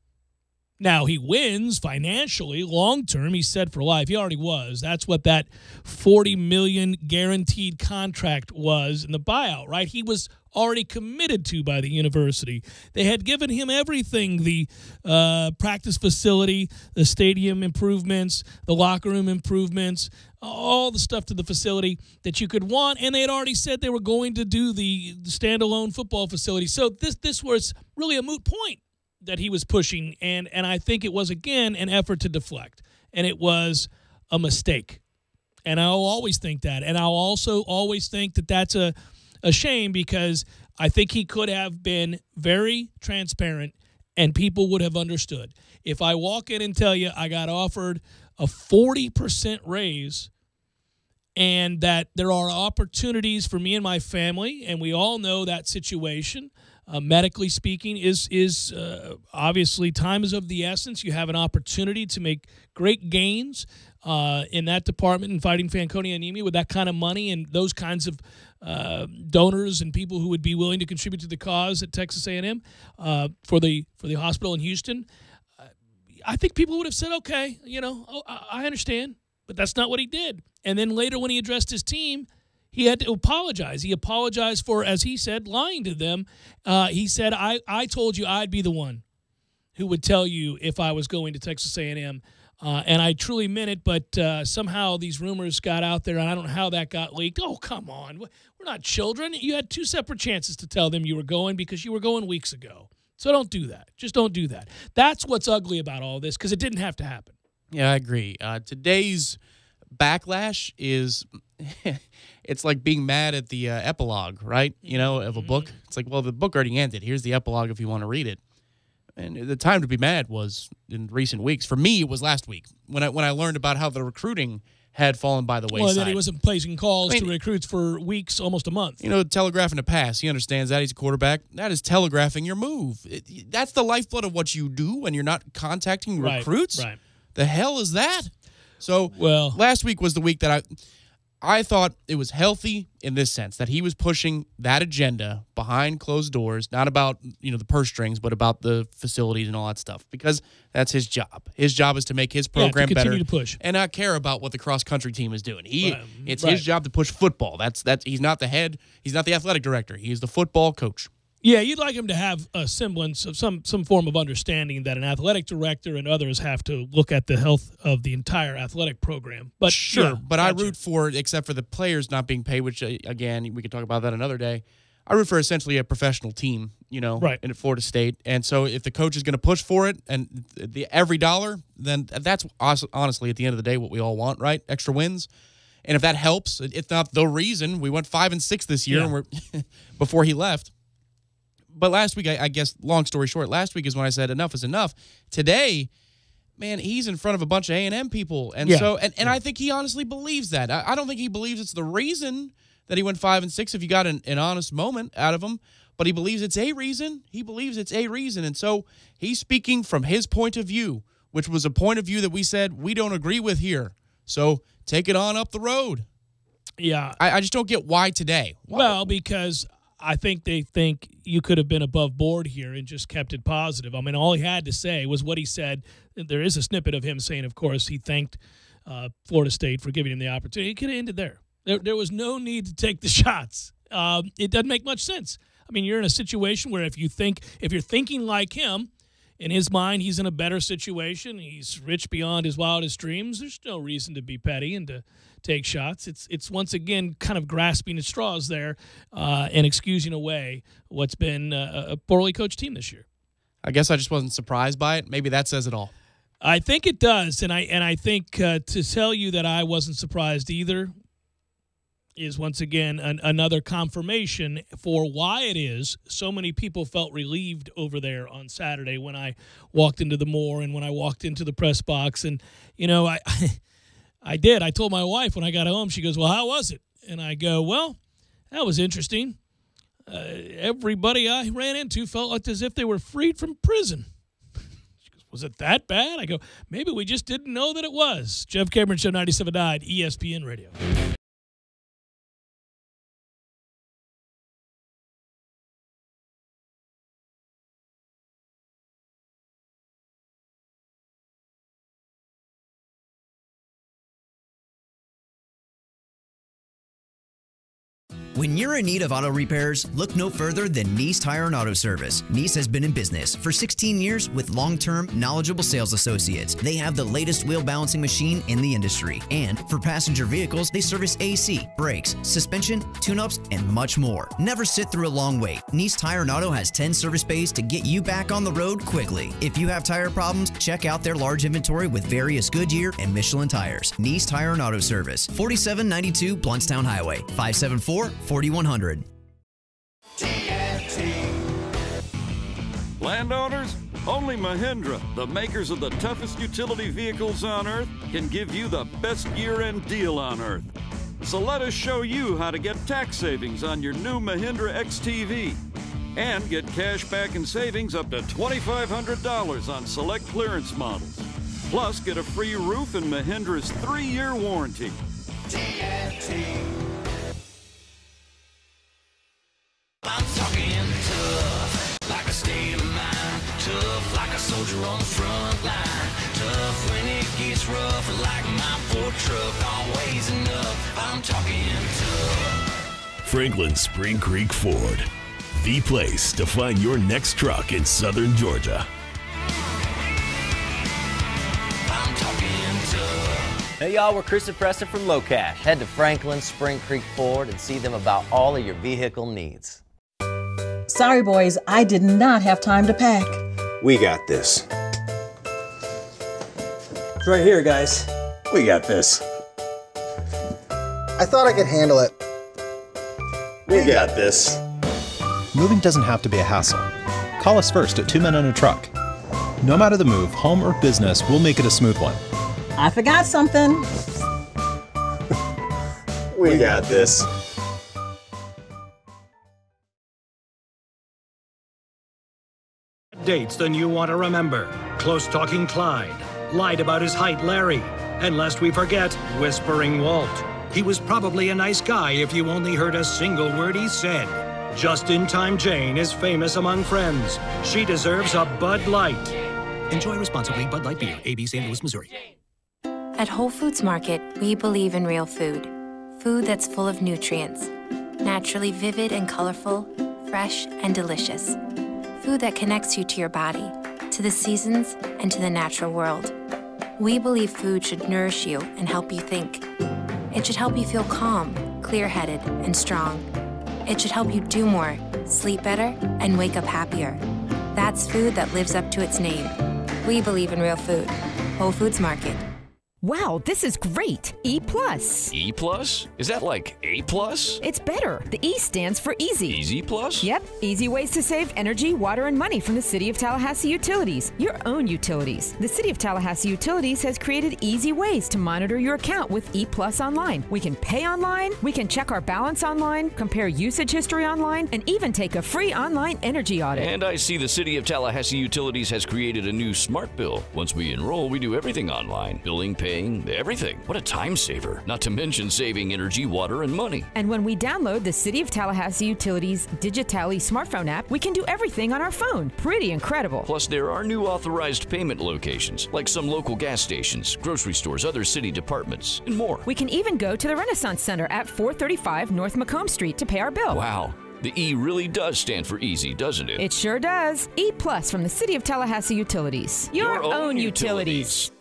Now, he wins financially, long-term. He's set for life. He already was. That's what that $40 million guaranteed contract was in the buyout, right? He was already committed to by the university. They had given him everything, the practice facility, the stadium improvements, the locker room improvements, all the stuff to the facility that you could want, and they had already said they were going to do the standalone football facility. So this was really a moot point that he was pushing, and I think it was, again, an effort to deflect, and it was a mistake. And I'll always think that, and I'll also always think that that's a shame because I think he could have been very transparent and people would have understood. If I walk in and tell you I got offered a 40% raise and that there are opportunities for me and my family, and we all know that situation, medically speaking, is obviously time is of the essence. You have an opportunity to make great gains in that department in fighting Fanconi anemia with that kind of money and those kinds of donors and people who would be willing to contribute to the cause at Texas A&M for the hospital in Houston. I think people would have said, okay, I understand, but that's not what he did. And then later when he addressed his team, he had to apologize. He apologized for, as he said, lying to them. He said, I told you I'd be the one who would tell you if I was going to Texas A&M. And I truly meant it, but somehow these rumors got out there, and I don't know how that got leaked. Oh, come on. We're not children. You had two separate chances to tell them you were going because you were going weeks ago. So don't do that. Just don't do that. That's what's ugly about all this because it didn't have to happen. Yeah, I agree. Today's backlash is it's like being mad at the epilogue, right? Of a book. It's like, well, the book already ended. Here's the epilogue if you want to read it. And the time to be mad was in recent weeks. For me, it was last week when I learned about how the recruiting had fallen by the wayside. Well, that he wasn't placing calls to recruits for weeks, almost a month. Telegraphing a pass. He understands that. He's a quarterback. That is telegraphing your move. That's the lifeblood of what you do when you're not contacting recruits. Right. The hell is that? So well, last week was the week that I thought it was healthy in this sense, that he was pushing that agenda behind closed doors, not about the purse strings, but about the facilities and all that stuff, because that's his job. His job is to make his program better to push. And not care about what the cross-country team is doing. It's his job to push football. That's he's not the head. He's not the athletic director. He's the football coach. Yeah, you'd like him to have a semblance of some form of understanding that an athletic director and others have to look at the health of the entire athletic program. But sure, yeah, but I root for, except for the players not being paid, which, again, we could talk about that another day. I root for essentially a professional team, in Florida State. And so if the coach is going to push for it and every dollar, then that's honestly, at the end of the day, what we all want, right? Extra wins. And if that helps, it's not the reason. We went 5-6 this year and we're before he left. But last week, I guess, long story short, last week is when I said enough is enough. Today, man, he's in front of a bunch of A&M people. And I think he honestly believes that. I don't think he believes it's the reason that he went 5-6 if you got an honest moment out of him. But he believes it's a reason. He believes it's a reason. And so he's speaking from his point of view, which was a point of view that we said we don't agree with here. So take it on up the road. Yeah. I just don't get why today. Why? Well, because I think they think you could have been above board here and just kept it positive. I mean, all he had to say was what he said. There is a snippet of him saying, of course, he thanked Florida State for giving him the opportunity. He could have ended there. There was no need to take the shots. It doesn't make much sense. I mean, you're in a situation where if you're thinking like him, in his mind, he's in a better situation. He's rich beyond his wildest dreams. There's no reason to be petty and to take shots. It's once again kind of grasping at straws there and excusing away what's been a poorly coached team this year. I guess I just wasn't surprised by it. Maybe that says it all. I think it does, and I think to tell you that I wasn't surprised either is once again another confirmation for why it is so many people felt relieved over there on Saturday when I walked into the Moore and when I walked into the press box. And, I did. I told my wife when I got home, she goes, well, how was it? And I go, well, that was interesting. Everybody I ran into felt like as if they were freed from prison. She goes, was it that bad? I go, maybe we just didn't know that it was. Jeff Cameron Show, 97.9 ESPN Radio. When you're in need of auto repairs, look no further than Nice Tire and Auto Service. Nice has been in business for 16 years with long-term, knowledgeable sales associates. They have the latest wheel balancing machine in the industry. And for passenger vehicles, they service AC, brakes, suspension, tune-ups, and much more. Never sit through a long wait. Nice Tire and Auto has 10 service bays to get you back on the road quickly. If you have tire problems, check out their large inventory with various Goodyear and Michelin tires. Nice Tire and Auto Service, 4792 Bluntstown Highway, 574-4100. Landowners, only Mahindra, the makers of the toughest utility vehicles on earth, can give you the best year-end deal on earth. So let us show you how to get tax savings on your new Mahindra XTV and get cash back and savings up to $2,500 on select clearance models. Plus, get a free roof and Mahindra's 3-year warranty. I'm talking tough, like a state of mind. Tough, like a soldier on the front line. Tough when it gets rough, like my Ford truck. Always enough, I'm talking tough. Franklin Spring Creek Ford, the place to find your next truck in southern Georgia. I'm talking tough. Hey y'all, we're Chris and Preston from Low Cash. Head to Franklin Spring Creek Ford and see them about all of your vehicle needs. Sorry, boys, I did not have time to pack. We got this. It's right here, guys. We got this. I thought I could handle it. We got this. Moving doesn't have to be a hassle. Call us first at 2 Men and a Truck. No matter the move, home or business, we'll make it a smooth one. I forgot something. We got this. Dates than you want to remember. Close Talking Clyde. Lied about his height, Larry. And lest we forget, Whispering Walt. He was probably a nice guy if you only heard a single word he said. Just-in-time Jane is famous among friends. She deserves a Bud Light. Enjoy responsibly. Bud Light Beer, AB St. Louis, Missouri. At Whole Foods Market, we believe in real food. Food that's full of nutrients. Naturally vivid and colorful, fresh and delicious. Food that connects you to your body, to the seasons, and to the natural world. We believe food should nourish you and help you think. It should help you feel calm, clear-headed, and strong. It should help you do more, sleep better, and wake up happier. That's food that lives up to its name. We believe in real food. Whole Foods Market. Wow, this is great. E+. E+? Is that like A+? It's better. The E stands for easy. Easy Plus? Yep. Easy ways to save energy, water, and money from the City of Tallahassee Utilities. Your own utilities. The City of Tallahassee Utilities has created easy ways to monitor your account with E+ online. We can pay online, we can check our balance online, compare usage history online, and even take a free online energy audit. And I see the City of Tallahassee Utilities has created a new smart bill. Once we enroll, we do everything online. Billing, paying, everything. What a time saver. Not to mention saving energy, water, and money. And when we download the City of Tallahassee Utilities Digitally smartphone app, we can do everything on our phone. Pretty incredible. Plus, there are new authorized payment locations, like some local gas stations, grocery stores, other city departments, and more. We can even go to the Renaissance Center at 435 North Macomb Street to pay our bill. Wow. The E really does stand for easy, doesn't it? It sure does. E+ from the City of Tallahassee Utilities. Your own utilities.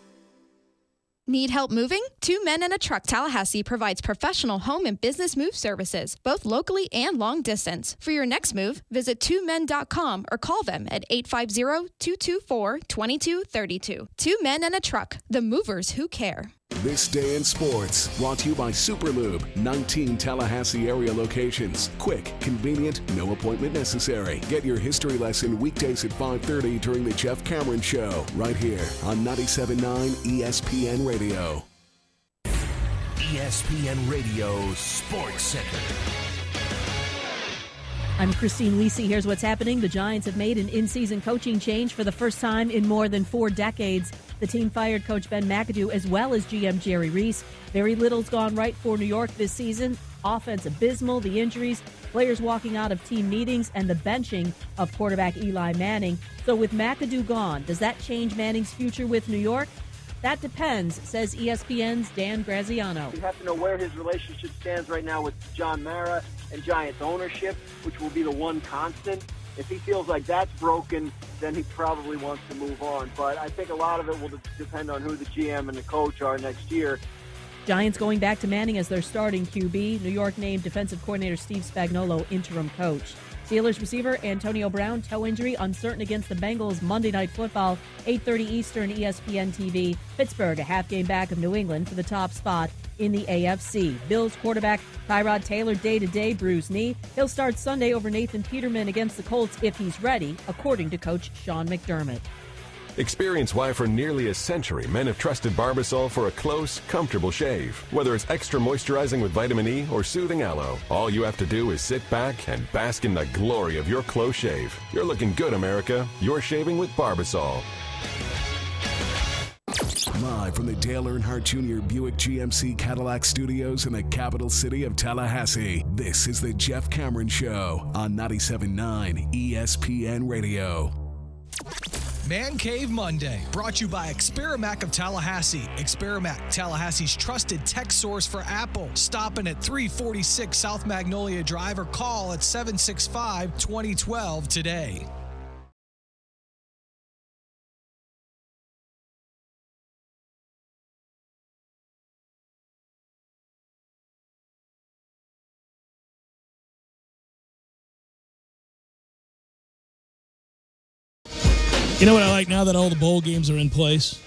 Need help moving? 2 Men and a Truck Tallahassee provides professional home and business move services, both locally and long distance. For your next move, visit 2men.com or call them at 850-224-2232. 2 Men and a Truck, the movers who care. This Day in Sports, brought to you by Superlube, 19 Tallahassee area locations. Quick, convenient, no appointment necessary. Get your history lesson weekdays at 5:30 during the Jeff Cameron Show, right here on 97.9 ESPN Radio. ESPN Radio SportsCenter. I'm Christine Lisi. Here's what's happening. The Giants have made an in-season coaching change for the first time in more than 4 decades. The team fired Coach Ben McAdoo as well as GM Jerry Reese. Very little's gone right for New York this season. Offense abysmal, the injuries, players walking out of team meetings, and the benching of quarterback Eli Manning. So with McAdoo gone, does that change Manning's future with New York? That depends, says ESPN's Dan Graziano. You have to know where his relationship stands right now with John Mara and Giants ownership, which will be the one constant. If he feels like that's broken, then he probably wants to move on. But I think a lot of it will depend on who the GM and the coach are next year. Giants going back to Manning as their starting QB. New York named defensive coordinator Steve Spagnuolo interim coach. Steelers receiver Antonio Brown, toe injury, uncertain against the Bengals Monday Night Football, 8:30 Eastern, ESPN TV. Pittsburgh, a half game back of New England for the top spot in the AFC. Bills quarterback Tyrod Taylor, day-to-day bruised knee. He'll start Sunday over Nathan Peterman against the Colts if he's ready, according to Coach Sean McDermott. Experience why for nearly a century men have trusted Barbasol for a close, comfortable shave. Whether it's extra moisturizing with vitamin E or soothing aloe, all you have to do is sit back and bask in the glory of your close shave. You're looking good, America. You're shaving with Barbasol. Live from the Dale Earnhardt Jr. Buick GMC Cadillac Studios in the capital city of Tallahassee, this is the Jeff Cameron Show on 97.9 ESPN Radio. Man Cave Monday, brought to you by Experamac of Tallahassee. Experamac, Tallahassee's trusted tech source for Apple. Stop in at 346 South Magnolia Drive or call at 765-2012 today. You know what I like now that all the bowl games are in place?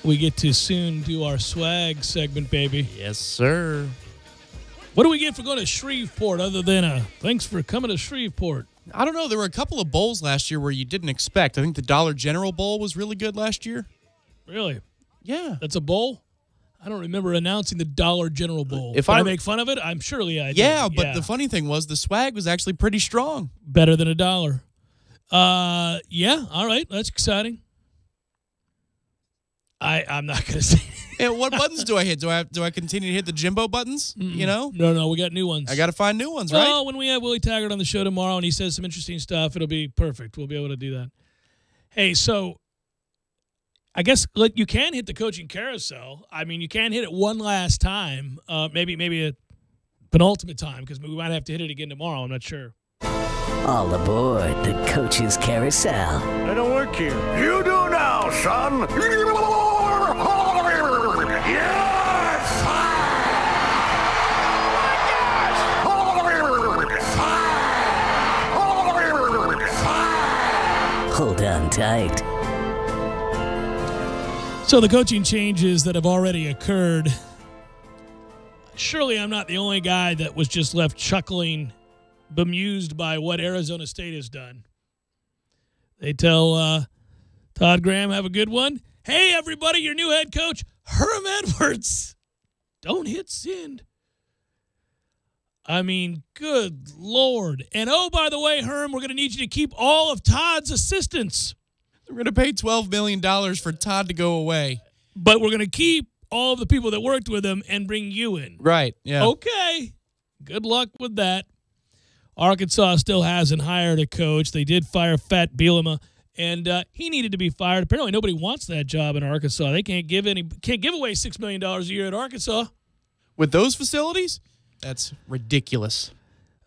We get to soon do our swag segment, baby. Yes, sir. What do we get for going to Shreveport other than a thanks for coming to Shreveport? I don't know. There were a couple of bowls last year where you didn't expect. I think the Dollar General Bowl was really good last year. Really? Yeah. That's a bowl? I don't remember announcing the Dollar General Bowl. If Did I I make fun of it? I'm surely I did. Yeah, but the funny thing was the swag was actually pretty strong. Better than $1. Yeah, all right. That's exciting. I'm not going to say. Yeah, what buttons do I hit? Do I continue to hit the Jimbo buttons? You know? No, we got new ones. I got to find new ones, right? Well, when we have Willie Taggart on the show tomorrow and he says some interesting stuff, it'll be perfect. We'll be able to do that. Hey, so I guess you can hit the coaching carousel. I mean, you can hit it one last time, maybe a penultimate time, because we might have to hit it again tomorrow. I'm not sure. All aboard the coach's carousel. I don't work here. You do now, son. Yes! Hold on tight. So the coaching changes that have already occurred. Surely I'm not the only guy that was just left chuckling, bemused by what Arizona State has done. They tell Todd Graham, have a good one. Hey, everybody, your new head coach, Herm Edwards. Don't hit send. I mean, good Lord. And, oh, by the way, Herm, we're going to need you to keep all of Todd's assistants. We're going to pay $12 million for Todd to go away. But we're going to keep all of the people that worked with him and bring you in. Right, yeah. Okay. Good luck with that. Arkansas still hasn't hired a coach. They did fire Fat Bielema, and he needed to be fired. Apparently nobody wants that job in Arkansas. They can't give away $6 million a year at Arkansas. With those facilities? That's ridiculous.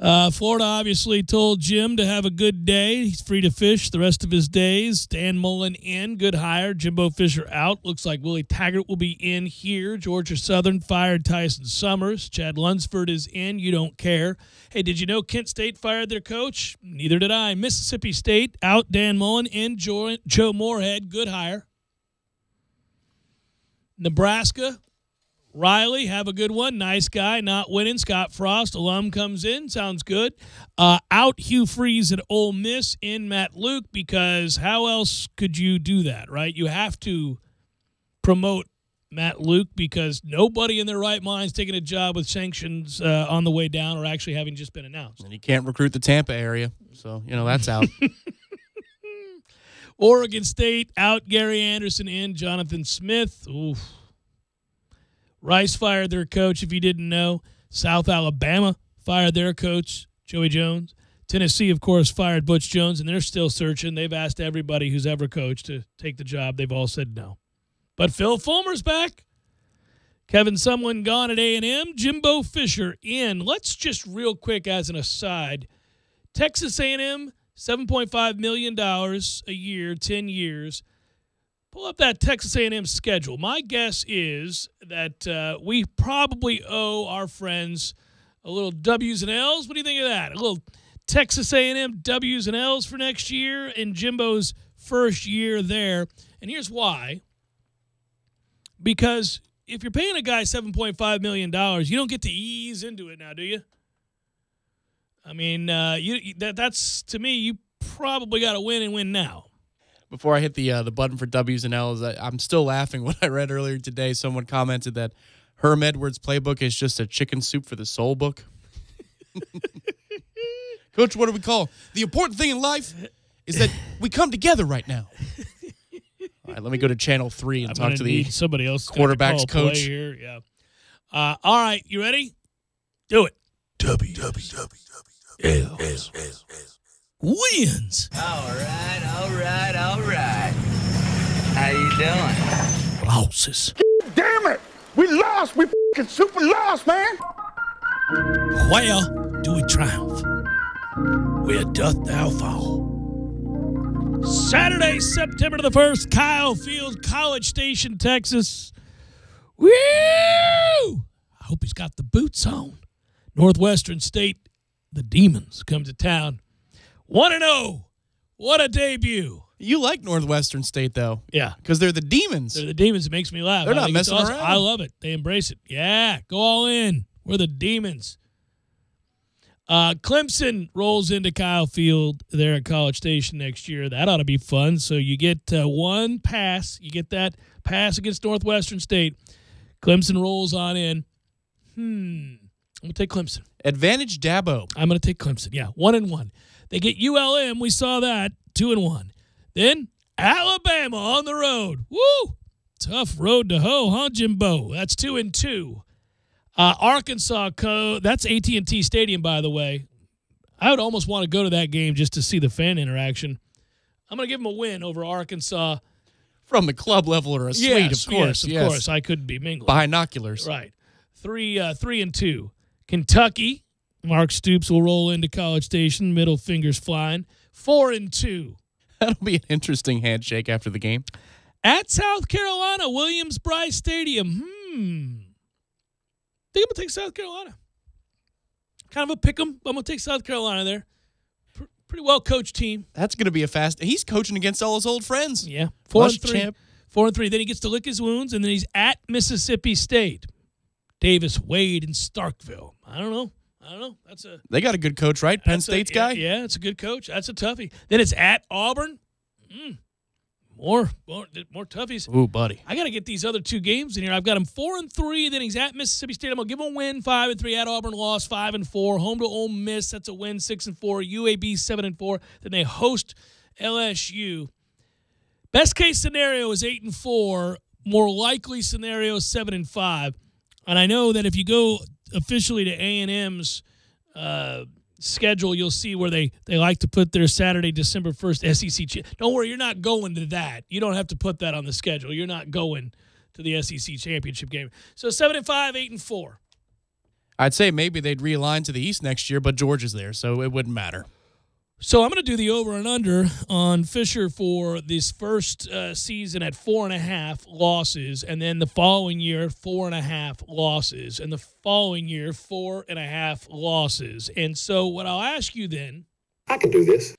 Florida obviously told Jim to have a good day. He's free to fish the rest of his days. Dan Mullen in, good hire. Jimbo Fisher out. Looks like Willie Taggart will be in here. Georgia Southern fired Tyson Summers. Chad Lunsford is in. You don't care. Hey, did you know Kent State fired their coach? Neither did I. Mississippi State out. Dan Mullen in. Joe Moorhead, good hire. Nebraska. Riley, have a good one. Nice guy, not winning. Scott Frost, alum, comes in. Sounds good. Out Hugh Freeze at Ole Miss, in Matt Luke, because how else could you do that, right? You have to promote Matt Luke because nobody in their right mind is taking a job with sanctions on the way down or actually having just been announced. And you can't recruit the Tampa area, so, that's out. Oregon State, out. Gary Anderson, in. Jonathan Smith, oof. Rice fired their coach, if you didn't know. South Alabama fired their coach, Joey Jones. Tennessee, of course, fired Butch Jones, and they're still searching. They've asked everybody who's ever coached to take the job. They've all said no. But Phil Fulmer's back. Kevin Sumlin gone at A&M. Jimbo Fisher in. Let's just real quick as an aside. Texas A&M, $7.5 million a year, 10 years. Pull up that Texas A&M schedule. My guess is that we probably owe our friends a little W's and L's. What do you think of that? A little Texas A&M W's and L's for next year in Jimbo's first year there. And here's why. Because if you're paying a guy $7.5 million, you don't get to ease into it now, do you? I mean, that's to me, you probably got to win and win now. Before I hit the button for W's and L's, I'm still laughing when I read earlier today. Someone commented that Herm Edwards' playbook is just a chicken soup for the soul book. Coach, what do we call? The important thing in life is that we come together right now. All right, let me go to Channel 3 and talk to the somebody else quarterback's coach. Here. Yeah. All right, you ready? Do it. W's. Wins. All right. How you doing? Losses. Damn it! We lost! We f***ing super lost, man! Where do we triumph? Where doth thou fall? Saturday, September the 1st, Kyle Field, College Station, Texas. Woo! I hope he's got the boots on. Northwestern State, the Demons, come to town. 1-0. What a debut. You like Northwestern State, though. Yeah. Because they're the Demons. They're the Demons. It makes me laugh. They're not messing around. I love it. They embrace it. Yeah, go all in. We're the Demons. Clemson rolls into Kyle Field there at College Station next year. That ought to be fun. So you get one pass. You get that pass against Northwestern State. Clemson rolls on in. I'm going to take Clemson. Advantage Dabo. I'm going to take Clemson. Yeah, 1-1. They get ULM. We saw that. 2-1. Then Alabama on the road. Woo! Tough road to hoe, huh, Jimbo? That's 2-2. Arkansas, that's AT&T Stadium, by the way. I would almost want to go to that game just to see the fan interaction. I'm going to give them a win over Arkansas. From the club level or a suite, of course. Yes, of course. I could be mingling. Binoculars. Right. 3-2. Kentucky. Mark Stoops will roll into College Station, middle fingers flying. 4-2. That'll be an interesting handshake after the game. At South Carolina, Williams-Brice Stadium. I think I'm going to take South Carolina. Kind of a pick 'em, but I'm going to take South Carolina there. Pretty well-coached team. That's going to be a fast... He's coaching against all his old friends. Yeah. 4-3. 4-3. Then he gets to lick his wounds, and then he's at Mississippi State. Davis, Wade, and Starkville. I don't know. They got a good coach, right? Penn State's guy? Yeah, it's a good coach. That's a toughie. Then it's at Auburn. More toughies. Ooh, buddy. I got to get these other two games in here. I've got him 4-3. Then he's at Mississippi State. I'm going to give him a win, 5-3. At Auburn, loss, 5-4. Home to Ole Miss. That's a win, 6-4. UAB, 7-4. Then they host LSU. Best case scenario is 8-4. More likely scenario is 7-5. And I know that if you go officially to A&M's schedule, you'll see where they like to put their Saturday, December 1st SEC. Don't worry, you're not going to that. You don't have to put that on the schedule. You're not going to the SEC championship game. So 7-5, 8-4. I'd say maybe they'd realign to the East next year, but Georgia's there, so it wouldn't matter. So I'm going to do the over and under on Fisher for this first season at 4.5 losses, and then the following year 4.5 losses, and the following year 4.5 losses. And so what I'll ask you then, I can do this,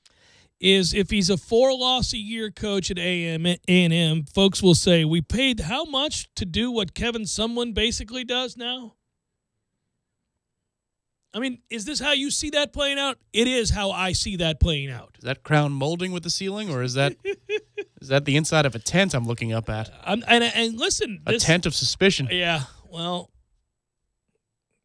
is if he's a 4-loss-a-year coach at A&M, folks will say, we paid how much to do what Kevin Sumlin basically does now? I mean, is this how you see that playing out? It is how I see that playing out. Is that crown molding with the ceiling, or is that the inside of a tent I'm looking up at? And listen, a tent of suspicion. Yeah, well,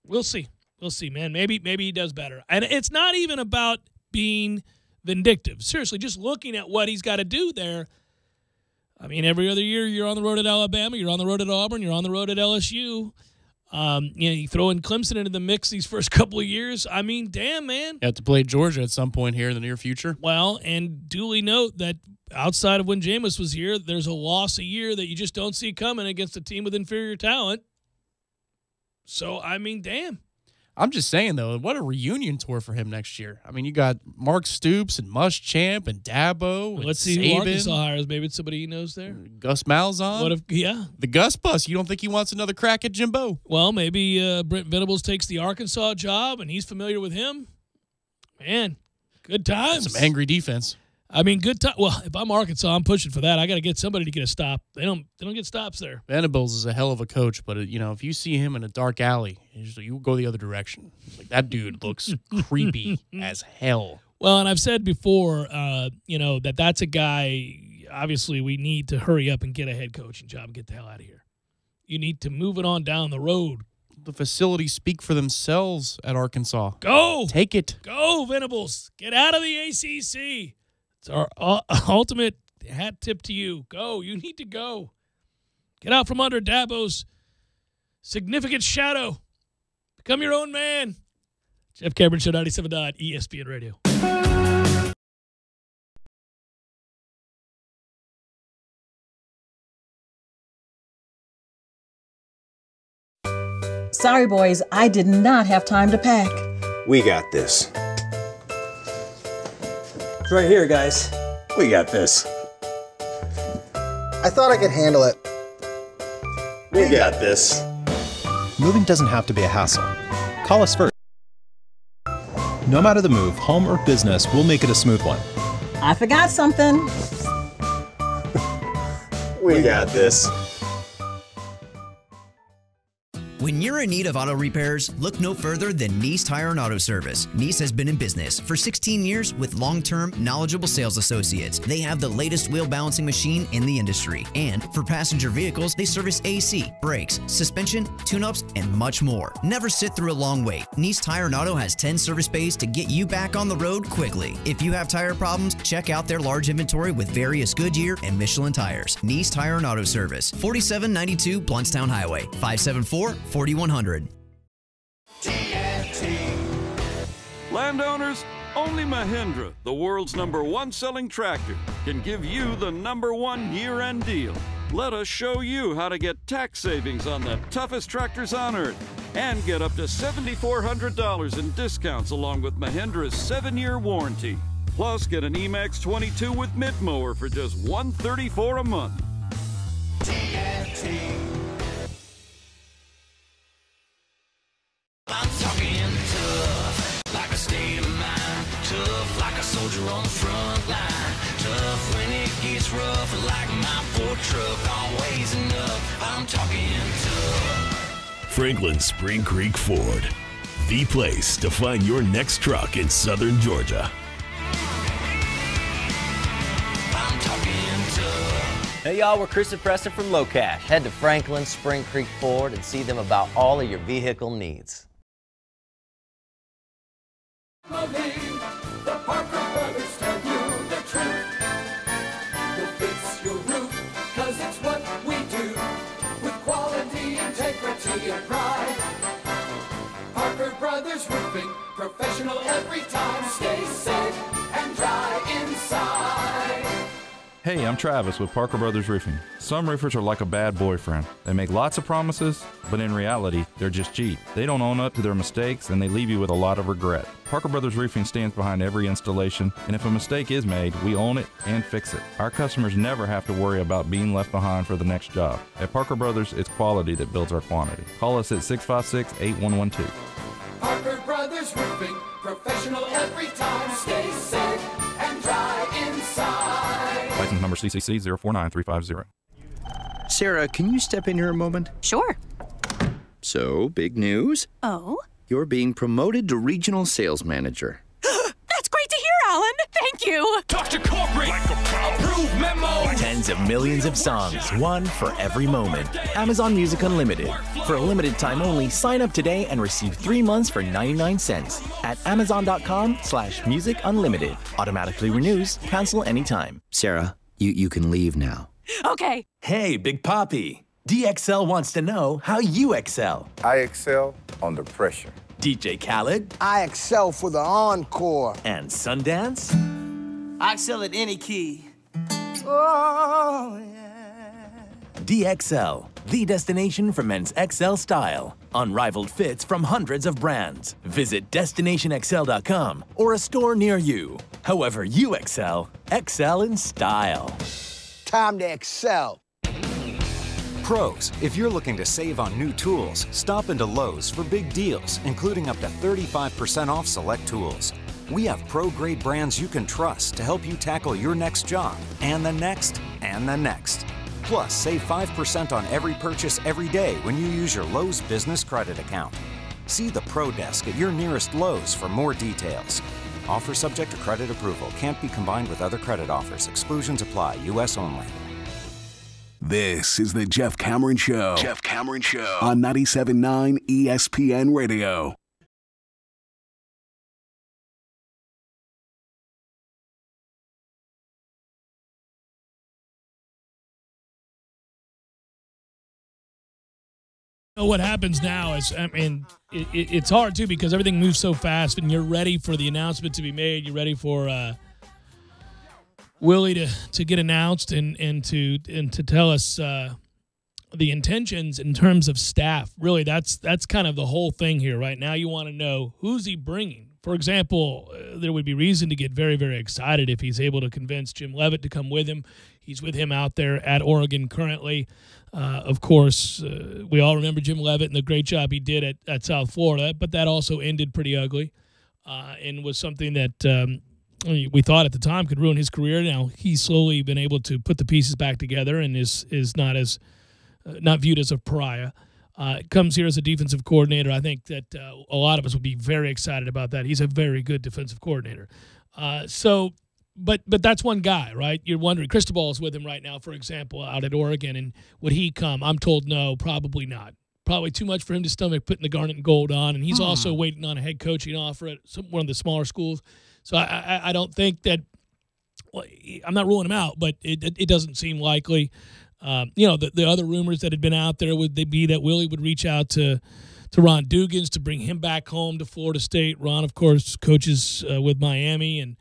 we'll see. We'll see, man. Maybe he does better. And it's not even about being vindictive. Seriously, just looking at what he's got to do there. I mean, every other year you're on the road at Alabama, you're on the road at Auburn, you're on the road at LSU. You throw in Clemson into the mix these first couple of years. I mean, damn, man. You have to play Georgia at some point here in the near future. Well, and duly note that outside of when Jameis was here, there's a loss a year that you just don't see coming against a team with inferior talent. So, I mean, damn. I'm just saying, though, what a reunion tour for him next year. I mean, you got Mark Stoops and Muschamp and Dabo and Let's see Saban. who Arkansas hires. Maybe it's somebody he knows there. Gus Malzahn. What if, yeah. The Gus bus. You don't think he wants another crack at Jimbo? Well, maybe Brent Venables takes the Arkansas job and he's familiar with him. Man, good times. Some angry defense. I mean, good time. Well, if I'm Arkansas, I'm pushing for that. I got to get somebody to get a stop. They don't get stops there. Venables is a hell of a coach, but if you see him in a dark alley, you go the other direction. Like, that dude looks creepy as hell. Well, and I've said before, that's a guy. Obviously, we need to hurry up and get a head coaching job and get the hell out of here. You need to move it on down the road. The facilities speak for themselves at Arkansas. Go, take it. Go, Venables. Get out of the ACC. It's our ultimate hat tip to you. Go. You need to go. Get out from under Dabo's significant shadow. Become your own man. Jeff Cameron Show, 97. ESPN Radio. Sorry, boys, I did not have time to pack. We got this. It's right here, guys. We got this. I thought I could handle it. We got this. Moving doesn't have to be a hassle. Call us first. No matter the move, home or business, we'll make it a smooth one. I forgot something. We got this. When you're in need of auto repairs, look no further than Nice Tire and Auto Service. Nice has been in business for 16 years with long-term, knowledgeable sales associates. They have the latest wheel balancing machine in the industry. And for passenger vehicles, they service AC, brakes, suspension, tune-ups, and much more. Never sit through a long wait. Nice Tire and Auto has 10 service bays to get you back on the road quickly. If you have tire problems, check out their large inventory with various Goodyear and Michelin tires. Nice Tire and Auto Service, 4792 Blountstown Highway, 574-4100. Landowners, only Mahindra, the world's #1 selling tractor, can give you the #1 year-end deal. Let us show you how to get tax savings on the toughest tractors on earth and get up to $7,400 in discounts along with Mahindra's 7-year warranty. Plus, get an Emax 22 with mid-mower for just $134 a month. I'm talking tough, like a state of mind. Tough, like a soldier on the front line. Tough when it gets rough, like my Ford truck. Always enough, I'm talking tough. Franklin Spring Creek Ford, the place to find your next truck in southern Georgia. I'm talking tough. Hey y'all, we're Chris and Preston from Low Cash. Head to Franklin Spring Creek Ford and see them about all of your vehicle needs. The Parker Brothers tell you the truth. We'll fix your roof, 'cause it's what we do. With quality, integrity, and pride. Parker Brothers Roofing, professional every time. Stay safe and dry inside. Hey, I'm Travis with Parker Brothers Roofing. Some roofers are like a bad boyfriend. They make lots of promises, but in reality, they're just cheap. They don't own up to their mistakes, and they leave you with a lot of regret. Parker Brothers Roofing stands behind every installation, and if a mistake is made, we own it and fix it. Our customers never have to worry about being left behind for the next job. At Parker Brothers, it's quality that builds our quantity. Call us at 656-8112. Parker Brothers Roofing, professional every time. Stay safe and dry inside. License number CCC 049350. Sarah, can you step in here a moment? Sure. So, big news. Oh? You're being promoted to regional sales manager. That's great to hear, Alan. Thank you. Dr. Corporate, approved memo. Tens of millions of songs, one for every moment. Amazon Music Unlimited. For a limited time only, sign up today and receive 3 months for 99 cents at amazon.com/music unlimited. Automatically renews, cancel anytime. Sarah, you can leave now. Okay. Hey, Big Papi. DXL wants to know how you excel. I excel under pressure. DJ Khaled I excel for the encore. and Sundance. I excel at any key. Oh, DXL, the destination for men's XL style. Unrivaled fits from hundreds of brands. Visit destinationxl.com or a store near you. However you excel in style. time to excel. Pros, if you're looking to save on new tools, stop into Lowe's for big deals, including up to 35% off select tools. We have pro-grade brands you can trust to help you tackle your next job, and the next, and the next. Plus, save 5% on every purchase every day when you use your Lowe's Business Credit account. See the Pro Desk at your nearest Lowe's for more details. Offer subject to credit approval. Can't be combined with other credit offers. Exclusions apply. U.S. only. This is the Jeff Cameron Show. Jeff Cameron Show on 97.9 ESPN Radio. What happens now is, I mean, it's hard too because everything moves so fast, and you're ready for the announcement to be made. You're ready for Willie to get announced and to tell us the intentions in terms of staff. Really, that's kind of the whole thing here. Right now, you want to know who's he bringing. For example, there would be reason to get very, very excited if he's able to convince Jim Leavitt to come with him. He's with him out there at Oregon currently. Of course, we all remember Jim Leavitt and the great job he did at South Florida, but that also ended pretty ugly and was something that we thought at the time could ruin his career. Now he's slowly been able to put the pieces back together and is not viewed as a pariah. Comes here as a defensive coordinator. I think that a lot of us would be very excited about that. He's a very good defensive coordinator. But that's one guy, right? You're wondering, Cristobal is with him right now, for example, out at Oregon, and would he come? I'm told no, probably not. Probably too much for him to stomach putting the garnet and gold on, and he's also waiting on a head coaching offer at one of the smaller schools. So I don't think that I'm not ruling him out, but it doesn't seem likely. The other rumors that had been out there would they be that Willie would reach out to Ron Dugans to bring him back home to Florida State. Ron, of course, coaches with Miami and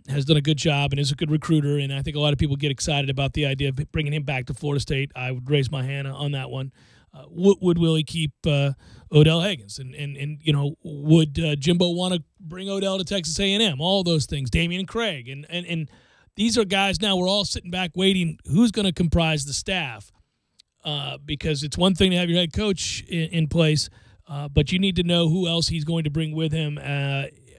has done a good job and is a good recruiter, and I think a lot of people get excited about the idea of bringing him back to Florida State. I would raise my hand on that one. Would Willie keep Odell Haggins? And would Jimbo want to bring Odell to Texas A&M? All those things. Damian Craig. And these are guys now we're all sitting back waiting who's going to comprise the staff because it's one thing to have your head coach in place, but you need to know who else he's going to bring with him.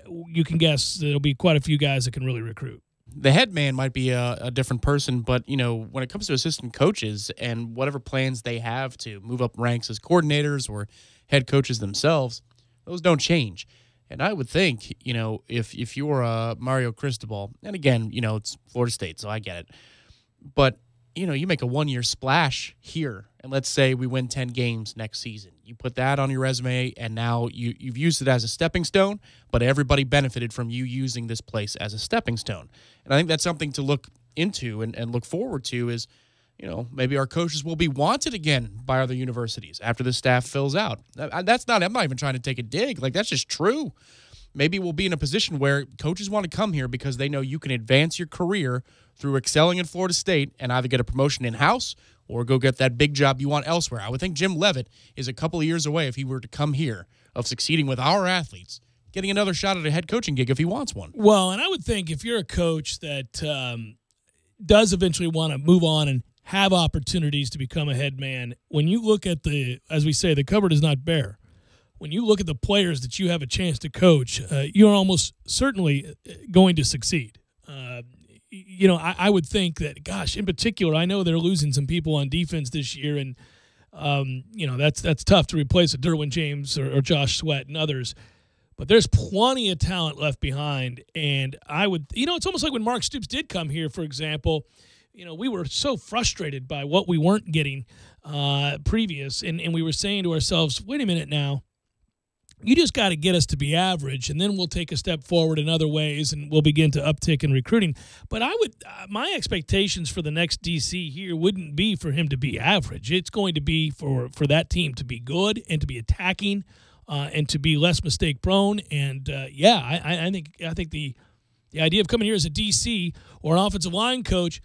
You can guess there'll be quite a few guys that can really recruit. The head man might be a different person, but, when it comes to assistant coaches and whatever plans they have to move up ranks as coordinators or head coaches themselves, those don't change. And I would think, if you're Mario Cristobal, and again, it's Florida State, so I get it. But, you make a one-year splash here, and let's say we win 10 games next season. You put that on your resume, and now you've used it as a stepping stone, but everybody benefited from you using this place as a stepping stone. And I think that's something to look into and look forward to is, maybe our coaches will be wanted again by other universities after the staff fills out. I'm not even trying to take a dig. Like, that's just true. maybe we'll be in a position where coaches want to come here because they know you can advance your career through excelling in Florida State and either get a promotion in-house or go get that big job you want elsewhere. I would think Jim Leavitt is a couple of years away, if he were to come here, of succeeding with our athletes, getting another shot at a head coaching gig if he wants one. Well, and I would think if you're a coach that does eventually want to move on and have opportunities to become a head man, when you look at as we say, the cupboard is not bare. When you look at the players that you have a chance to coach, you're almost certainly going to succeed. I would think that, gosh, in particular, I know they're losing some people on defense this year, and that's tough to replace a Derwin James or Josh Sweat and others. But there's plenty of talent left behind, and it's almost like when Mark Stoops did come here, for example. We were so frustrated by what we weren't getting previous, and we were saying to ourselves, wait a minute now. You just got to get us to be average, and then we'll take a step forward in other ways, and we'll begin to uptick in recruiting. But my expectations for the next DC here wouldn't be for him to be average. It's going to be for that team to be good and to be attacking and to be less mistake prone. And I think the idea of coming here as a DC or an offensive line coach.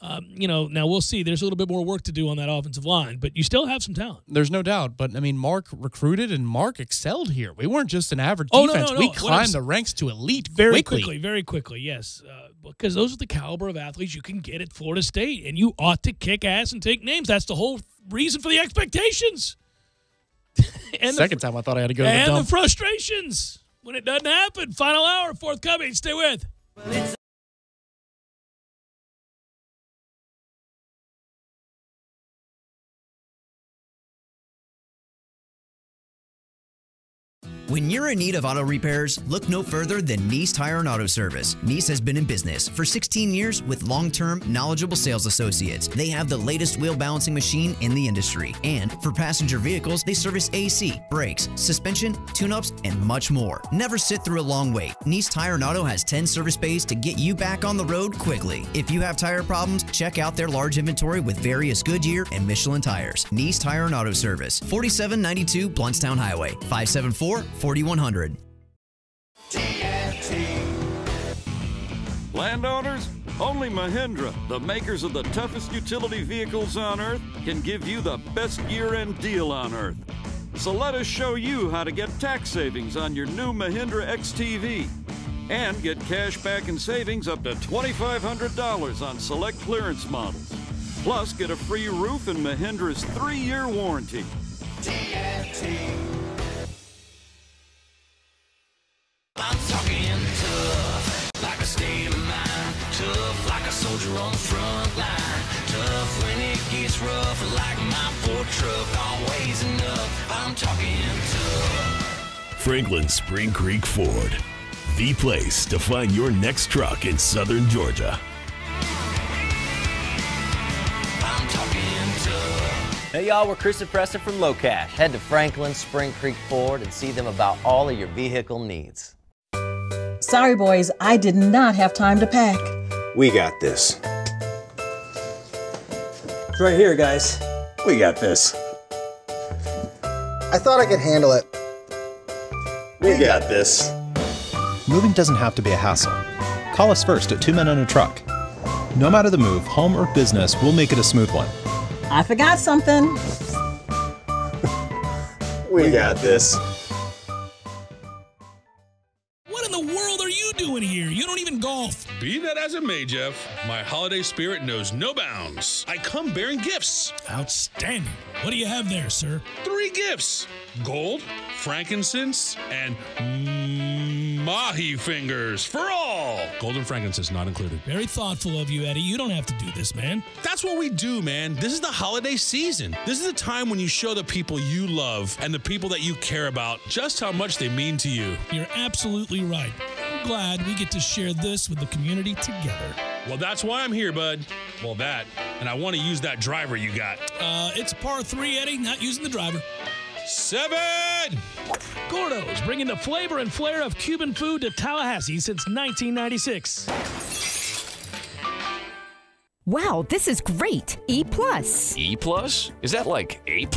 Now we'll see. There's a little bit more work to do on that offensive line, but you still have some talent. There's no doubt. But, Mark recruited and Mark excelled here. We weren't just an average defense. No. We climbed the ranks to elite very quickly, yes. Because those are the caliber of athletes you can get at Florida State, and you ought to kick ass and take names. That's the whole reason for the expectations. And Second time I thought I had to go to the dump. And the frustrations when it doesn't happen. Final hour, forthcoming. Stay with. When you're in need of auto repairs, look no further than Nice Tire and Auto Service. Nice has been in business for 16 years with long-term, knowledgeable sales associates. They have the latest wheel balancing machine in the industry. And for passenger vehicles, they service AC, brakes, suspension, tune-ups, and much more. Never sit through a long wait. Nice Tire and Auto has 10 service bays to get you back on the road quickly. If you have tire problems, check out their large inventory with various Goodyear and Michelin tires. Nice Tire and Auto Service, 4792 Bluntstown Highway, 574-4100. Landowners, only Mahindra, the makers of the toughest utility vehicles on earth, can give you the best year-end deal on earth. So let us show you how to get tax savings on your new Mahindra XTV and get cash back and savings up to $2,500 on select clearance models. Plus, get a free roof and Mahindra's 3-year warranty. I'm talking tough, like a state of mind. Tough, like a soldier on the front line. Tough when it gets rough, like my Ford truck. Always enough, I'm talking tough. Franklin Spring Creek Ford, the place to find your next truck in southern Georgia. I'm talking tough. Hey y'all, we're Chris and Preston from Low Cash. Head to Franklin Spring Creek Ford and see them about all of your vehicle needs. Sorry, boys, I did not have time to pack. We got this. It's right here, guys. We got this. I thought I could handle it. We got this. Moving doesn't have to be a hassle. Call us first at 2 Men and a Truck. No matter the move, home or business, we'll make it a smooth one. I forgot something. We got this. What in the world are you doing here? You don't even golf. Be that as it may, Jeff, my holiday spirit knows no bounds. I come bearing gifts. Outstanding. What do you have there, sir? 3 gifts. Gold, frankincense, and mahi fingers for all. Gold and frankincense not included. Very thoughtful of you, Eddie. You don't have to do this, man. That's what we do, man. This is the holiday season. This is the time when you show the people you love and the people that you care about just how much they mean to you. You're absolutely right. I'm glad we get to share this with the community together. Well, that's why I'm here, bud. Well, that. And I want to use that driver you got. It's a par 3, Eddie. Not using the driver. 7! Gordo's, bringing the flavor and flair of Cuban food to Tallahassee since 1996. Wow, this is great. E+. E+? Is that like A+?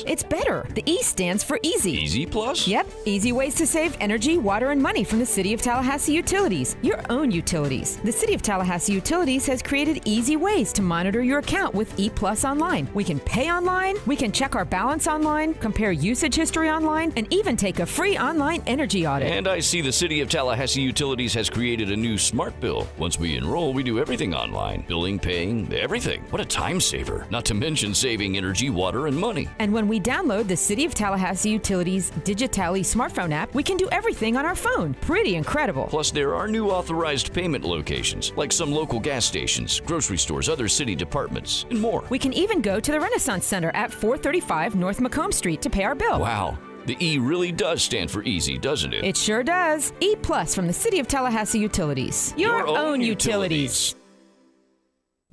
It's better. The E stands for easy. Easy Plus? Yep. Easy ways to save energy, water, and money from the City of Tallahassee Utilities. Your own utilities. The City of Tallahassee Utilities has created easy ways to monitor your account with E+ online. We can pay online, we can check our balance online, compare usage history online, and even take a free online energy audit. And I see the City of Tallahassee Utilities has created a new smart bill. Once we enroll, we do everything online. Billing, paying, everything. What a time saver. Not to mention saving energy, water, and money. And when we download the City of Tallahassee Utilities Digitally smartphone app, we can do everything on our phone. Pretty incredible. Plus, there are new authorized payment locations, like some local gas stations, grocery stores, other city departments, and more. We can even go to the Renaissance Center at 435 North Macomb Street to pay our bill. Wow. The E really does stand for easy, doesn't it? It sure does. E+ from the City of Tallahassee Utilities. Your own utilities.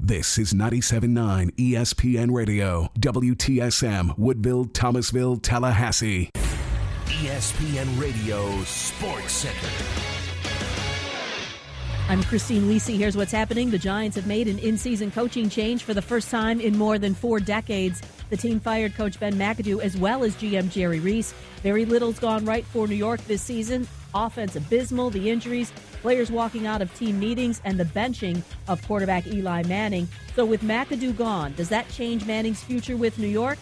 This is 97.9 ESPN Radio, WTSM, Woodville, Thomasville, Tallahassee. ESPN Radio SportsCenter. I'm Christine Lisi. Here's what's happening. The Giants have made an in-season coaching change for the first time in more than 4 decades. The team fired Coach Ben McAdoo as well as GM Jerry Reese. Very little's gone right for New York this season. Offense abysmal, the injuries, players walking out of team meetings, and the benching of quarterback Eli Manning. So with McAdoo gone, does that change Manning's future with New York?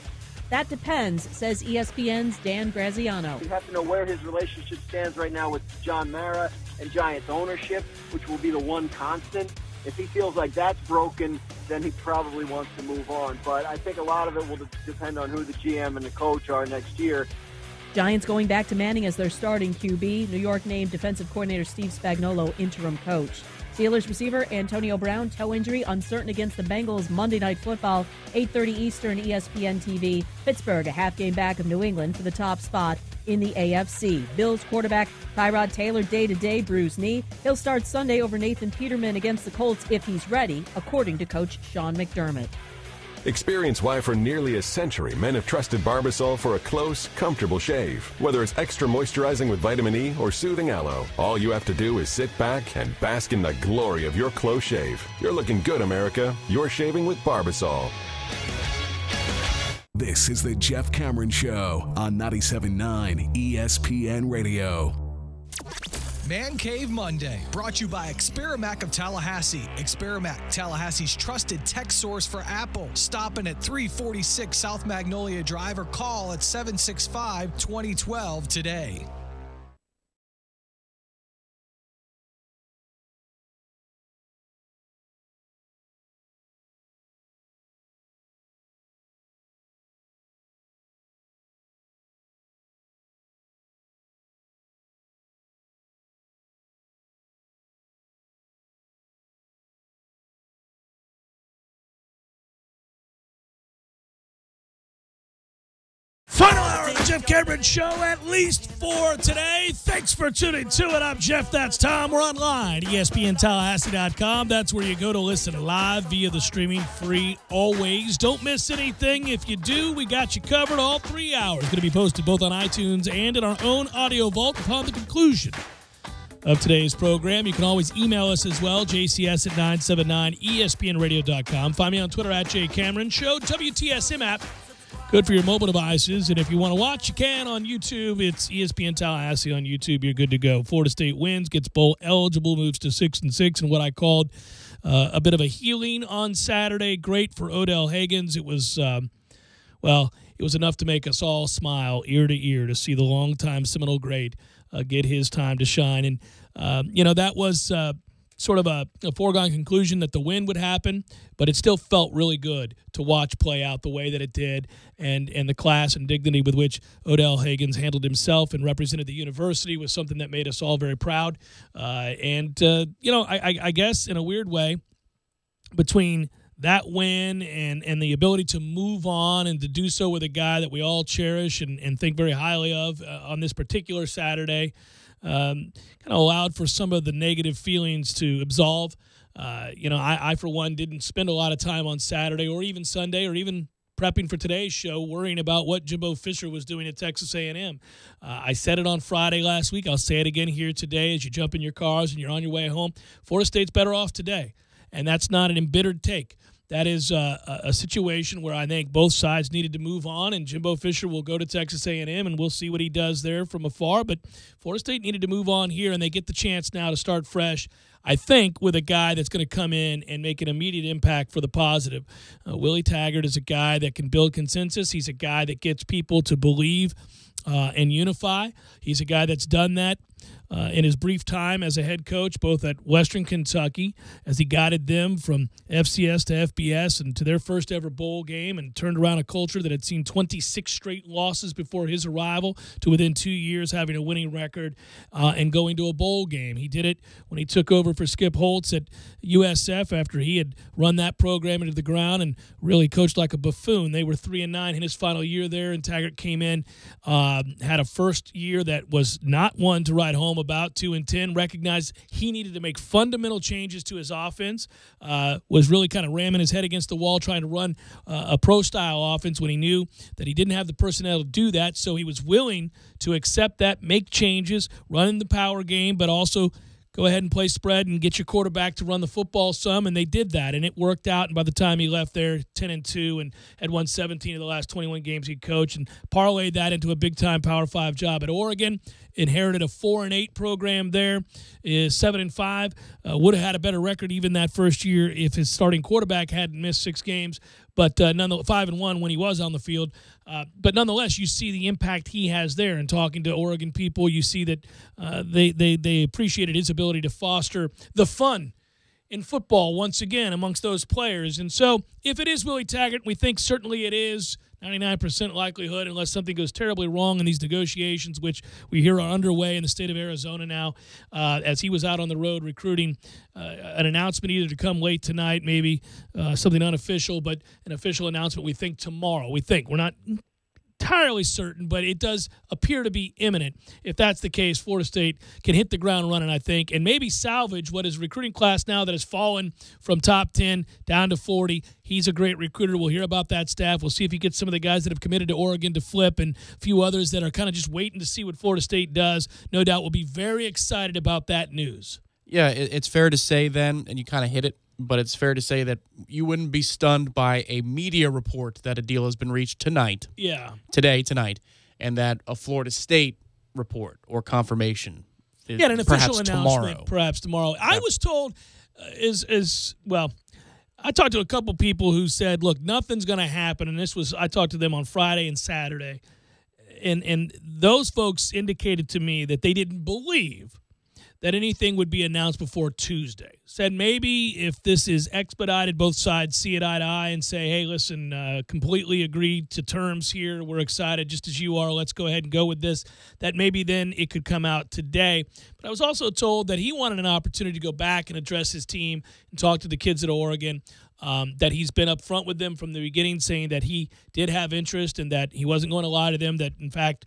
That depends, says ESPN's Dan Graziano. You have to know where his relationship stands right now with John Mara and Giants ownership, which will be the one constant. If he feels like that's broken, then he probably wants to move on. But I think a lot of it will depend on who the GM and the coach are next year. Giants going back to Manning as their starting QB. New York named defensive coordinator Steve Spagnuolo interim coach. Steelers receiver Antonio Brown, toe injury, uncertain against the Bengals Monday Night Football, 8:30 Eastern, ESPN TV. Pittsburgh, a half game back of New England for the top spot in the AFC. Bills quarterback Tyrod Taylor, day-to-day bruised knee. He'll start Sunday over Nathan Peterman against the Colts if he's ready, according to Coach Sean McDermott. Experience why for nearly a century men have trusted Barbasol for a close, comfortable shave. Whether it's extra moisturizing with vitamin E or soothing aloe, all you have to do is sit back and bask in the glory of your close shave. You're looking good, America. You're shaving with Barbasol. This is the Jeff Cameron Show on 97.9 ESPN Radio. Man Cave Monday, brought to you by Experamac of Tallahassee. Experamac, Tallahassee's trusted tech source for Apple. Stopping at 346 South Magnolia Drive or call at 765-2012 today. Final hour of the Jeff Cameron Show, at least for today. Thanks for tuning to it. I'm Jeff, that's Tom. We're online, ESPNTallahassee.com. That's where you go to listen live via the streaming, free always. Don't miss anything. If you do, we got you covered all 3 hours. Going to be posted both on iTunes and in our own audio vault upon the conclusion of today's program. You can always email us as well, jcs at 979espnradio.com. Find me on Twitter at jcameronshow, WTSM app. Good for your mobile devices. And if you want to watch, you can on YouTube. It's ESPN Tallahassee on YouTube. You're good to go. Florida State wins, gets bowl eligible, moves to 6-6, and what I called a bit of a healing on Saturday. Great for Odell Haggins. It was, it was enough to make us all smile ear to ear to see the longtime Seminole great get his time to shine. And, that was sort of a foregone conclusion that the win would happen, but it still felt really good to watch play out the way that it did, and the class and dignity with which Odell Haggins handled himself and represented the university was something that made us all very proud. I guess in a weird way, between that win and the ability to move on and to do so with a guy that we all cherish and think very highly of on this particular Saturday, kind of allowed for some of the negative feelings to absolve. I, for one, didn't spend a lot of time on Saturday or even Sunday or even prepping for today's show worrying about what Jimbo Fisher was doing at Texas A&M. I said it on Friday last week. I'll say it again here today as you jump in your cars and you're on your way home. Florida State's better off today. and that's not an embittered take. That is a situation where I think both sides needed to move on, and Jimbo Fisher will go to Texas A&M, and we'll see what he does there from afar. But Florida State needed to move on here, and they get the chance now to start fresh, I think, with a guy that's going to come in and make an immediate impact for the positive. Willie Taggart is a guy that can build consensus. He's a guy that gets people to believe and unify. He's a guy that's done that in his brief time as a head coach, both at Western Kentucky, as he guided them from FCS to FBS and to their first ever bowl game, and turned around a culture that had seen 26 straight losses before his arrival to within 2 years having a winning record and going to a bowl game. He did it when he took over for Skip Holtz at USF after he had run that program into the ground and really coached like a buffoon. They were 3-9 in his final year there, and Taggart came in, had a first year that was not one to write home about, 2-10, recognized he needed to make fundamental changes to his offense, was really kind of ramming his head against the wall trying to run a pro-style offense when he knew that he didn't have the personnel to do that, so he was willing to accept that, make changes, run in the power game, but also go ahead and play spread and get your quarterback to run the football some, and they did that, and it worked out. And by the time he left there, 10-2, and had won 17 of the last 21 games he coached, and parlayed that into a big-time Power 5 job at Oregon. Inherited a 4-8 program there, is 7-5. Would have had a better record even that first year if his starting quarterback hadn't missed 6 games. But nonetheless, 5-1 when he was on the field. But nonetheless, you see the impact he has there. And talking to Oregon people, you see that they appreciated his ability to foster the fun in football once again amongst those players. And so if it is Willie Taggart, we think certainly it is, 99% likelihood, unless something goes terribly wrong in these negotiations, which we hear are underway in the state of Arizona now, as he was out on the road recruiting. An announcement either to come late tonight, maybe something unofficial, but an official announcement we think tomorrow. We're not entirely certain, but it does appear to be imminent. If that's the case, Florida State can hit the ground running, I think, and maybe salvage what is recruiting class now that has fallen from top 10 down to 40. He's a great recruiter. We'll hear about that staff. We'll see if he gets some of the guys that have committed to Oregon to flip, and a few others that are kind of just waiting to see what Florida State does. No doubt we'll be very excited about that news. Yeah, it's fair to say then, and you kind of hit it, but it's fair to say that you wouldn't be stunned by a media report that a deal has been reached tonight. Yeah. Tonight, and that a Florida State report or confirmation is an official announcement tomorrow. Perhaps tomorrow. Yeah. I was told I talked to a couple people who said, look, nothing's going to happen, and I talked to them on Friday and Saturday, and those folks indicated to me that they didn't believe that anything would be announced before Tuesday. Said maybe if this is expedited, both sides see it eye to eye and say, hey, listen, completely agreed to terms here. We're excited just as you are. Let's go ahead and go with this. That maybe then it could come out today. But I was also told that he wanted an opportunity to go back and address his team and talk to the kids at Oregon. That he's been up front with them from the beginning, saying that he did have interest and that he wasn't going to lie to them, that, in fact,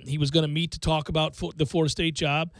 he was going to meet to talk about the Florida State job.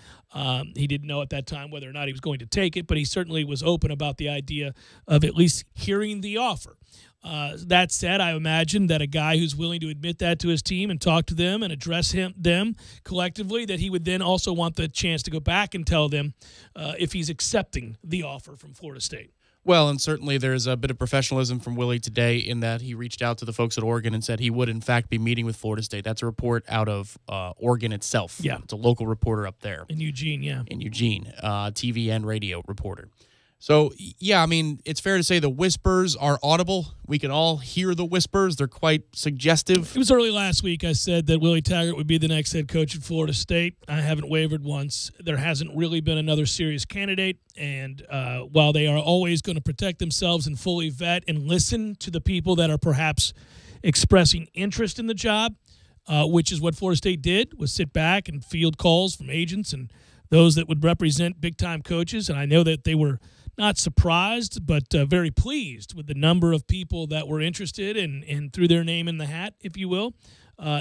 He didn't know at that time whether or not he was going to take it, but he certainly was open about the idea of at least hearing the offer. That said, I imagine that a guy who's willing to admit that to his team and talk to them and address them collectively, that he would then also want the chance to go back and tell them if he's accepting the offer from Florida State. Well, and certainly there's a bit of professionalism from Willie today in that he reached out to the folks at Oregon and said he would, in fact, be meeting with Florida State. That's a report out of Oregon itself. Yeah. It's a local reporter up there. In Eugene, yeah. In Eugene, TV and radio reporter. So, yeah, I mean, it's fair to say the whispers are audible. We can all hear the whispers. They're quite suggestive. It was early last week I said that Willie Taggart would be the next head coach at Florida State. I haven't wavered once. There hasn't really been another serious candidate. And while they are always going to protect themselves and fully vet and listen to the people that are perhaps expressing interest in the job, which is what Florida State did, was sit back and field calls from agents and those that would represent big-time coaches. And I know that they were not surprised, but very pleased with the number of people that were interested and threw their name in the hat, if you will.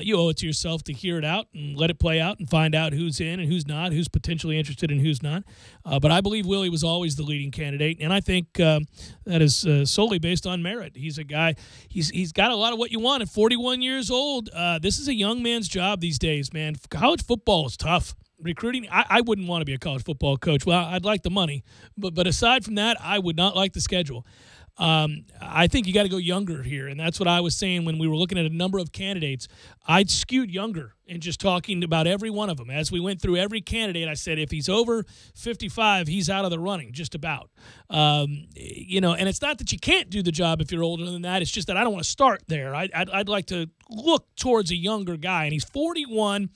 You owe it to yourself to hear it out and let it play out and find out who's in and who's not, who's potentially interested and who's not. But I believe Willie was always the leading candidate, and I think that is solely based on merit. He's a guy, he's got a lot of what you want at 41 years old. This is a young man's job these days, man. College football is tough. recruiting, I wouldn't want to be a college football coach. Well, I'd like the money, but aside from that, I would not like the schedule. I think you got to go younger here, and that's what I was saying when we were looking at a number of candidates. I'd skewed younger and just talking about every one of them. As we went through every candidate, I said if he's over 55, he's out of the running, just about. And it's not that you can't do the job if you're older than that. It's just that I don't want to start there. I'd like to look towards a younger guy, and he's 41.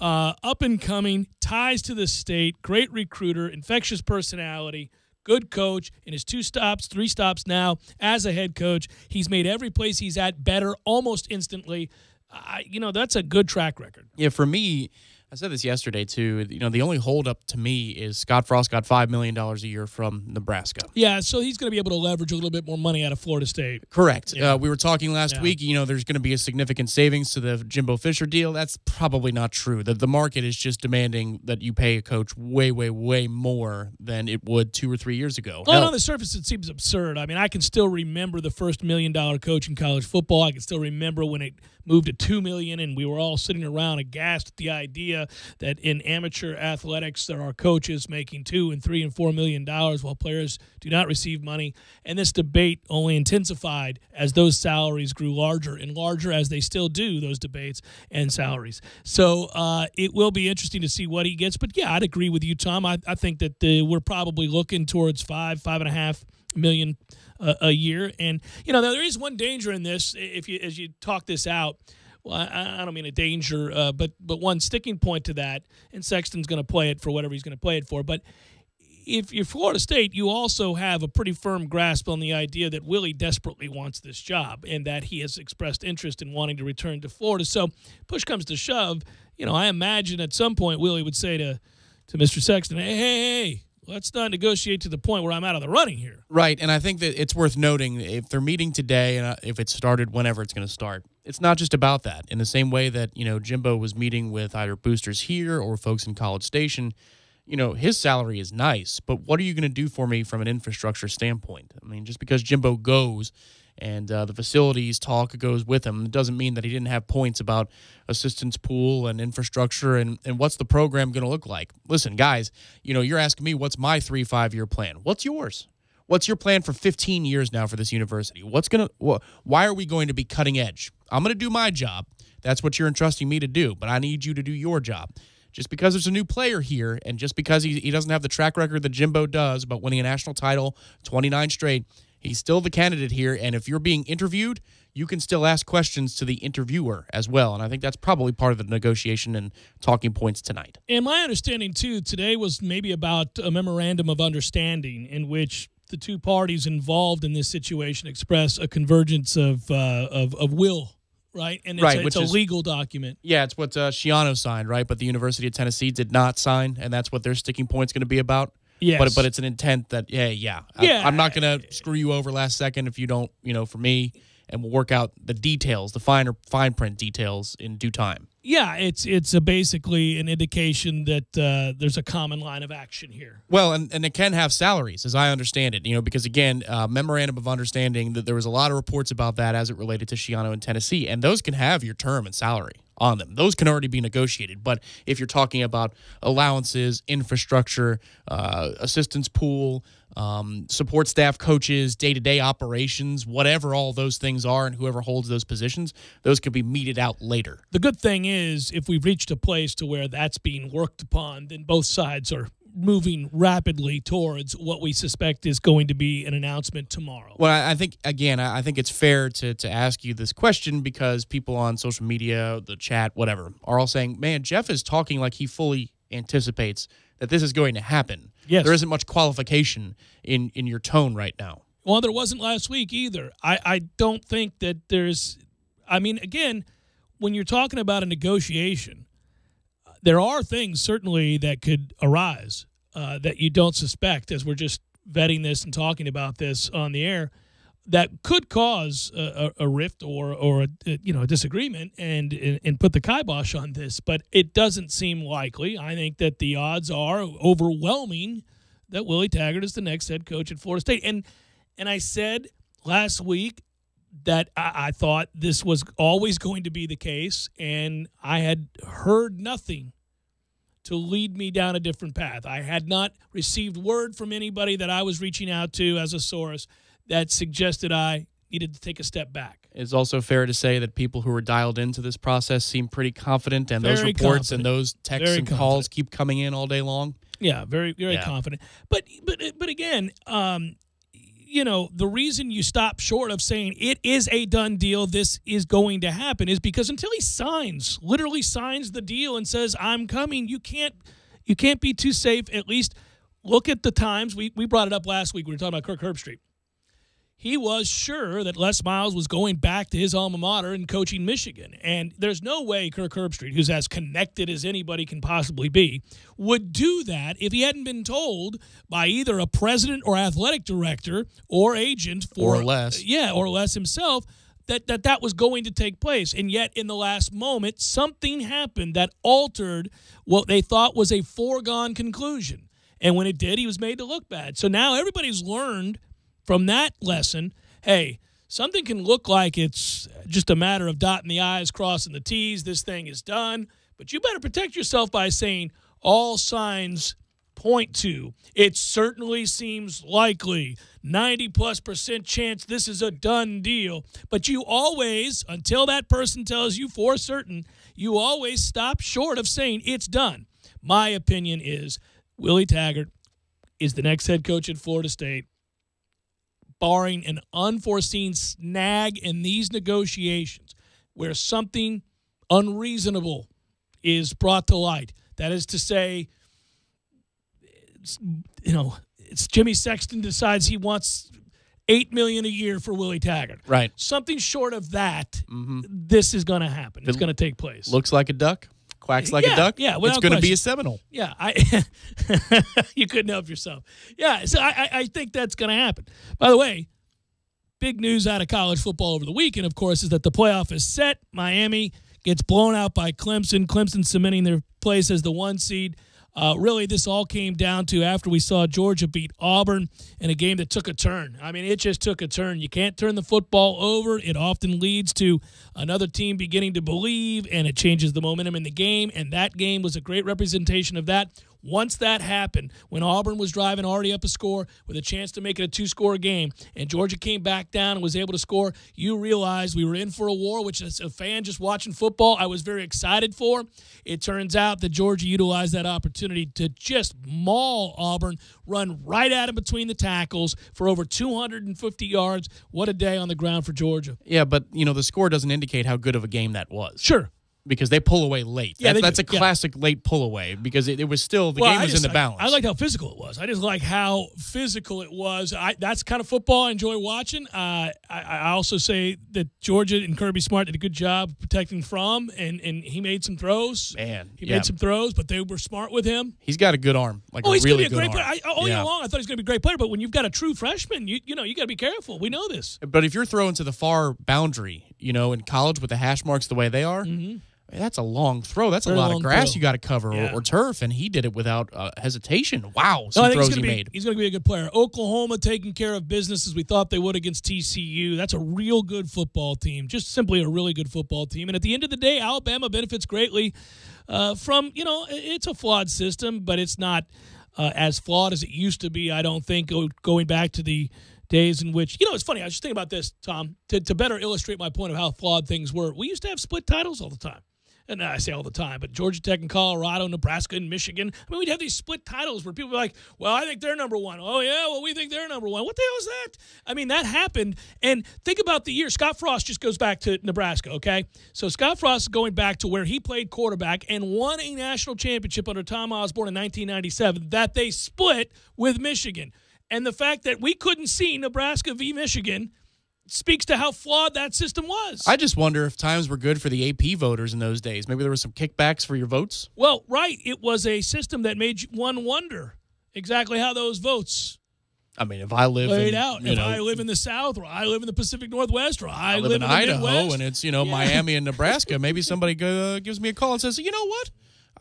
Up and coming, ties to the state, great recruiter, infectious personality, good coach. In his 3 stops now as a head coach, he's made every place he's at better almost instantly. That's a good track record. Yeah, for me, I said this yesterday too. The only holdup to me is Scott Frost got $5 million a year from Nebraska. Yeah, so he's going to be able to leverage a little bit more money out of Florida State. Correct. Yeah. We were talking last week. There's going to be a significant savings to the Jimbo Fisher deal. That's probably not true. The market is just demanding that you pay a coach way, way, way more than it would 2 or 3 years ago. Well, on the surface, it seems absurd. I mean, I can still remember the first $1 million coach in college football. I can still remember when it moved to $2 million, and we were all sitting around aghast at the idea that in amateur athletics there are coaches making $2 and $3 and $4 million while players do not receive money. And this debate only intensified as those salaries grew larger and larger, as they still do, those debates and salaries. So it will be interesting to see what he gets. But yeah, I'd agree with you, Tom. I think that we're probably looking towards $5.5 million a year. And there is one danger in this as you talk this out. Well, I don't mean a danger, but one sticking point to that, and Sexton's going to play it for whatever he's going to play it for. But if you're Florida State, you also have a pretty firm grasp on the idea that Willie desperately wants this job and that he has expressed interest in wanting to return to Florida. So push comes to shove, I imagine at some point Willie would say to Mr. Sexton, hey, let's not negotiate to the point where I'm out of the running here. Right, and I think that it's worth noting if they're meeting today and if it started whenever it's going to start, it's not just about that. In the same way that, Jimbo was meeting with either boosters here or folks in College Station, his salary is nice, but what are you going to do for me from an infrastructure standpoint? I mean, just because Jimbo goes and the facilities talk goes with him, it doesn't mean that he didn't have points about assistance pool and infrastructure and what's the program going to look like. Listen, guys, you're asking me what's my 3-5-year plan. What's yours? What's your plan for 15 years now for this university? Why are we going to be cutting edge? I'm going to do my job. That's what you're entrusting me to do, but I need you to do your job. Just because there's a new player here and just because he doesn't have the track record that Jimbo does about winning a national title 29 straight, he's still the candidate here, and if you're being interviewed, you can still ask questions to the interviewer as well, and I think that's probably part of the negotiation and talking points tonight. And my understanding, too, today was maybe about a memorandum of understanding in which the two parties involved in this situation express a convergence of will, right? And it's a legal document. Yeah, it's what Schiano signed, right? But the University of Tennessee did not sign, and that's what their sticking point's going to be about. Yes. But it's an intent that, I'm not going to screw you over last second if you don't, for me, and we'll work out the details, the fine print details in due time. Yeah, it's basically an indication that there's a common line of action here. Well, and it can have salaries, as I understand it, because, again, memorandum of understanding, that there was a lot of reports about that as it related to Schiano and Tennessee, and those can have your term and salary on them. Those can already be negotiated. But if you're talking about allowances, infrastructure, assistance pool, support staff, coaches, day-to-day operations, whatever all those things are and whoever holds those positions, those could be meted out later. The good thing is if we've reached a place to where that's being worked upon, then both sides are moving rapidly towards what we suspect is going to be an announcement tomorrow. Well, I think it's fair to ask you this question because people on social media, the chat, whatever, are all saying, man, Jeff is talking like he fully anticipates that this is going to happen. Yes. There isn't much qualification in your tone right now. Well, there wasn't last week either. I don't think that again, when you're talking about a negotiation, there are things certainly that could arise that you don't suspect as we're just vetting this and talking about this on the air that could cause a rift or a disagreement and put the kibosh on this. But it doesn't seem likely. I think that the odds are overwhelming that Willie Taggart is the next head coach at Florida State. And I said last week that I thought this was always going to be the case, and I had heard nothing to lead me down a different path. I had not received word from anybody that I was reaching out to as a source that suggested I needed to take a step back. It's also fair to say that people who are dialed into this process seem pretty confident, and those Very reports confident. and those texts and calls keep coming in all day long. Yeah, very confident. But again, the reason you stop short of saying it is a done deal, this is going to happen, is because until he literally signs the deal and says, I'm coming, you can't be too safe. At least look at the times. We brought it up last week. We were talking about Kirk Herbstreit. He was sure that Les Miles was going back to his alma mater and coaching Michigan. And there's no way Kirk Herbstreit, who's as connected as anybody can possibly be, would do that if he hadn't been told by either a president or athletic director or agent or Les. Yeah, or Les himself, that was going to take place. And yet, in the last moment, something happened that altered what they thought was a foregone conclusion. And when it did, he was made to look bad. So now everybody's learned from that lesson, hey, something can look like it's just a matter of dotting the I's, crossing the T's, this thing is done, but you better protect yourself by saying all signs point to, it certainly seems likely, 90+% chance this is a done deal. But you always, until that person tells you for certain, you always stop short of saying it's done. My opinion is Willie Taggart is the next head coach at Florida State. Barring an unforeseen snag in these negotiations where something unreasonable is brought to light. That is to say, it's Jimmy Sexton decides he wants $8 million a year for Willie Taggart. Right. Something short of that, this is going to happen. It's going to take place. Looks like a duck. Quacks like a duck. Yeah, it's going to be a Seminole. Yeah, you couldn't help yourself. Yeah, so I think that's going to happen. By the way, big news out of college football over the weekend, of course, is that the playoff is set. Miami gets blown out by Clemson. Clemson cementing their place as the 1 seed. Really, this all came down to after we saw Georgia beat Auburn in a game that took a turn. I mean, it just took a turn. You can't turn the football over. It often leads to another team beginning to believe, and it changes the momentum in the game, and that game was a great representation of that. Once that happened, when Auburn was driving already up a score with a chance to make it a 2-score game, and Georgia came back down and was able to score, you realized we were in for a war, which as a fan just watching football, I was very excited for. It turns out that Georgia utilized that opportunity to just maul Auburn, run right at him between the tackles for over 250 yards. What a day on the ground for Georgia. Yeah, but, the score doesn't indicate how good of a game that was. Sure. Because they pull away late. Yeah, that's a classic late pull away because it was still, the game was in the balance. I liked how physical it was. I just like how physical it was. That's kind of football I enjoy watching. I also say that Georgia and Kirby Smart did a good job protecting Fromm, and he made some throws. He made some throws, but they were smart with him. He's got a good arm. He's going to be a great player. All year long, I thought he was going to be a great player, but when you've got a true freshman, you got to be careful. We know this. But if you're throwing to the far boundary, in college with the hash marks the way they are, that's a long throw. That's a lot of grass you got to cover or turf, and he did it without hesitation. Wow, some throws he made. He's going to be a good player. Oklahoma taking care of business as we thought they would against TCU. That's a real good football team, just simply a really good football team. And at the end of the day, Alabama benefits greatly from, it's a flawed system, but it's not as flawed as it used to be, I don't think, going back to the days in which, it's funny, I was just thinking about this, Tom, to better illustrate my point of how flawed things were. We used to have split titles all the time. And I say all the time, but Georgia Tech and Colorado, Nebraska and Michigan, we'd have these split titles where people were like, well, I think they're number one. Oh, yeah, well, we think they're number one. What the hell is that? That happened. And think about the year. Scott Frost just goes back to Nebraska, okay? So Scott Frost is going back to where he played quarterback and won a national championship under Tom Osborne in 1997 that they split with Michigan. And the fact that we couldn't see Nebraska v. Michigan speaks to how flawed that system was. I just wonder if times were good for the AP voters in those days. Maybe there were some kickbacks for your votes. Well, right. It was a system that made one wonder exactly how those votes if I live played out. If I live in the South, or I live in the Pacific Northwest, or I live in Idaho, Midwest. And it's Miami and Nebraska. Maybe somebody gives me a call and says, you know what?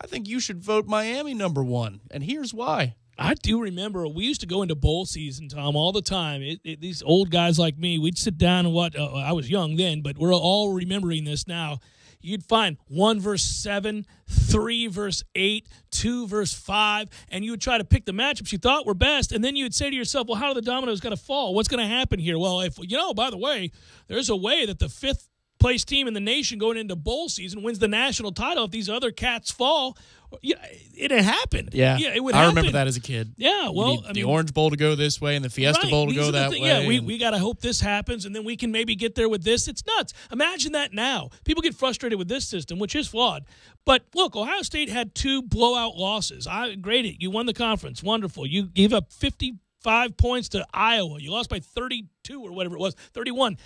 I think you should vote Miami number one, and here's why. I do remember we used to go into bowl season, Tom, all the time. These old guys like me, we'd sit down and watch. I was young then, but we're all remembering this now. you'd find 1 verse 7, 3 verse 8, 2 verse 5, and you would try to pick the matchups you thought were best, and then you would say to yourself, well, how are the dominoes going to fall? What's going to happen here? Well, if by the way, there's a way that the 5th place team in the nation going into bowl season wins the national title if these other cats fall. Yeah, it had happened. Yeah, it would I happen. remember that as a kid. Yeah, well, the Orange Bowl to go this way and the Fiesta Bowl to go that way. Yeah, we got to hope this happens, and then we can maybe get there with this. It's nuts. Imagine that now. People get frustrated with this system, which is flawed. But look, Ohio State had 2 blowout losses. Great. You won the conference. Wonderful. You gave up 55 points to Iowa. You lost by 32 or whatever it was, 31.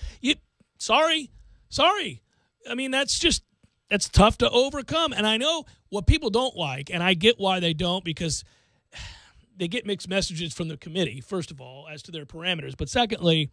Sorry. I mean, that's tough to overcome. And I know what people don't like, and I get why they don't, because they get mixed messages from the committee, first of all, as to their parameters. But secondly,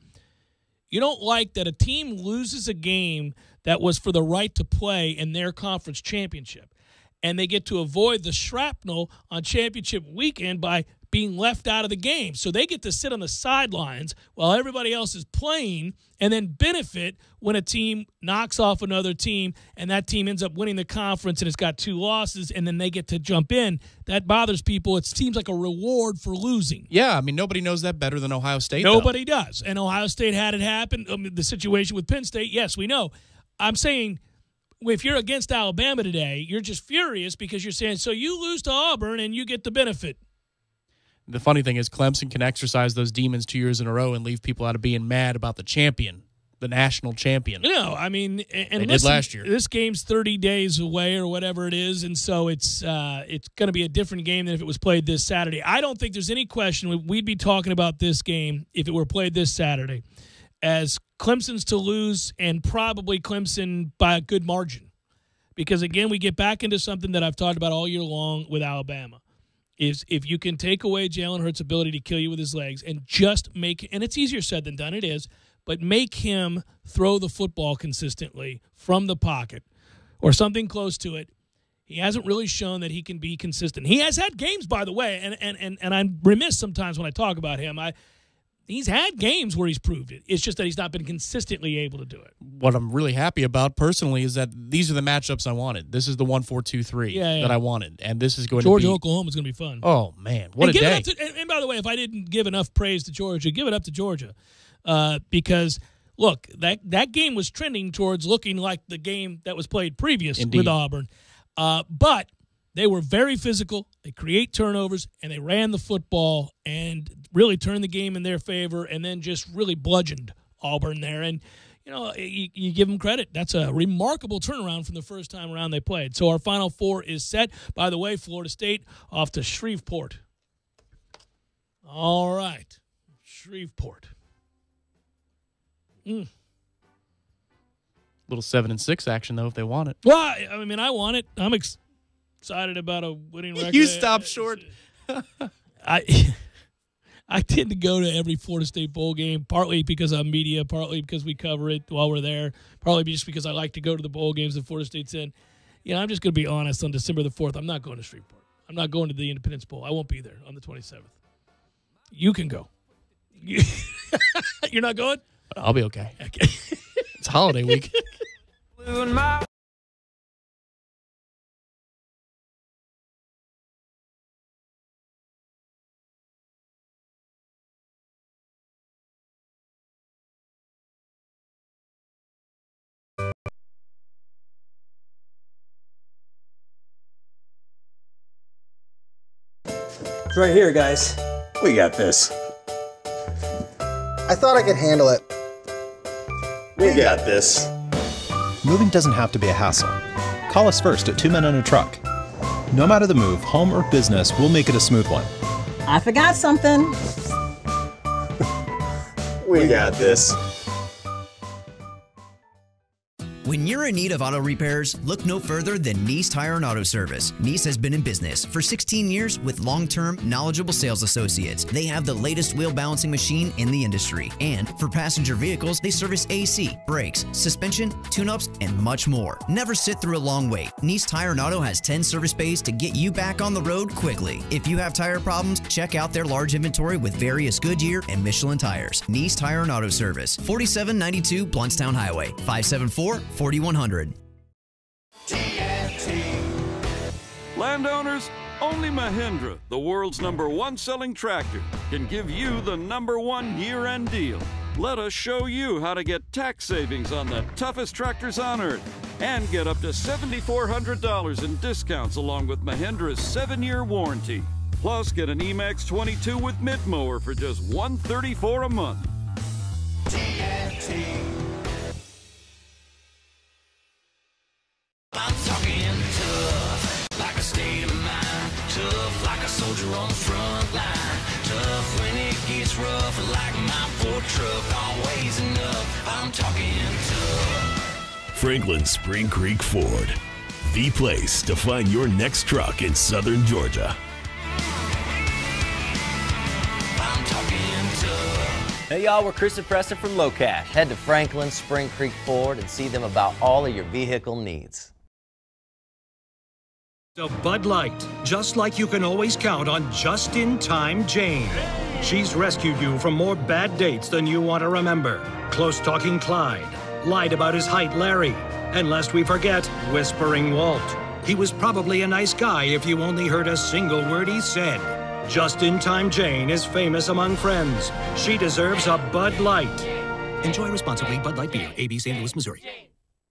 you don't like that a team loses a game that was for the right to play in their conference championship, and they get to avoid the shrapnel on championship weekend by being left out of the game. So they get to sit on the sidelines while everybody else is playing and then benefit when a team knocks off another team and that team ends up winning the conference and it's got 2 losses and then they get to jump in. That bothers people. It seems like a reward for losing. Yeah, I mean, nobody knows that better than Ohio State. Nobody does. And Ohio State had it happen. The situation with Penn State, yes, we know. I'm saying if you're against Alabama today, you're just furious because you're saying, so you lose to Auburn and you get the benefit. The funny thing is Clemson can exercise those demons 2 years in a row and leave people out of being mad about the champion, the national champion. No, I mean, and they listen, did last year. This game's 30 days away or whatever it is, and so it's going to be a different game than if it was played this Saturday. I don't think there's any question we'd be talking about this game if it were played this Saturday as Clemson's to lose, and probably Clemson by a good margin. Because, again, we get back into something that I've talked about all year long with Alabama. Is if you can take away Jalen Hurts' ability to kill you with his legs and just make – and it's easier said than done, it is – but make him throw the football consistently from the pocket or something close to it. He hasn't really shown that he can be consistent. He has had games, by the way, and I'm remiss sometimes when I talk about him. He's had games where he's proved it. It's just that he's not been consistently able to do it. What I'm really happy about personally is that these are the matchups I wanted. This is the 1-4-2-3 that I wanted, and this is going Georgia, to be Oklahoma is going to be fun. Oh man, what a day! And by the way, if I didn't give enough praise to Georgia, give it up to Georgia because look, that game was trending towards looking like the game that was played previous with Auburn, but they were very physical. They create turnovers, and they ran the football and really turned the game in their favor and then just really bludgeoned Auburn there. And, you give them credit. That's a remarkable turnaround from the first time around they played. So our Final Four is set. By the way, Florida State off to Shreveport. All right. Shreveport. Little 7-6 action, though, if they want it. Well, I mean, I want it. I'm excited about a winning record. You stop short. I tend to go to every Florida State bowl game, partly because I'm media, partly because we cover it while we're there, partly just because I like to go to the bowl games that Florida State's in. I'm just going to be honest. On December the 4th, I'm not going to Shreveport. I'm not going to the Independence Bowl. I won't be there on the 27th. You can go. You're not going? I'll be okay. It's holiday week. It's right here, guys. We got this. I thought I could handle it. We got this. Moving doesn't have to be a hassle. Call us first at 2 Men and a Truck. No matter the move, home or business, we'll make it a smooth one. I forgot something. We got this. When you're in need of auto repairs, look no further than Nice Tire and Auto Service. Nice has been in business for 16 years with long-term, knowledgeable sales associates. They have the latest wheel balancing machine in the industry. And for passenger vehicles, they service AC, brakes, suspension, tune-ups, and much more. Never sit through a long wait. Nice Tire and Auto has 10 service bays to get you back on the road quickly. If you have tire problems, check out their large inventory with various Goodyear and Michelin tires. Nice Tire and Auto Service, 4792 Bluntstown Highway, 574-4100. Landowners, only Mahindra, the world's #1 selling tractor, can give you the #1 year-end deal. Let us show you how to get tax savings on the toughest tractors on earth and get up to $7,400 in discounts along with Mahindra's 7-year warranty. Plus, get an Emax 22 with mid-mower for just $134 a month. TNT. I'm talking tough, like a state of mind. Tough, like a soldier on the front line. Tough when it gets rough, like my Ford truck. Always enough, I'm talking tough. Franklin Spring Creek Ford, the place to find your next truck in southern Georgia. I'm talking tough. Hey y'all, we're Chris and Preston from Low Cash. Head to Franklin Spring Creek Ford and see them about all of your vehicle needs. So Bud Light, just like you can always count on just-in-time Jane. She's rescued you from more bad dates than you want to remember. Close-talking Clyde, lied about his height Larry, and lest we forget, Whispering Walt. He was probably a nice guy if you only heard a single word he said. Just-in-time Jane is famous among friends. She deserves a Bud Light. Enjoy responsibly. Bud Light Beer, AB St. Louis, Missouri.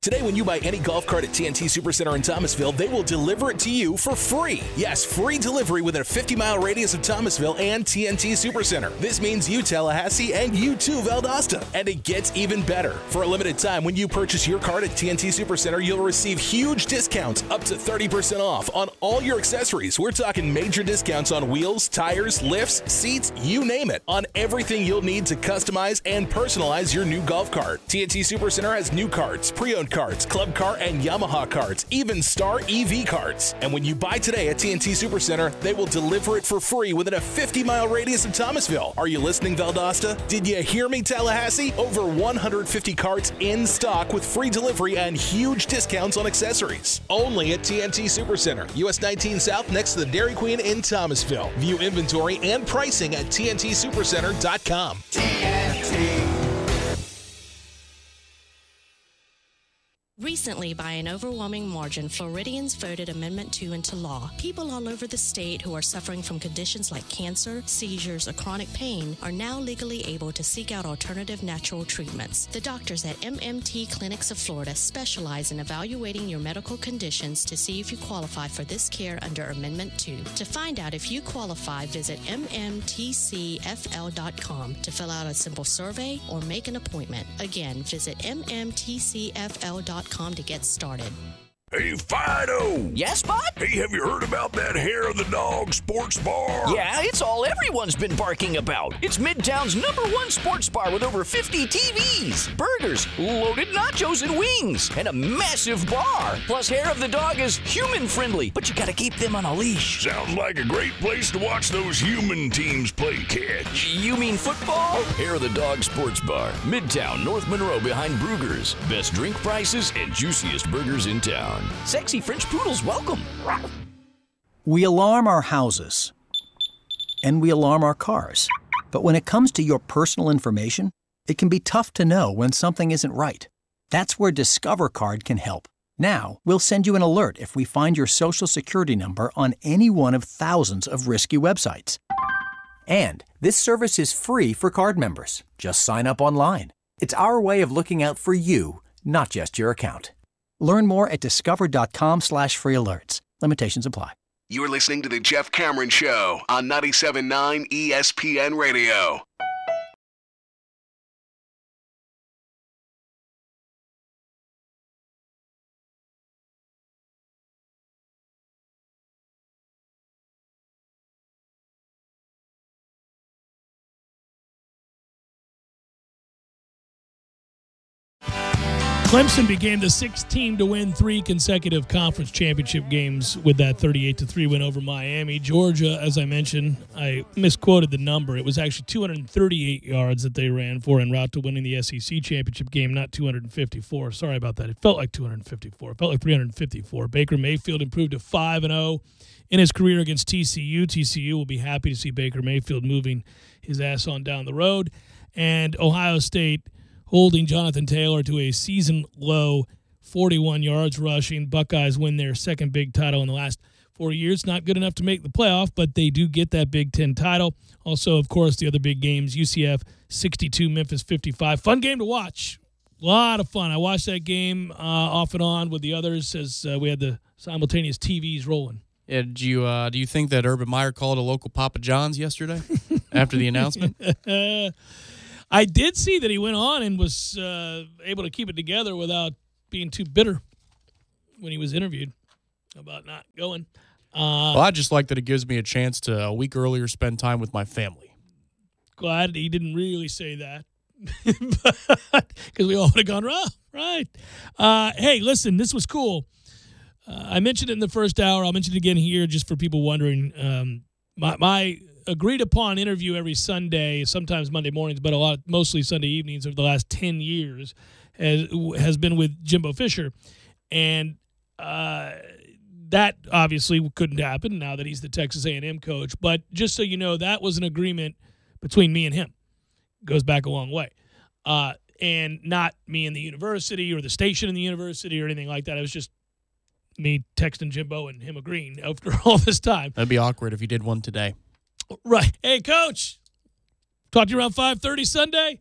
Today, when you buy any golf cart at TNT Supercenter in Thomasville, they will deliver it to you for free. Yes, free delivery within a 50-mile radius of Thomasville and TNT Supercenter. This means you, Tallahassee, and you too, Valdosta. And it gets even better. For a limited time, when you purchase your cart at TNT Supercenter, you'll receive huge discounts, up to 30% off on all your accessories. We're talking major discounts on wheels, tires, lifts, seats, you name it, on everything you'll need to customize and personalize your new golf cart. TNT Supercenter has new carts, pre-owned carts, club car and Yamaha carts, even Star EV carts. And when you buy today at TNT Supercenter, they will deliver it for free within a 50-mile radius of Thomasville. Are you listening, Valdosta? Did you hear me, Tallahassee? Over 150 carts in stock with free delivery and huge discounts on accessories. Only at TNT Supercenter, US 19 South, next to the Dairy Queen in Thomasville. View inventory and pricing at TNTSupercenter.com. TNT. Recently, by an overwhelming margin, Floridians voted Amendment 2 into law. People all over the state who are suffering from conditions like cancer, seizures, or chronic pain are now legally able to seek out alternative natural treatments. The doctors at MMT Clinics of Florida specialize in evaluating your medical conditions to see if you qualify for this care under Amendment 2. To find out if you qualify, visit mmtcfl.com to fill out a simple survey or make an appointment. Again, visit mmtcfl.com to get started. Hey, Fido! Yes, bud? Hey, have you heard about that Hair of the Dog sports bar? Yeah, it's all everyone's been barking about. It's Midtown's #1 sports bar with over 50 TVs, burgers, loaded nachos and wings, and a massive bar. Plus, Hair of the Dog is human-friendly, but you gotta keep them on a leash. Sounds like a great place to watch those human teams play catch. You mean football? Hair of the Dog Sports Bar, Midtown, North Monroe behind Brugger's. Best drink prices and juiciest burgers in town. Sexy French poodles welcome. We alarm our houses, and we alarm our cars. But when it comes to your personal information, it can be tough to know when something isn't right. That's where Discover Card can help. Now, we'll send you an alert if we find your Social Security number on any one of thousands of risky websites. And this service is free for card members. Just sign up online. It's our way of looking out for you, not just your account. Learn more at discover.com/free alerts. Limitations apply. You're listening to The Jeff Cameron Show on 97.9 ESPN Radio. Clemson became the sixth team to win 3 consecutive conference championship games with that 38-3 win over Miami. Georgia, as I mentioned, I misquoted the number. It was actually 238 yards that they ran for en route to winning the SEC championship game, not 254. Sorry about that. It felt like 254. It felt like 354. Baker Mayfield improved to 5-0 in his career against TCU. TCU will be happy to see Baker Mayfield moving his ass on down the road. And Ohio State holding Jonathan Taylor to a season-low 41 yards rushing. Buckeyes win their second big title in the last 4 years. Not good enough to make the playoff, but they do get that Big Ten title. Also, of course, the other big games, UCF 62, Memphis 55. Fun game to watch. A lot of fun. I watched that game off and on with the others as we had the simultaneous TVs rolling. Yeah, do you think that Urban Meyer called a local Papa John's yesterday after the announcement? I did see that he went on and was able to keep it together without being too bitter when he was interviewed about not going. Well, I just like that it gives me a chance to a week earlier spend time with my family. Glad he didn't really say that. Because we all would have gone, oh, right. Hey, listen, this was cool. I mentioned it in the first hour. I'll mention it again here just for people wondering. My agreed-upon interview every Sunday, sometimes Monday mornings, but mostly Sunday evenings over the last 10 years has been with Jimbo Fisher. And that obviously couldn't happen now that he's the Texas A&M coach. But just so you know, that was an agreement between me and him. Goes back a long way. And not me and the university or the station in the university or anything like that. It was just me texting Jimbo and him agreeing after all this time. That'd be awkward if you did one today. Right. Hey, Coach, talk to you around 5:30 Sunday.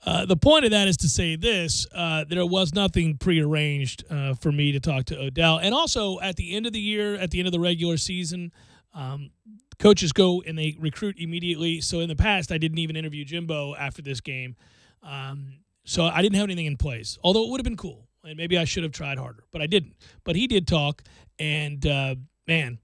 The point of that is to say this. There was nothing prearranged for me to talk to Odell. And also, at the end of the year, at the end of the regular season, coaches go and they recruit immediately. So in the past, I didn't even interview Jimbo after this game. So I didn't have anything in place, although it would have been cool. And maybe I should have tried harder, but I didn't. But he did talk, and, man,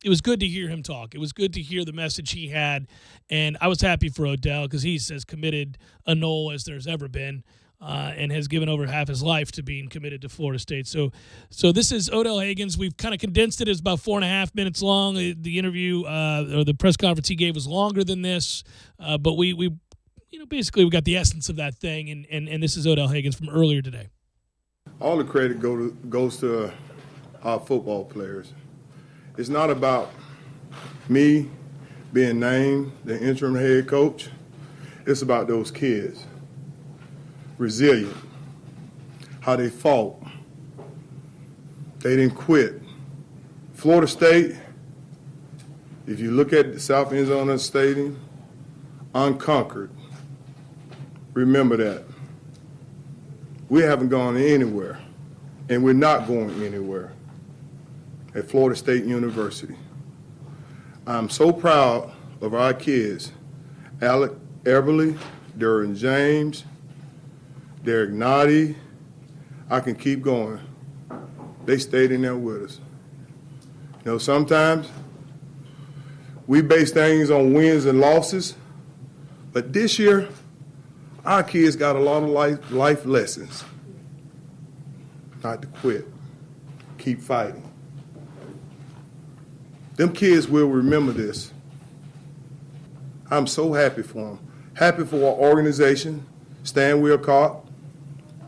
it was good to hear him talk. It was good to hear the message he had, and I was happy for Odell because he's as committed a Nole as there's ever been and has given over half his life to being committed to Florida State. So this is Odell Haggins. We've kind of condensed it. It's about 4.5 minutes long. The interview or the press conference he gave was longer than this, but we basically we got the essence of that thing, and this is Odell Haggins from earlier today. All the credit goes to our football players. It's not about me being named the interim head coach. It's about those kids. Resilient. How they fought. They didn't quit. Florida State, if you look at the south end zone of the stadium, unconquered. Remember that. We haven't gone anywhere, and we're not going anywhere at Florida State University. I'm so proud of our kids, Alec Everly, Derwin James, Derek Noddy. I can keep going. They stayed in there with us. You know, sometimes we base things on wins and losses, but this year, our kids got a lot of life lessons. Not to quit. Keep fighting. Them kids will remember this. I'm so happy for them. Happy for our organization, Stan Wilcock,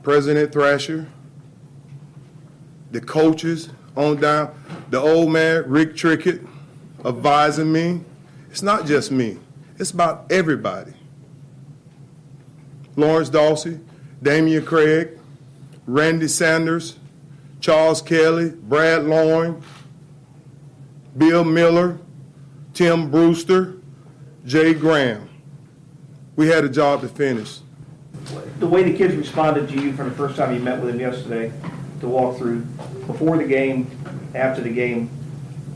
President Thrasher, the coaches on down, the old man, Rick Trickett, advising me. It's not just me. It's about everybody. Lawrence Dawsey, Damian Craig, Randy Sanders, Charles Kelly, Brad Loring, Bill Miller, Tim Brewster, Jay Graham. We had a job to finish. The way the kids responded to you from the first time you met with them yesterday, to walk through before the game, after the game,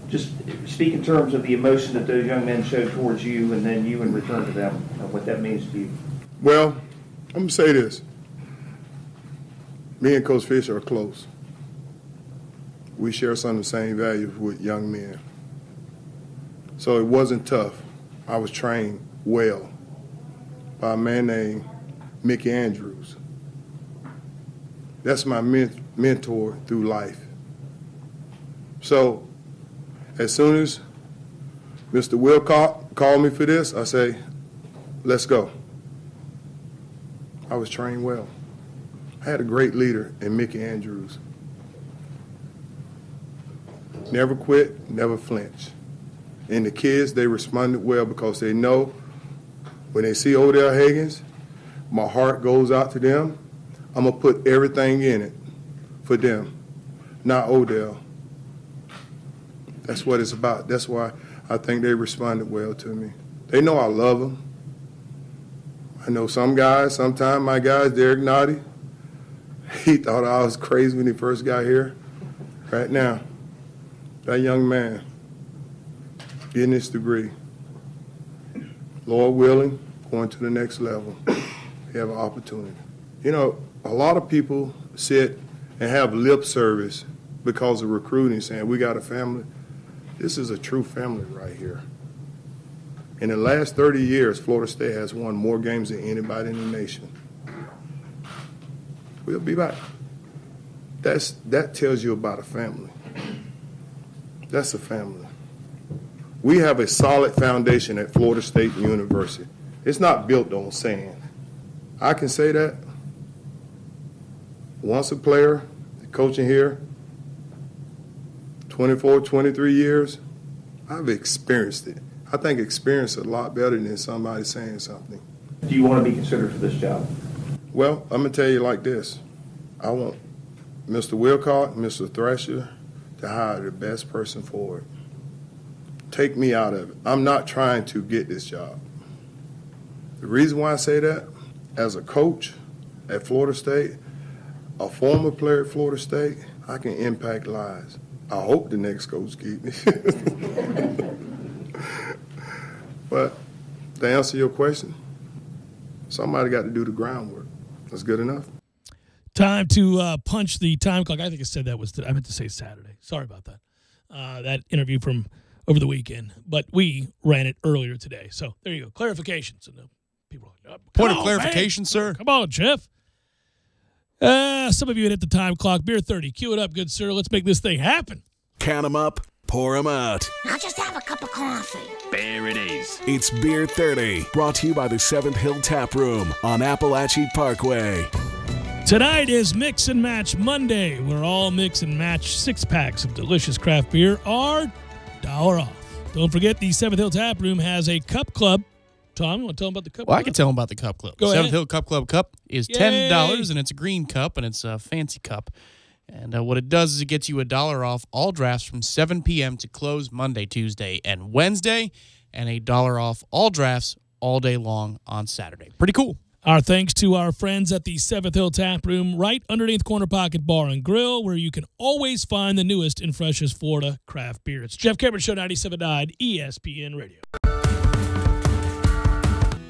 just speak in terms of the emotion that those young men showed towards you and then you in return to them, and what that means to you. Well, I'm going to say this. Me and Coach Fisher are close. We share some of the same values with young men. So it wasn't tough. I was trained well by a man named Mickey Andrews. That's my mentor through life. So as soon as Mr. Wilcock called me for this, I say, let's go. I was trained well. I had a great leader in Mickey Andrews. Never quit, never flinch. And the kids, they responded well because they know when they see Odell Haggins, my heart goes out to them. I'm going to put everything in it for them, not Odell. That's what it's about. That's why I think they responded well to me. They know I love them. I know some guys, sometimes my guys, Derek Nottie, he thought I was crazy when he first got here. Right now, that young man getting his degree, Lord willing, going to the next level, he have an opportunity. You know, a lot of people sit and have lip service because of recruiting, saying we got a family. This is a true family right here. In the last 30 years, Florida State has won more games than anybody in the nation. We'll be back. That tells you about a family. That's a family. We have a solid foundation at Florida State University. It's not built on sand. I can say that. Once a player, coaching here, 24, 23 years, I've experienced it. I think experience is a lot better than somebody saying something. Do you want to be considered for this job? Well, I'm going to tell you like this. I want Mr. Wilcock, Mr. Thresher to hire the best person for it. Take me out of it. I'm not trying to get this job. The reason why I say that, as a coach at Florida State, a former player at Florida State, I can impact lives. I hope the next coach keep me. But to answer your question, somebody got to do the groundwork. That's good enough. Time to punch the time clock. I think I said that was I meant to say Saturday. Sorry about that. That interview from over the weekend. But we ran it earlier today. So there you go. Clarification. So people are like, point of clarification, man. Sir. Come on, Jeff. Some of you hit the time clock. Beer 30. Cue it up, good sir. Let's make this thing happen. Count them up. Pour them out. I'll just have a cup of coffee. There it is. It's Beer 30, brought to you by the 7th Hill Tap Room on Appalachia Parkway. Tonight is Mix and Match Monday, where all mix and match 6-packs of delicious craft beer are $1 off. Don't forget, the 7th Hill Tap Room has a cup club. Tom, you want to tell them about the cup club? Well, I can tell them about the cup club. Go ahead. 7th Hill Cup Club cup is $10, and it's a green cup, and it's a fancy cup. And what it does is it gets you $1 off all drafts from 7 p.m. to close Monday, Tuesday, and Wednesday, and $1 off all drafts all day long on Saturday. Pretty cool. Our thanks to our friends at the 7th Hill Tap Room, right underneath Corner Pocket Bar and Grill, where you can always find the newest and freshest Florida craft beer. It's Jeff Cameron Show, 97.9 ESPN Radio.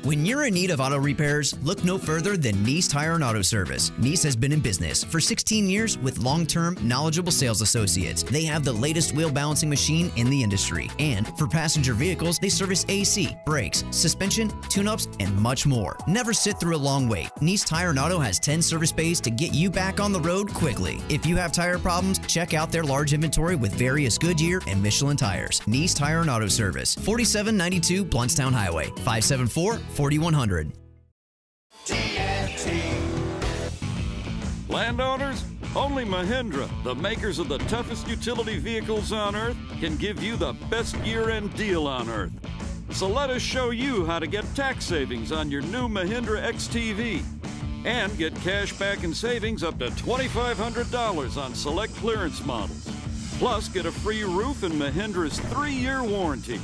When you're in need of auto repairs, look no further than Nice Tire and Auto Service. Nice has been in business for 16 years with long-term, knowledgeable sales associates. They have the latest wheel balancing machine in the industry. And for passenger vehicles, they service AC, brakes, suspension, tune-ups, and much more. Never sit through a long wait. Nice Tire and Auto has 10 service bays to get you back on the road quickly. If you have tire problems, check out their large inventory with various Goodyear and Michelin tires. Nice Tire and Auto Service, 4792 Bluntstown Highway, 574-4100. Landowners, only Mahindra, the makers of the toughest utility vehicles on earth, can give you the best year-end deal on earth. So let us show you how to get tax savings on your new Mahindra XTV and get cash back and savings up to $2,500 on select clearance models. Plus, get a free roof and Mahindra's 3-year warranty.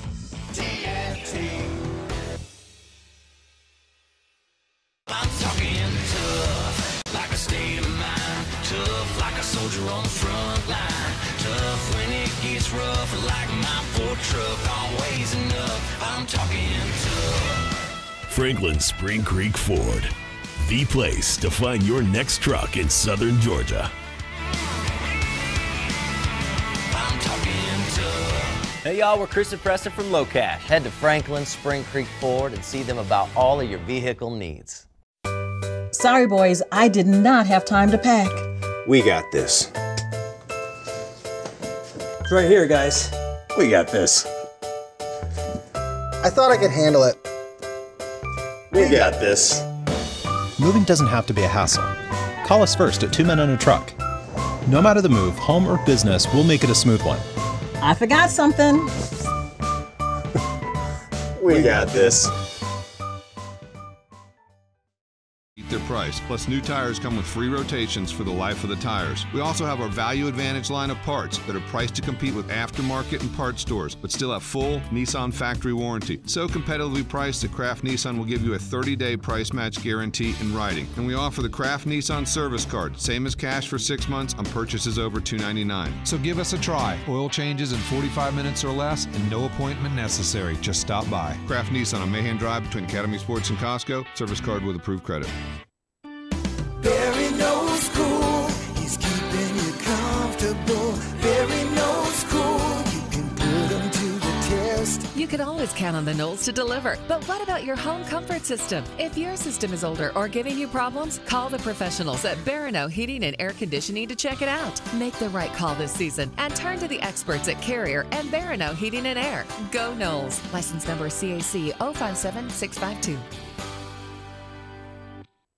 I'm talking tough, like a state of mind. Tough, like a soldier on the front line. Tough when it gets rough, like my Ford truck. Always enough, I'm talking tough. Franklin Spring Creek Ford, the place to find your next truck in southern Georgia. I'm talking tough. Hey y'all, we're Chris and Preston from Low Cash. Head to Franklin Spring Creek Ford and see them about all of your vehicle needs. Sorry, boys, I did not have time to pack. We got this. It's right here, guys. We got this. I thought I could handle it. We got this. Moving doesn't have to be a hassle. Call us first at 2 Men and a Truck. No matter the move, home or business, we'll make it a smooth one. I forgot something. We got this. Their price. Plus, new tires come with free rotations for the life of the tires. We also have our Value Advantage line of parts that are priced to compete with aftermarket and parts stores, but still have full Nissan factory warranty. So competitively priced that Kraft Nissan will give you a 30-day price match guarantee in writing. And we offer the Kraft Nissan service card, same as cash for 6 months on purchases over $299. So give us a try. Oil changes in 45 minutes or less and no appointment necessary. Just stop by. Kraft Nissan on Mahan Drive between Academy Sports and Costco. Service card with approved credit. Barry knows cool. He's keeping you comfortable. Barry knows cool. You can put him to the test. You can always count on the Knolls to deliver. But what about your home comfort system? If your system is older or giving you problems, call the professionals at Barano Heating and Air Conditioning to check it out. Make the right call this season and turn to the experts at Carrier and Barano Heating and Air. Go Knolls. License number CAC 057652.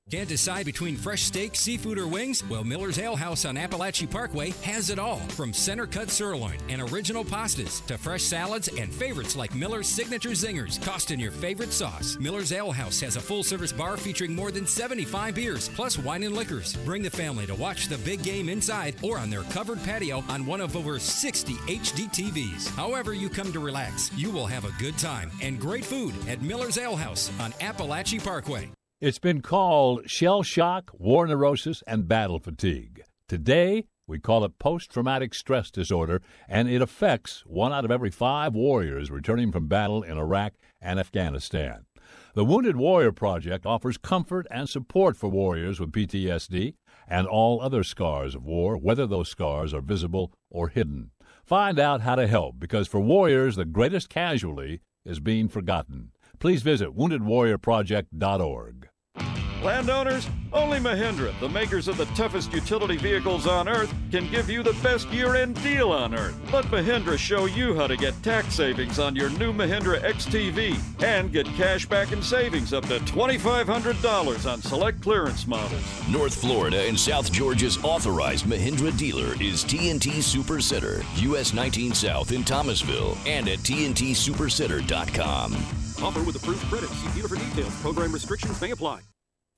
Can't decide between fresh steak, seafood, or wings? Well, Miller's Ale House on Appalachia Parkway has it all. From center-cut sirloin and original pastas to fresh salads and favorites like Miller's Signature Zingers, tossed in your favorite sauce. Miller's Ale House has a full-service bar featuring more than 75 beers, plus wine and liquors. Bring the family to watch the big game inside or on their covered patio on one of over 60 HD TVs. However you come to relax, you will have a good time and great food at Miller's Ale House on Appalachia Parkway. It's been called shell shock, war neurosis, and battle fatigue. Today, we call it post-traumatic stress disorder, and it affects 1 out of every 5 warriors returning from battle in Iraq and Afghanistan. The Wounded Warrior Project offers comfort and support for warriors with PTSD and all other scars of war, whether those scars are visible or hidden. Find out how to help, because for warriors, the greatest casualty is being forgotten. Please visit woundedwarriorproject.org. Landowners, only Mahindra, the makers of the toughest utility vehicles on earth, can give you the best year-end deal on earth. Let Mahindra show you how to get tax savings on your new Mahindra XTV and get cash back in savings up to $2,500 on select clearance models. North Florida and South Georgia's authorized Mahindra dealer is TNT Supercenter, US 19 South in Thomasville, and at TNTSupercenter.com. Offer with approved credit. See dealer for details. Program restrictions may apply.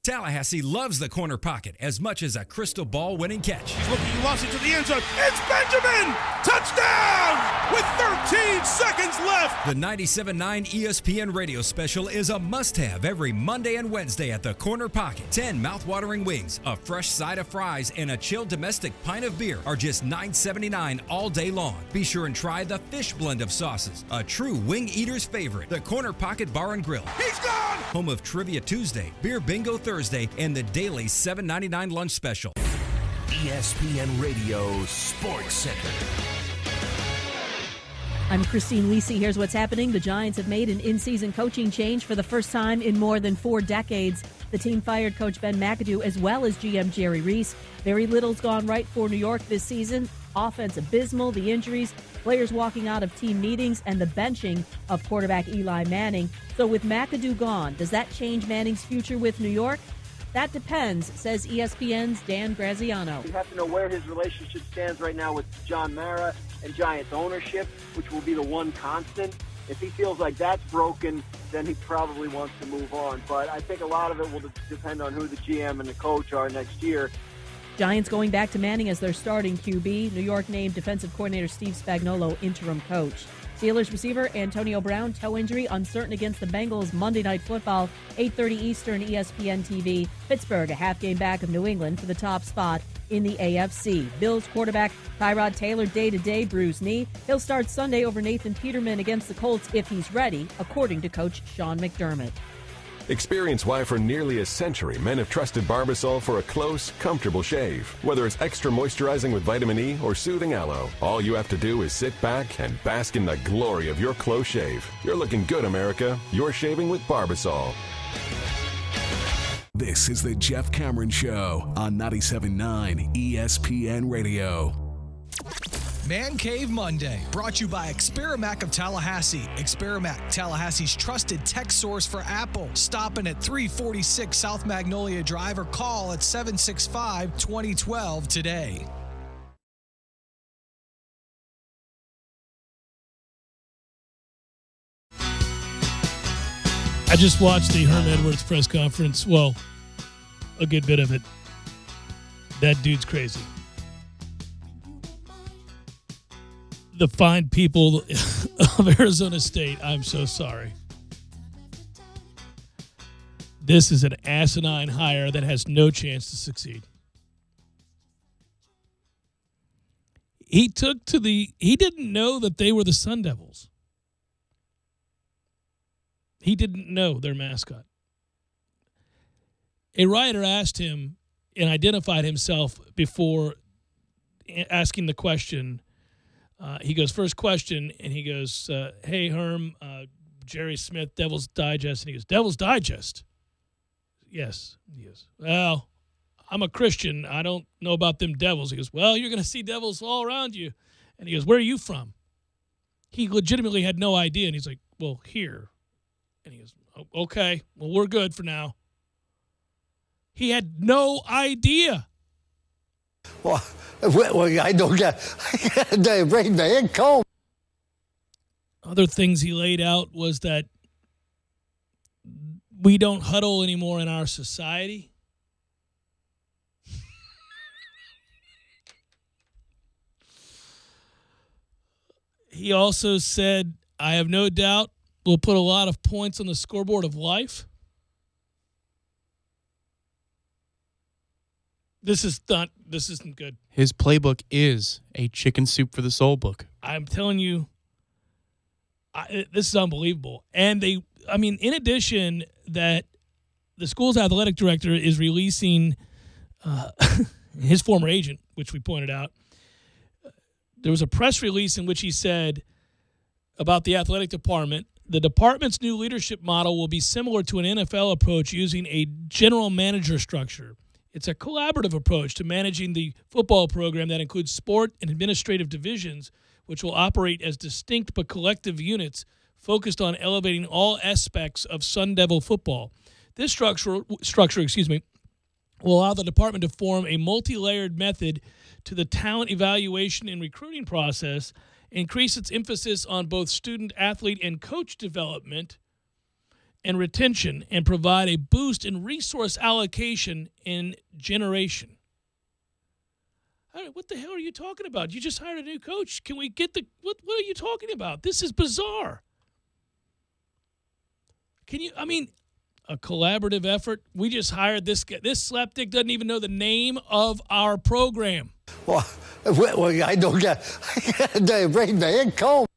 Tallahassee loves the corner pocket as much as a crystal ball winning catch. He's looking, he lost it to the end zone. It's Benjamin! Touchdown! With 13 seconds left. The 97.9 ESPN radio special is a must-have every Monday and Wednesday at the corner pocket. 10 mouth-watering wings, a fresh side of fries, and a chilled domestic pint of beer are just $9.79 all day long. Be sure and try the fish blend of sauces, a true wing eater's favorite. The Corner Pocket Bar and Grill. He's gone! Home of Trivia Tuesday, Beer Bingo Thursday, and the daily $7.99 lunch special. ESPN Radio SportsCenter. I'm Christine Lisi. Here's what's happening. The Giants have made an in-season coaching change for the first time in more than 4 decades. The team fired Coach Ben McAdoo as well as GM Jerry Reese. Very little's gone right for New York this season. Offense abysmal, the injuries, players walking out of team meetings, and the benching of quarterback Eli Manning. So with McAdoo gone, does that change Manning's future with New York? That depends, says ESPN's Dan Graziano. You have to know where his relationship stands right now with John Mara and Giants ownership, which will be the one constant. If he feels like that's broken, then he probably wants to move on. But I think a lot of it will depend on who the GM and the coach are next year. Giants going back to Manning as their starting QB. New York named defensive coordinator Steve Spagnuolo interim coach. Steelers receiver Antonio Brown, toe injury, uncertain against the Bengals Monday Night Football, 8:30 Eastern, ESPN TV. Pittsburgh, a half game back of New England for the top spot in the AFC. Bills quarterback Tyrod Taylor, day-to-day bruised knee. He'll start Sunday over Nathan Peterman against the Colts if he's ready, according to Coach Sean McDermott. Experience why for nearly a century men have trusted Barbasol for a close, comfortable shave. Whether it's extra moisturizing with vitamin E or soothing aloe, all you have to do is sit back and bask in the glory of your close shave. You're looking good, America. You're shaving with Barbasol. This is the Jeff Cameron Show on 97.9 ESPN Radio. Man Cave Monday, brought to you by Experamac of Tallahassee. Experamac, Tallahassee's trusted tech source for Apple. Stopping at 346 South Magnolia Drive or call at 765-2012 today. I just watched the Herm Edwards press conference. Well, a good bit of it. That dude's crazy. The fine people of Arizona State, I'm so sorry. This is an asinine hire that has no chance to succeed. He didn't know that they were the Sun Devils. He didn't know their mascot. A writer asked him and identified himself before asking the question. He goes, first question, and he goes, hey, Herm, Jerry Smith, Devil's Digest. And he goes, Devil's Digest? Yes. He goes, well, I'm a Christian. I don't know about them devils. He goes, well, you're going to see devils all around you. And he goes, where are you from? He legitimately had no idea. And he's like, well, here. And he goes, oh, okay, well, we're good for now. He had no idea. Well, I don't get the brain man cold. Other things he laid out was that we don't huddle anymore in our society. He also said, I have no doubt we'll put a lot of points on the scoreboard of life. This isn't good. His playbook is a chicken soup for the soul book. I'm telling you, this is unbelievable. And in addition, that the school's athletic director is releasing his former agent, which we pointed out. There was a press release in which he said about the athletic department, the department's new leadership model will be similar to an NFL approach using a general manager structure. It's a collaborative approach to managing the football program that includes sport and administrative divisions, which will operate as distinct but collective units focused on elevating all aspects of Sun Devil football. This structure, will allow the department to form a multi-layered method to the talent evaluation and recruiting process, increase its emphasis on both student, athlete, and coach development and retention, and provide a boost in resource allocation and generation. What the hell are you talking about? You just hired a new coach. Can we get what are you talking about? This is bizarre. A collaborative effort? We just hired this guy. This slapdick doesn't even know the name of our program. Well, I don't get the brain man cold.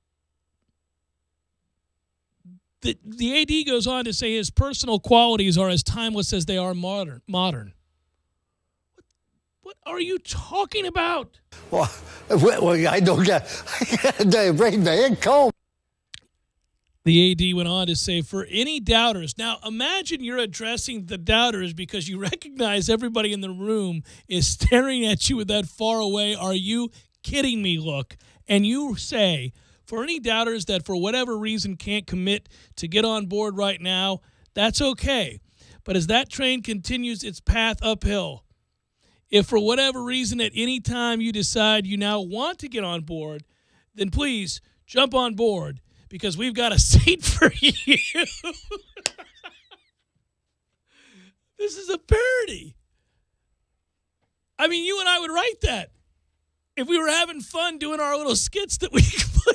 The AD goes on to say his personal qualities are as timeless as they are modern. What are you talking about? Well, I don't get the brain man cold. The AD went on to say, for any doubters, now imagine you're addressing the doubters because you recognize everybody in the room is staring at you with that far away, are you kidding me look. And you say, for any doubters that for whatever reason can't commit to get on board right now, that's okay. But as that train continues its path uphill, if for whatever reason at any time you decide you now want to get on board, then please jump on board because we've got a seat for you. This is a parody. I mean, you and I would write that. If we were having fun doing our little skits that we play,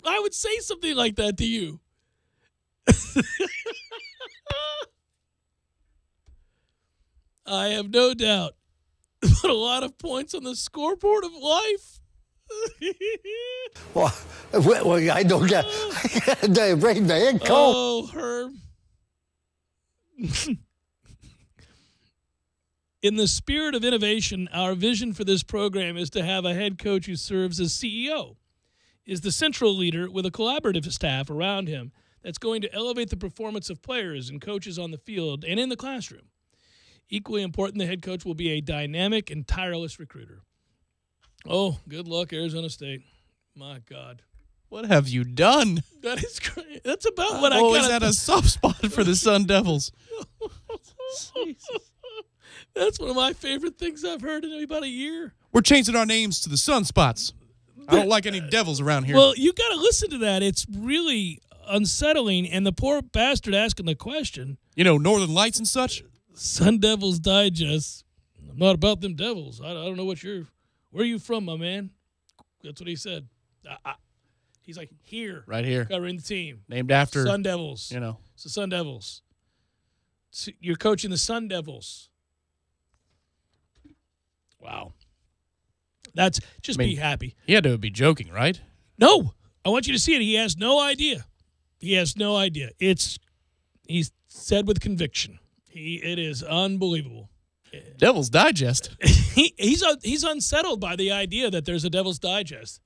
I would say something like that to you. I have no doubt. Put a lot of points on the scoreboard of life. Well, I don't get the brain man cold. Oh, Herm. In the spirit of innovation, our vision for this program is to have a head coach who serves as CEO, is the central leader with a collaborative staff around him that's going to elevate the performance of players and coaches on the field and in the classroom. Equally important, the head coach will be a dynamic and tireless recruiter. Oh, good luck, Arizona State. My God. What have you done? That is great. That's about what I always got. Had a soft spot for the Sun Devils. That's one of my favorite things I've heard in about a year. We're changing our names to the Sunspots. I don't like any devils around here. Well, you got to listen to that. It's really unsettling. And the poor bastard asking the question. You know, Northern Lights and such? Sun Devils Digest. I'm not about them Devils. I don't know where are you from, my man? That's what he said. He's like, here. Right here. Covering the team. Named after. Sun Devils. You know. It's the Sun Devils. You're coaching the Sun Devils. Wow. That's just be happy. He had to be joking, right? No. I want you to see it. He has no idea. He has no idea. He's said with conviction. It is unbelievable. Devil's Digest. He's unsettled by the idea that there's a Devil's Digest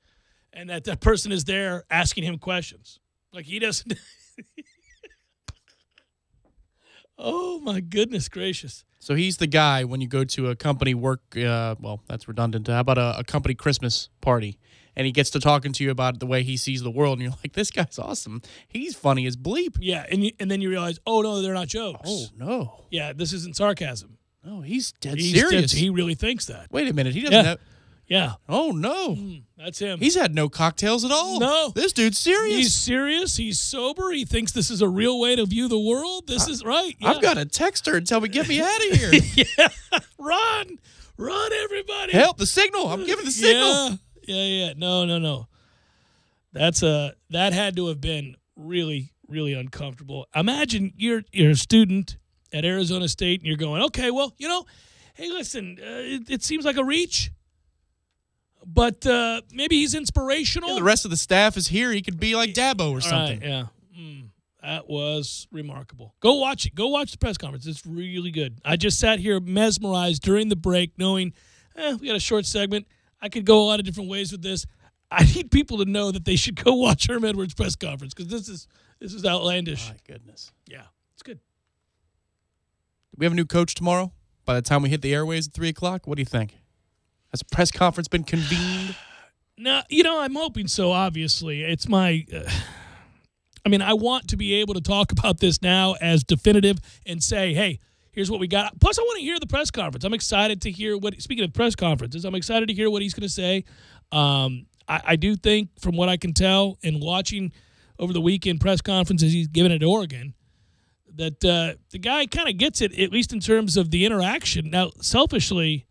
and that person is there asking him questions. Like he doesn't. Oh, my goodness gracious. So he's the guy when you go to a company work, well, that's redundant. How about a company Christmas party? And he gets to talking to you about the way he sees the world, and you're like, this guy's awesome. He's funny as bleep. Yeah, and then you realize, oh, no, they're not jokes. Oh, no. Yeah, this isn't sarcasm. No, he's dead serious. He really thinks that. Wait a minute. He doesn't have... Yeah. Oh, no. That's him. He's had no cocktails at all. No. This dude's serious. He's serious. He's sober. He thinks this is a real way to view the world. This is right. Yeah. I've got to text her and tell me, get me out of here. Yeah. Run, everybody. Help, the signal. I'm giving the signal. Yeah. No. That had to have been really, really uncomfortable. Imagine you're a student at Arizona State and you're going, okay, well, hey, listen, it seems like a reach. But maybe he's inspirational. Yeah, the rest of the staff is here. He could be like Dabo or something. Right, yeah. That was remarkable. Go watch it. Go watch the press conference. It's really good. I just sat here mesmerized during the break knowing we got a short segment. I could go a lot of different ways with this. I need people to know that they should go watch Herm Edwards' press conference because this is outlandish. My goodness. Yeah, it's good. We have a new coach tomorrow. By the time we hit the airways at 3 o'clock, what do you think? Has a press conference been convened? No, I'm hoping so, obviously. It's my I want to be able to talk about this now as definitive and say, hey, here's what we got. Plus, I want to hear the press conference. I'm excited to hear speaking of press conferences, I'm excited to hear what he's going to say. I do think, from what I can tell and watching over the weekend press conferences he's given at Oregon, that the guy kind of gets it, at least in terms of the interaction. Now, selfishly,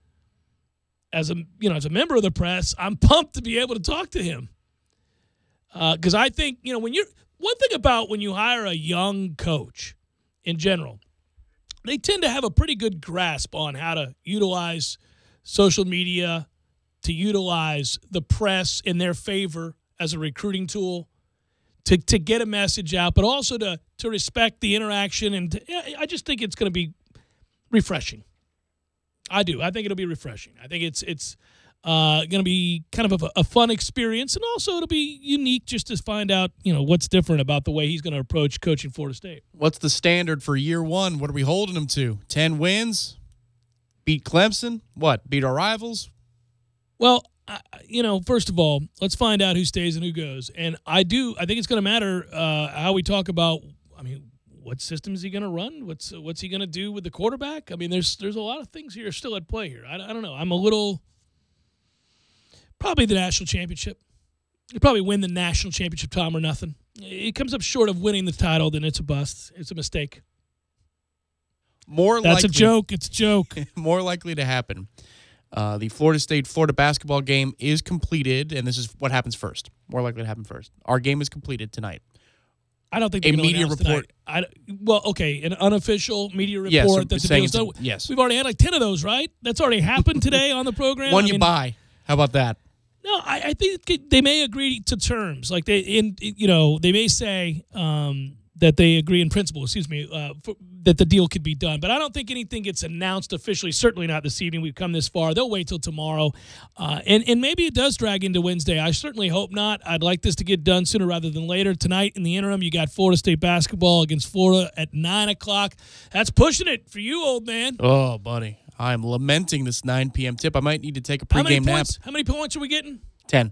as a member of the press, I'm pumped to be able to talk to him. Because I think, one thing about when you hire a young coach in general, they tend to have a pretty good grasp on how to utilize social media, to utilize the press in their favor as a recruiting tool, to get a message out, but also to respect the interaction. And I just think it's going to be refreshing. I do. I think it'll be refreshing. I think it's going to be kind of a fun experience, and also it'll be unique just to find out, what's different about the way he's going to approach coaching Florida State. What's the standard for year one? What are we holding him to? 10 wins? Beat Clemson? What? Beat our rivals? Well, first of all, let's find out who stays and who goes. And I think it's going to matter how we talk about, what system is he going to run? What's he going to do with the quarterback? There's a lot of things here still at play here. I don't know. I'm a little probably the national championship. You probably win the national championship, Tom, or nothing. It comes up short of winning the title, then it's a bust. It's a mistake. That's a joke. It's a joke. More likely to happen. The Florida State-Florida basketball game is completed, and this is what happens first. More likely to happen first. Our game is completed tonight. I don't think a media report. An unofficial media report that the deal's done. Yes, we've already had like 10 of those, right? That's already happened today on the program. One you buy. How about that? No, I think they may agree to terms. Like they may say that they agree in principle. That the deal could be done, but I don't think anything gets announced officially. Certainly not this evening. We've come this far. They'll wait till tomorrow, and maybe it does drag into Wednesday. I certainly hope not. I'd like this to get done sooner rather than later. Tonight, in the interim, you got Florida State basketball against Florida at 9 o'clock. That's pushing it for you, old man. Oh, buddy, I'm lamenting this 9 p.m. tip. I might need to take a pregame nap. How many points are we getting? 10.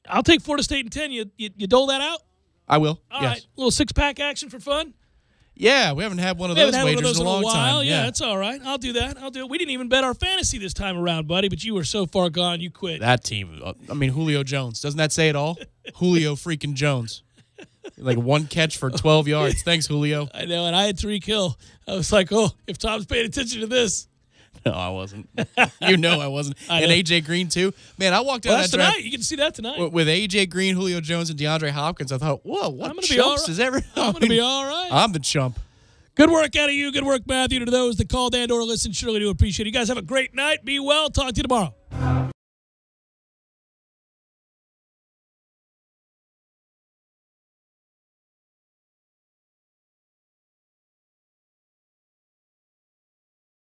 I'll take Florida State in 10. You dole that out? I will. All yes. right. A little 6-pack action for fun. Yeah, we haven't had one of those wagers in a long time. Yeah, that's all right. I'll do that. We didn't even bet our fantasy this time around, buddy, but you were so far gone, you quit. That team. Julio Jones. Doesn't that say it all? Julio freaking Jones. Like one catch for 12 yards. Thanks, Julio. I know, and I had Tyreek Hill. I was like, oh, if Tom's paying attention to this. No, I wasn't. You know I wasn't. I and know. A.J. Green, too. Man, I walked out That's that draft tonight. You can see that tonight. with A.J. Green, Julio Jones, and DeAndre Hopkins. I thought, whoa, what I'm gonna be all chumps right. is everyone? I'm going to be all right. I'm the chump. Good work out of you. Good work, Matthew. To those that called and or listened, surely do appreciate it. You guys have a great night. Be well. Talk to you tomorrow.